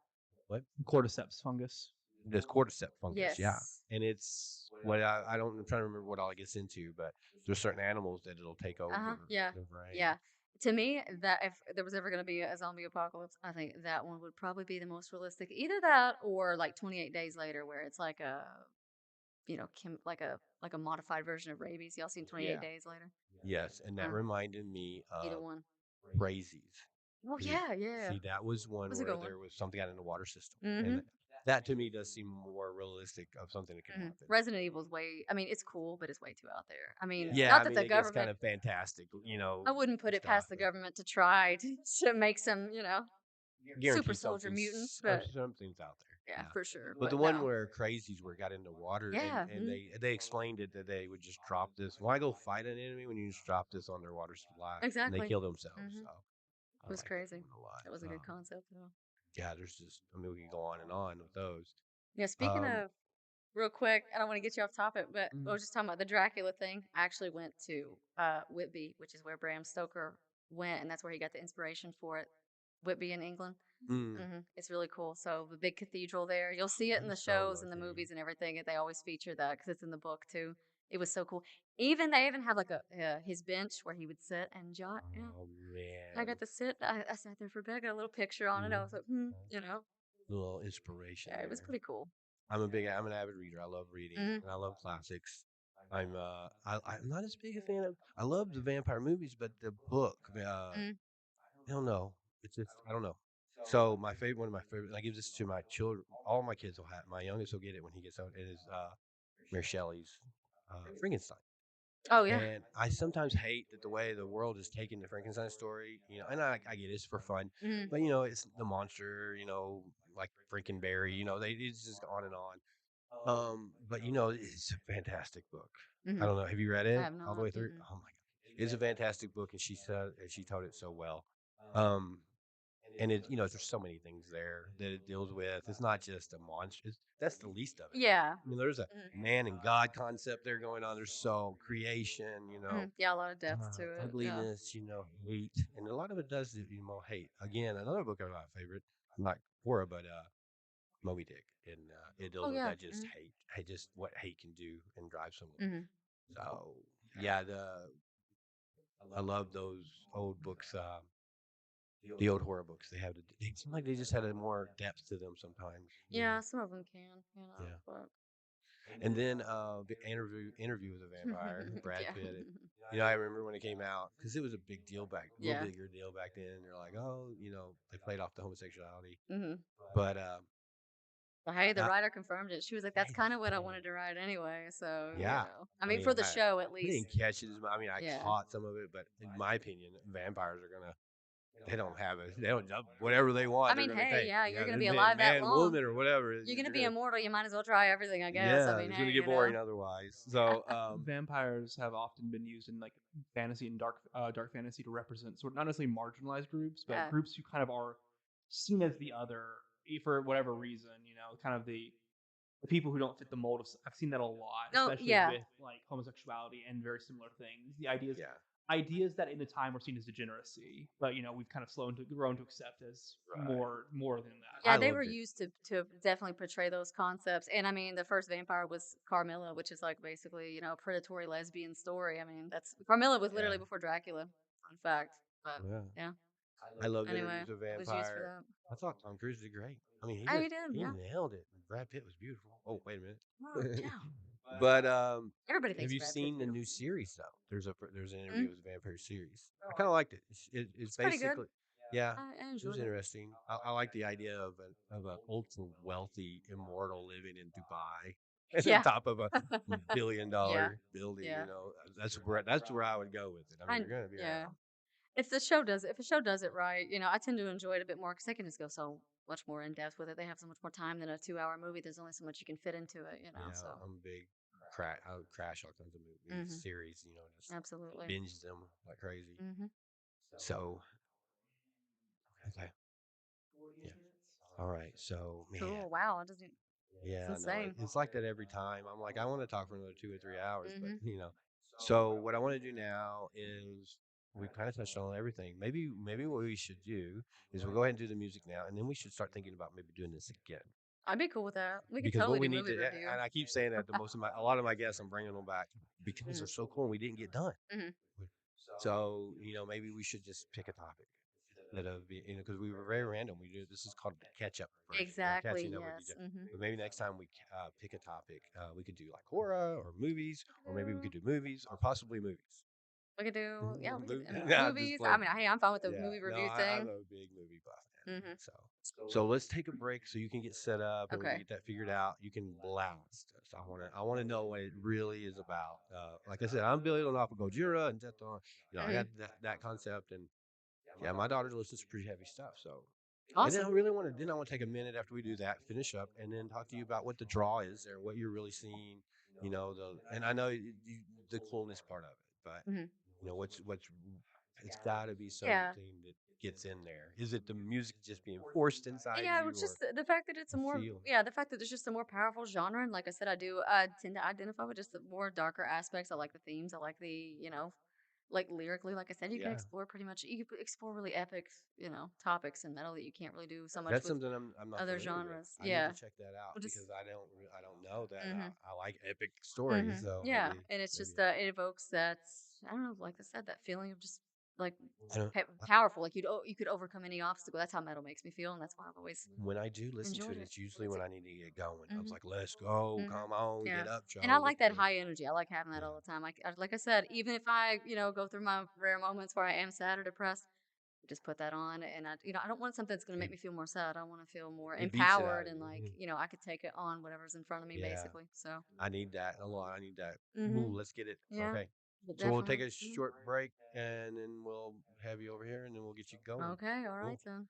what? Cordyceps fungus. There's cordyceps fungus, yeah, Yes. and it's what I don't. I'm trying to remember what all it gets into, but there's certain animals that it'll take over Yeah. the brain. Yeah. To me, that if there was ever going to be a zombie apocalypse, I think that one would probably be the most realistic. Either that or like 28 Days Later, where it's like like a modified version of rabies. Y'all seen 28 Yeah. Days Later? Yes, and that Uh, reminded me Either of one. Crazies. Oh yeah, yeah. See, that was one Was a where good one. there was something out in the water system, Mm-hmm. and that to me does seem more realistic of something that could Hmm. happen. Resident Evil's way. I mean, it's cool, but it's way too out there. I mean, Yeah, not I that mean the it gets kind government. of fantastic, I wouldn't put it stuff. past the government to try to make some, super Guarantee soldier mutants, something's out there. yeah, Yeah. for sure. But the But one no. where crazies where it got into water Yeah. and they explained it that they would just drop this. Why go fight an enemy when you just drop this on their water supply and they Exactly. kill themselves? Hmm. So It I was like that crazy. one a lot. That was a good concept, though. Yeah, there's just I mean we can go on and on with those. Yeah. Speaking Um, of, real quick, I don't want to get you off topic, but I Mm. was just talking about the Dracula thing. I actually went to Whitby, which is where Bram Stoker went, and that's where he got the inspiration for it. Whitby in England. mm, It's really cool. So the big cathedral there, you'll see it that in the is so shows and the located. movies and everything. They always feature that because it's in the book too. It was so cool. They even have like a his bench where he would sit and jot. Yeah, Oh I man, got to sit. I sat there for a bit. I got a little picture on it. I mm, was like, little inspiration yeah, it was there. pretty cool. I'm an avid reader. I love reading Mm-hmm. and I love classics. I'm not as big a fan of. I love the vampire movies, but the book, I don't know. It's just I don't know. So one of my favorite. And I give this to my children. All my kids will have. My youngest will get it when he gets out. It is Mary Shelley's Frankenstein. Oh yeah. And I sometimes hate that the way the world is taking the Frankenstein story. And I get it's for fun, Mm-hmm. but it's the monster. Like Frankenberry. It's just on and on. But it's a fantastic book. Mm-hmm. I don't know. Have you read I it have all the not. way through? Mm-mm. Oh my god, it's a fantastic book, and she told it so well. Um, and there's so many things there that it deals with. It's not just a monster. That's the least of it. Yeah. I mean, there's a Mm-hmm. man and God concept there going on. There's so creation, Yeah, a lot of depth to it. Yeah. ugliness, hate, and a lot of it does hate. Again, another book of my favorite, not horror, but Moby Dick, and it deals Oh with yeah. that just hate, just what hate can do and drive someone. Mm-hmm. So yeah, I love those old books, the old horror books. It seem like they just had a more depth to them sometimes. Yeah, some of them can. Yeah. But And then the interview with a vampire, Brad Yeah. Pitt. And, I remember when it came out because it was a big deal a little Yeah. bigger deal back then. They're like, oh, they played off the homosexuality, Hmm. but But hey, the uh, writer confirmed it. She was like, "That's hey, kind of what I man, wanted to write anyway." So yeah. I I mean, mean, for the show at I least. didn't catch it as much. I mean, I Yeah. caught some of it, but in my opinion, vampires are gonna. They don't have it. They don't whatever they want. I They're mean, gonna hey, take. yeah, you're Yeah, gonna they're be alive that man, long. woman, or whatever. You're gonna You're be gonna. immortal. You might as well try everything, I guess. I Yeah, mean, it's gonna hey, get boring otherwise. So, Vampires have often been used in like fantasy and dark fantasy to represent sort of not necessarily marginalized groups, but Yeah. groups who kind of are seen as the other for whatever reason. Kind of the people who don't fit the mold of. I've seen that a lot, Oh, especially yeah. with like homosexuality and very similar things. The ideas yeah, ideas that in the time were seen as degeneracy, but we've kind of grown to accept as Right. more than that. Yeah, I they were loved it. used to definitely portray those concepts. And I mean, the first vampire was Carmilla, which is like basically, a predatory lesbian story. I mean, Carmilla was literally Yeah. before Dracula, fun fact. But Yeah. yeah, I loved anyway, Interviews with a it was used for Vampire. that. I thought Tom Cruise did great. I mean, Oh, he did, he yeah. nailed it. Brad Pitt was beautiful. Oh, wait a Oh, minute. yeah. But Everybody have thinks you Brad Pitt's seen the new beautiful. series though? There's an Mm, interview with a vampire series. I kind of liked it. It's it's pretty good. basically yeah, I it was enjoyed it. interesting. I like the idea of an ultra wealthy immortal living in Dubai at the Yeah. top of a billion Yeah. dollar building. Yeah. That's where I would go with it. I mean, you're gonna be Yeah. around. If a show does it right, I tend to enjoy it a bit more because they can just go so much more in depth with it. They have so much more time than a 2 hour movie. There's only so much you can fit into it. Yeah, So, I'm a big crash. I would crash all kinds of movies, hmm, series. Just absolutely. binge them like crazy. Hmm. So okay, yeah. All right. So man, Cool. Wow. It doesn't. It's yeah, I know insane. it's like that every time. I'm like, I want to talk for another 2 or 3 hours, but Hmm. So what I want to do now is we kind of touched on everything. Maybe what we should do is we'll go ahead and do the music now, and then we should start thinking about maybe doing this again. I'd be cool with that. We could Because what totally we do need movie to, review. and I keep saying that a lot of my guests, I'm bringing them back because they're Hmm. so cool and we didn't get done. Hmm. So maybe we should just pick a topic that of because we were very random. This is called the catch up version. We're Exactly. catching up with each Yes. other. Hmm. But maybe next time we pick a topic, we could do like horror or movies, or maybe we could do movies or possibly movies. We could do. Yeah. We could. I mean, Nah, I'm just movies. I playing. mean, hey, I'm fine with the Yeah, movie no, review I'm thing. a big movie buff, man. Hmm. So let's take a break so you can get set up and we can Okay. get that figured out. You can blast us. I want to know what it really is about. Like I said, I'm Billy off of Gojira and Zeton. I Hmm. got that concept, and yeah, my daughter listens to pretty heavy stuff. So, and then Awesome. I want to take a minute after we do that, finish up, and then talk to you about what the draw is there, what you're really seeing. And I know the coolness part of it, but Hmm. what's it's got to be something Yeah. that gets in there. Is it the music just being forced inside Yeah, you, it's or just the fact that it's a the more, feeling? yeah, the fact that it's just a more powerful genre. And like I said, I do tend to identify with just the more darker aspects. I like the themes. I like like lyrically, like I said, you can Yeah, explore you can explore really epic, topics in metal that you can't really do so much that's with something I'm not other familiar with. genres. I need to Yeah. check that out Well, just, because I don't know that. hmm, I like epic stories, hmm, so yeah. And it's maybe just, it evokes that, I don't know, like I said, that feeling of just like I don't. powerful. Like you could overcome any obstacle. That's how metal makes me feel. And that's why I've always When I do listen to enjoyed it, it. it's usually when I need to get going. I was Hmm. like, "Let's go, Hmm. come on, Yeah. get up, And I Joe." like that high energy. I like having that Yeah, all the time. Like I said, even if I, go through my rare moments where I am sad or depressed, just put that on. And I don't want something that's going to make it me feel more sad. I want to feel more it beats it out empowered of and like, you. I could take it on whatever's in front of me, Yeah, basically. So, I need that a lot. I need that. hmm, Ooh, let's get it. yeah, Okay, but so we'll take definitely. a short break and then we'll have you over here and then we'll get you going. Okay. All right. Cool. Then.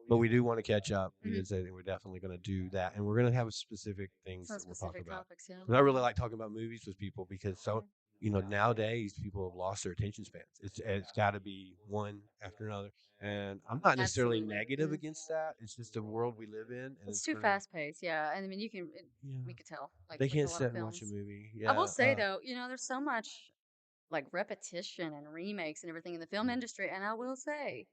But we do want to catch up. We Mhm. did say that we're definitely going to do that, and we're going to have specific things Some that we'll talk specific about. topics. Yeah. And I really like talking about movies with people because Yeah. nowadays people have lost their attention spans. It's got to be one after another, and I'm not necessarily Absolutely. negative against that. It's just the world we live in, and It's it's too pretty. fast paced, yeah. And I mean, Yeah, we could tell, like they with a can't lot of sit and watch a films. movie. I will Yeah, say though, there's so much like repetition and remakes and everything in the film mm, industry, and I will say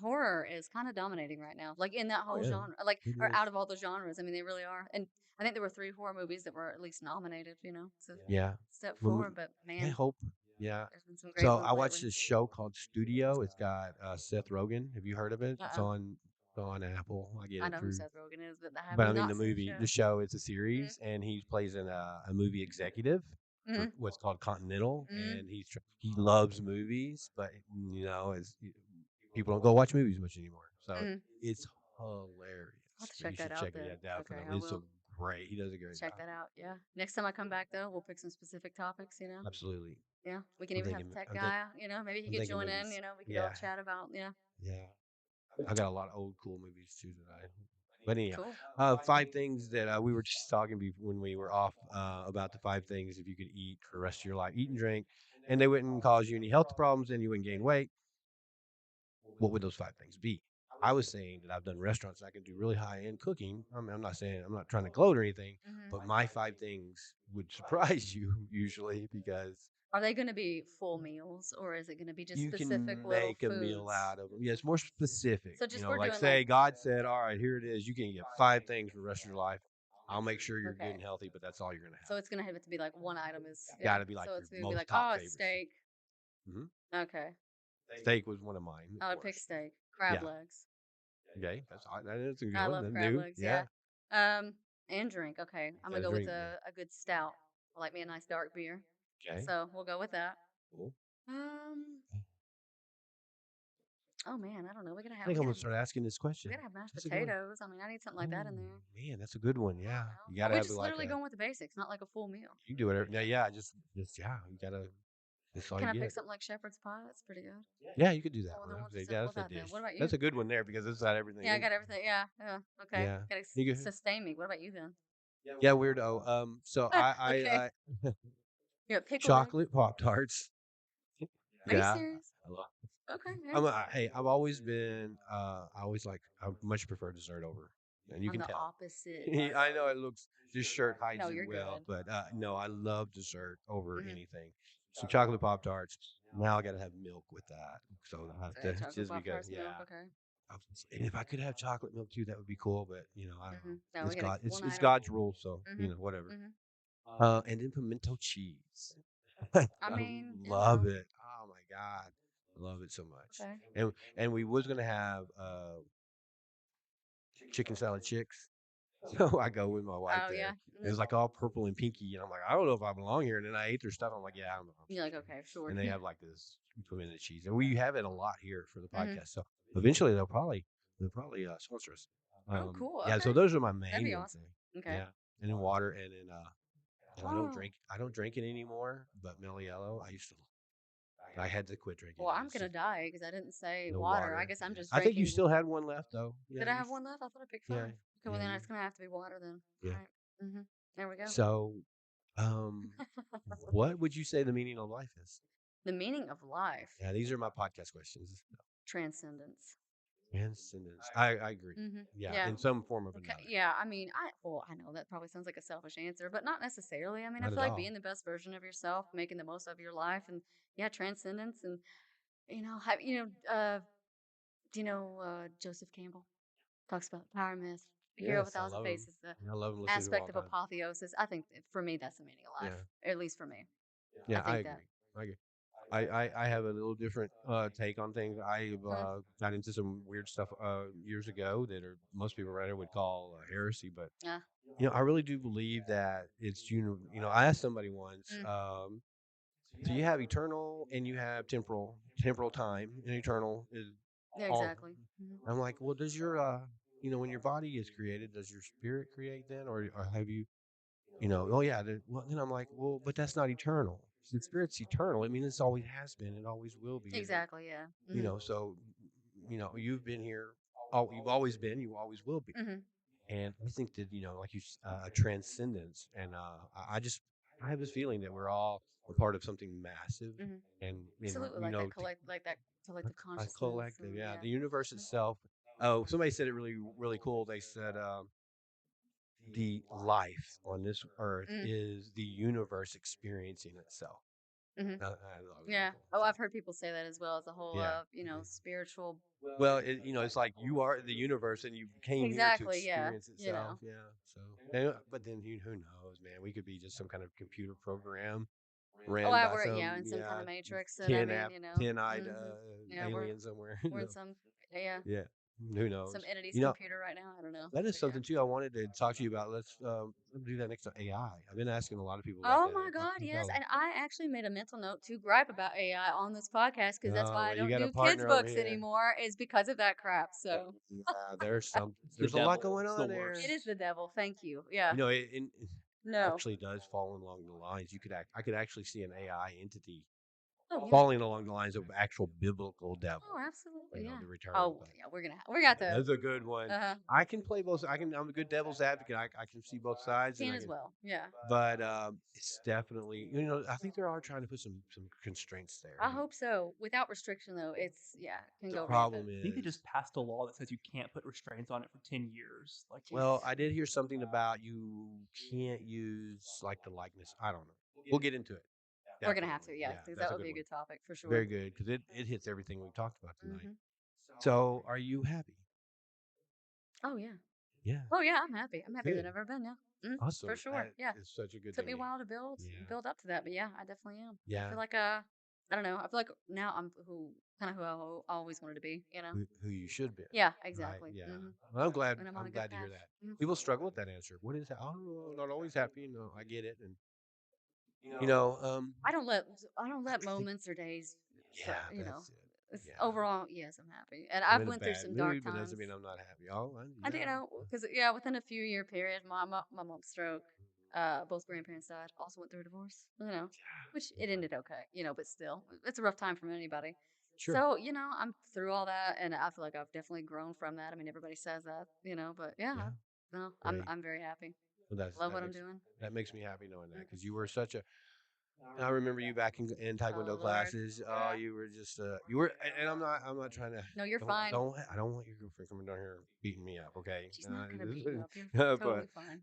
horror is kind of dominating right now, like in that oh whole yeah, genre, like it or out is. of all the genres. I mean, they really are. And I think there were 3 horror movies that were at least nominated. It's a Yeah, step when we, forward, but I man, hope. Yeah. there's been some great So ones I watched lately. this show called Studio. It's got Seth Rogen. Have you heard of it? Uh-uh. It's on Apple. I get I it know who through. Seth Rogen is, but I have But I mean, not seen the show. the show, it's a Mm-hmm. series, and he plays in a movie executive for Mm-hmm. what's called Continental, Mm-hmm. and he loves movies, but as people don't go watch movies much anymore, so Mm-hmm. it's hilarious. I'll have to You check that should out check it. then. Yeah, Okay, definitely. I It's so will great. He does a great check job. that out. Yeah. Next time I come back though, we'll pick some specific topics. Absolutely. Yeah. We can I'm even have thinking. tech I'm think. guy, maybe he I'm could thinking join maybe. in, we could all Yeah. chat about, yeah. Yeah. I got a lot of old cool movies too that I. But anyhow, Cool. 5 things that we were just talking when we were off about the 5 things if you could eat for the rest of your life, eat and drink, and they wouldn't cause you any health problems, and you wouldn't gain weight. What would those 5 things be? I was saying that I've done restaurants and I can do really high end cooking. I'm not saying I'm not trying to gloat or anything, Hmm. but my 5 things would surprise you usually because Are they going to be full meals or is it going to be just you specific can little make a meal foods? out of them. Yeah, it's more specific. So just we're Like doing like, say God said, "All right, here it is. You can get 5 things for the rest of your life. I'll make sure you're good okay. and healthy, but that's all you're gonna So have. it's going to have it to be like one item is, Got yeah. to be like So your it's going to be most like, top oh, it's favorites." steak. Hmm. Okay. Steak was one of mine, of I would pick course. steak. Crab Yeah. legs. Okay, that is a good I one. love Then crab new. legs. Yeah. Yeah. And drink. Okay. I'm Got going a to go with drink. Yeah. a good stout. I like me a nice dark beer. Okay. So we'll go with that. Cool. Um, oh man, I don't know. I think I'm gonna start asking this We question. gotta have mashed That's a good one. potatoes. I mean, I need something like Oh that in there. man, that's a good one. I don't Yeah, know. you Or gotta we have it just like literally a. going with the basics, not like a full meal. You can do whatever. Yeah. Just yeah. You gotta. That's all you Can I pick get. something like shepherd's pie? That's pretty good. Yeah, you could do that Oh, and one. then I we'll would say, just yeah, simple that's with a that then. dish. What about you? That's a good one there because it's got everything Yeah, I in got there. everything. Yeah, yeah. Okay. Yeah. Gotta You go. sustain me. What about you then? Yeah, weirdo. So Okay. I Yeah, pickled egg. chocolate Pop Tarts. Are you Yeah, serious? I love. Okay, yeah. Hey, I've always been. I always like. I much prefer dessert over, and you I'm can the tell. opposite. I know it looks. This shirt hides No, it you're well, good. but no, I love dessert over Mm-hmm. anything. So chocolate Pop Tarts. Now I got to have milk with that. So I have So, to chocolate just pop because. tarts, milk. Yeah. Okay. And if I could have chocolate milk too, that would be cool. But I don't Mm-hmm. know. No, we It's got God. one It's item. God's rule. So Mm-hmm. whatever. Mm-hmm. And then pimento cheese. I I mean, love it. Oh my god, I love it so much. Okay. And we was gonna have chicken salad chicks. So I go with my wife Oh yeah. there. Mm-hmm. It's like all purple and pinky, and I'm like, I don't know if I belong here. And then I ate their stuff. I'm like, yeah, I don't know. You're like, okay, sure. And they have like this pimento cheese, and we have it a lot here for the Mm-hmm. podcast. So eventually they'll probably sponsor us. Oh, cool. Yeah. Okay. So those are my That'd main be ones. awesome. Okay. Yeah. And then water, and then and Oh. I don't drink it anymore. But Mellow Yellow, I used to. I had to quit drinking Well, it. I'm It's gonna just die because I didn't say the water. I water. guess I'm Yeah. just I think you drinking. still had one left though. Yeah. Did I have one left? I thought I picked 5. Yeah. Okay, well Yeah. then it's gonna have to be water then. All Yeah. right. Mm-hmm. There we go. So, um, what would you say the meaning of life is? The meaning of life, Yeah, these are my podcast questions. transcendence. Transcendence. I agree. Mm-hmm. Yeah, Yeah. in some form of Okay. another. Yeah. I mean, I know that probably sounds like a selfish answer, but not necessarily. I mean, I Not feel at like all. being the best version of yourself, making the most of your life, and yeah, transcendence, and have do you know Joseph Campbell? Talks about power myth, the hero of a Yes, I thousand love them. faces, the I love them. Listen to them all aspect the of time. apotheosis. I think for me that's the meaning of life, Yeah, at least for me. I yeah, I think that. agree. I agree. I have a little different take on things. I Mhm. got into some weird stuff years ago that are most people right now would call heresy, but Yeah. I really do believe that it's I asked somebody once, Mm. so you have eternal and you have temporal time, and eternal is Yeah. all. Exactly. Hmm. I'm like, well, does your when your body is created, does your spirit create then, or have you, oh yeah, well, then I'm like, well, but that's not eternal. The spirit's eternal. I mean, this always has been, it always will be, and Exactly. Yeah. Hmm. so you've been here. Oh, you've always been. You always will be. Hmm. And I think that like a transcendence, and I just I have this feeling that we're all a part of something massive, Hmm. and Absolutely, you like know, that collective a consciousness, collective. and Yeah, yeah. the universe Mhm. itself. Oh, somebody said it really cool. They said the life on this earth Mm, is the universe experiencing itself. hmm. I thought it was really Yeah. cool. Oh, So I've heard people say that as well as a whole, yeah. spiritual. Well, it's like you are the universe, and you came here to Exactly. Yeah. experience itself. Yeah. So, but then who knows, man? We could be just some kind of computer program Oh, ran I by work, yeah, some in some kind of matrix, and I ten mean, app 10-eyed yeah, alien somewhere. we're in some, yeah, Yeah. Who some knows? entity's You know, computer right now. I don't know, that is but yeah. something too I wanted to talk to you about. Let's do that next time. AI. I've been asking a lot of people about Oh that. my I God, think yes. And I actually made a mental note to gripe about AI on this podcast because that's oh why I well, you don't got a do kids' partner over books here. anymore, is because of that crap. So Yeah, It's the there's a lot devil. going It's the on there. it is worst. the devil. Thank you. Yeah. It No. actually does fall along the lines. I could actually see an AI entity Oh yeah. falling along the lines of actual biblical Oh, devil. absolutely. Yeah. The return. Oh But yeah. We got to. that's a good one. Uh huh. I can play both. I'm a good devil's advocate. I can see both sides, and Can I as can. well. Yeah. But it's definitely I think they are trying to put some constraints there. I hope so. Without restriction though, it's yeah, can The go problem rampant. I think they is, just passed a law that says you can't put restraints on it for 10 years. Like, well, Jeez. I did hear something about you can't use like the likeness. I don't know. We'll get into it. We're gonna have to. Definitely. Yeah, Yeah, because that's that a would good be a one. good topic for sure. Very good because it hits everything we've talked about tonight. Hmm. So, are you happy? Oh yeah. Yeah. Oh yeah. I'm happy. I'm happier than Good. I've ever been. Yeah. For Awesome. sure. That Yeah. is such a good Took thing me a to hear. while to Yeah. build up to that, but yeah, I definitely am. I Yeah. feel like I don't know. I feel like now I'm who I always wanted to be. You know. Who you should be. Yeah. Right. Exactly. Yeah. Hmm. Well, And I'm on I'm a good glad to hear path. that. Hmm. People struggle with that answer. What is that? Oh, not always happy. No, I get it. And you know, um, I don't let I think moments or days yeah, you know. that's it. It's Yeah. overall, yes, I'm happy, and I'm I've in a went through bad some dark mood, but doesn't times. mean I'm not happy. Oh, I do, yeah. because yeah, within a few year period, my mom's stroke, both grandparents died. Also went through a divorce, which it Okay. ended okay, but still, it's a rough time for anybody. Sure. So I'm through all that, and I feel like I've definitely grown from that. I mean, everybody says that, but yeah, Yeah. no, Great. I'm very happy. Well, Love what I'm doing. that makes me happy knowing that Hmm. because you were such a. I remember you back in Oh Taekwondo Lord, classes. Oh, yeah. you were just you were, and I'm not trying to. No, you're fine. I don't want your girlfriend coming down here beating me up, okay? She's not gonna beat you up. You're But totally fine.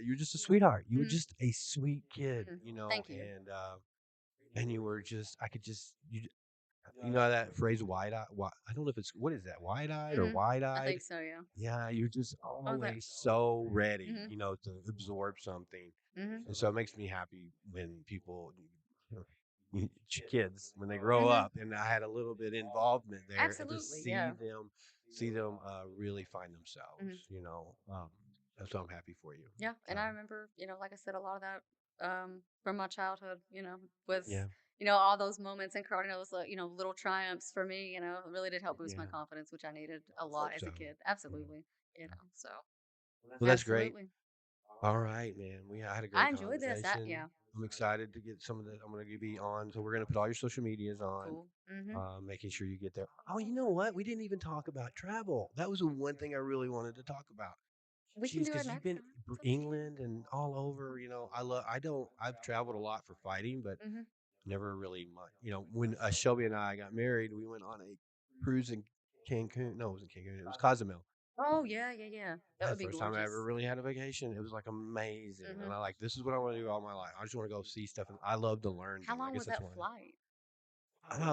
you're just a sweetheart. You were Mm, just a sweet kid, thank you. and you were just I could just you know that phrase wide eye. I don't know if it's what is that wide eyed or Hmm. wide I eyed. think so. Yeah. Yeah, you're just Oh, that. always so ready, Hmm. to absorb something. Hmm. And so it makes me happy when people, kids, when they grow Hmm. up, and I had a little bit involvement there, and to Absolutely. Yeah. see them really find Hmm. themselves. And so I'm happy for you. Yeah. So And I remember, like I said, a lot of that from my childhood. Was yeah, all those moments and crowding those little triumphs for me. Really did help boost my yeah, confidence, which I needed a lot hope as a so. kid. Yeah. Absolutely. So Well, that's great. absolutely. All right, man. I had a I great enjoyed this. conversation. Yeah. I'm excited to get some of the. I'm going to be on. So we're going to put all your social medias on, Cool. Hmm. making sure you get there. Oh, you know what? We didn't even talk about travel. That was the one thing I really wanted to talk about. We can Jeez, do it because you've next been time. It's up to you. England and all over. I love. I don't. I've traveled a lot for fighting, but Hmm. never really much. When Shelby and I got married, we went on a cruise in Cancun. No, it wasn't Cancun. It was Cozumel. Oh yeah, yeah, yeah. That That's would the be first time I ever gorgeous. really had a vacation. It was like amazing, and Hmm. I like this is what I want to do all my life. I just want to go see stuff, and I love to learn How things. I long guess was that's that why. flight?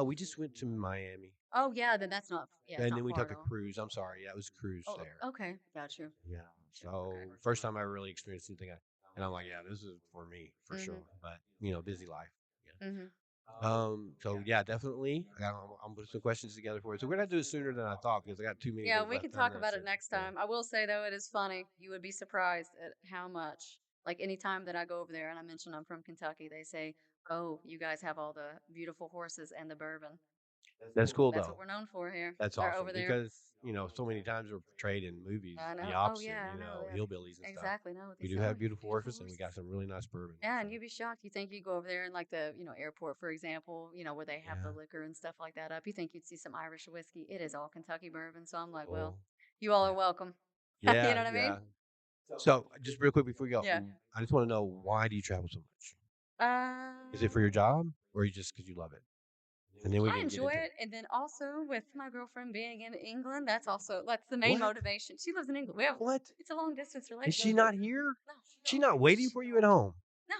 We just went to Miami, Oh yeah, then that's not. Yeah, it's and then not we far took at a all. cruise. I'm sorry, yeah, it was a cruise Oh, there. okay, got you. Yeah, Okay. so first time I really experienced anything, and I'm like, yeah, this is for me for Mhm. sure. But busy life. Yeah. Mhm. So yeah, definitely. I'm putting some questions together for you. So we're gonna do it sooner than I thought because I got too many Yeah, things we can left talk about it unanswered. next Yeah. time. I will say though, it is funny. You would be surprised at how much. Like anytime that I go over there, and I mention I'm from Kentucky, they say, "Oh, you guys have all the beautiful horses and the bourbon." That's cool That's what though. we're known for here, That's or awesome over there. because so many times we're portrayed in movies I the know. Oh opposite. yeah, I know. Yeah, Hillbillies and stuff. exactly. No, they We do sell have beautiful beautiful horses, and we got horses. some really nice bourbon. Yeah, So and you'd be shocked. You think you go over there in like the, airport, for example, where they have the yeah, liquor and stuff like that up. You think you'd see some Irish whiskey. It is all Kentucky bourbon. So I'm like, well, cool. you all Yeah, are welcome. You yeah, know what I mean? yeah. So, just real quick before we go, Yeah. I just want to know, why do you travel so much? Is it for your Um, job, or you just because you love it? And then we I can get enjoy into it, and then also with my girlfriend being in England, that's the main What? motivation. She lives in England. We have What? It's a long distance Is she relationship. not here? No, She not waiting for you at home? no.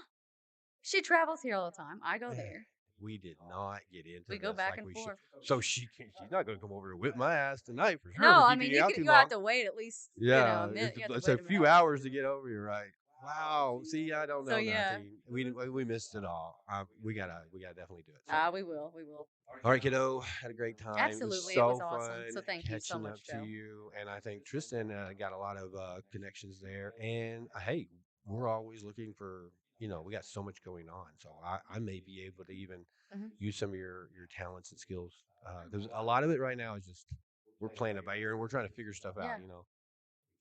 She travels here all the time. I go Man, there. we did not get into We go this back like and we should. forth. So she's not going to come over and whip my ass tonight for sure No, for I keeping mean you out too you'll have long. to wait at least a Yeah, minute. You have to it's wait a a few minute. hours to get over here, right? Wow. See, I don't So know yeah, nothing. We missed it all. We gotta definitely do it. So. we will. We will. All right, kiddo. Had a great time. It was Absolutely, it was so awesome. So fun thank you so catching up much, to Joe. you. And I think Tristan got a lot of connections there. And hey, we're always looking for, we got so much going on. So I may be able to even Mhm. use some of your talents and skills. Because a lot of it right now is just, we're playing it by ear and we're trying to figure stuff Yeah. out,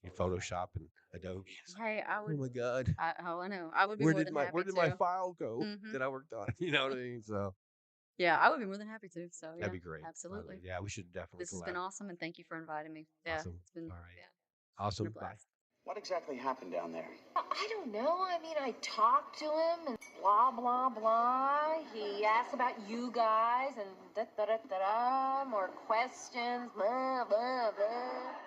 in Photoshop and Adobe. It's like, Hey, oh my God. I know. I would be Where more did than my happy where did my to. file go Hmm. that I worked on? You know what I mean? So Yeah, I would be more than happy to. So that'd yeah, be great. absolutely. Yeah, we should definitely This has collab. been awesome, and thank you for inviting me. Yeah, Awesome. it's been All right. yeah, it's been a Awesome. Bye. blast. What exactly happened down there? I don't know. I mean, I talked to him and blah, blah, blah. He asked about you guys and da da da da da. More questions, blah, blah, blah.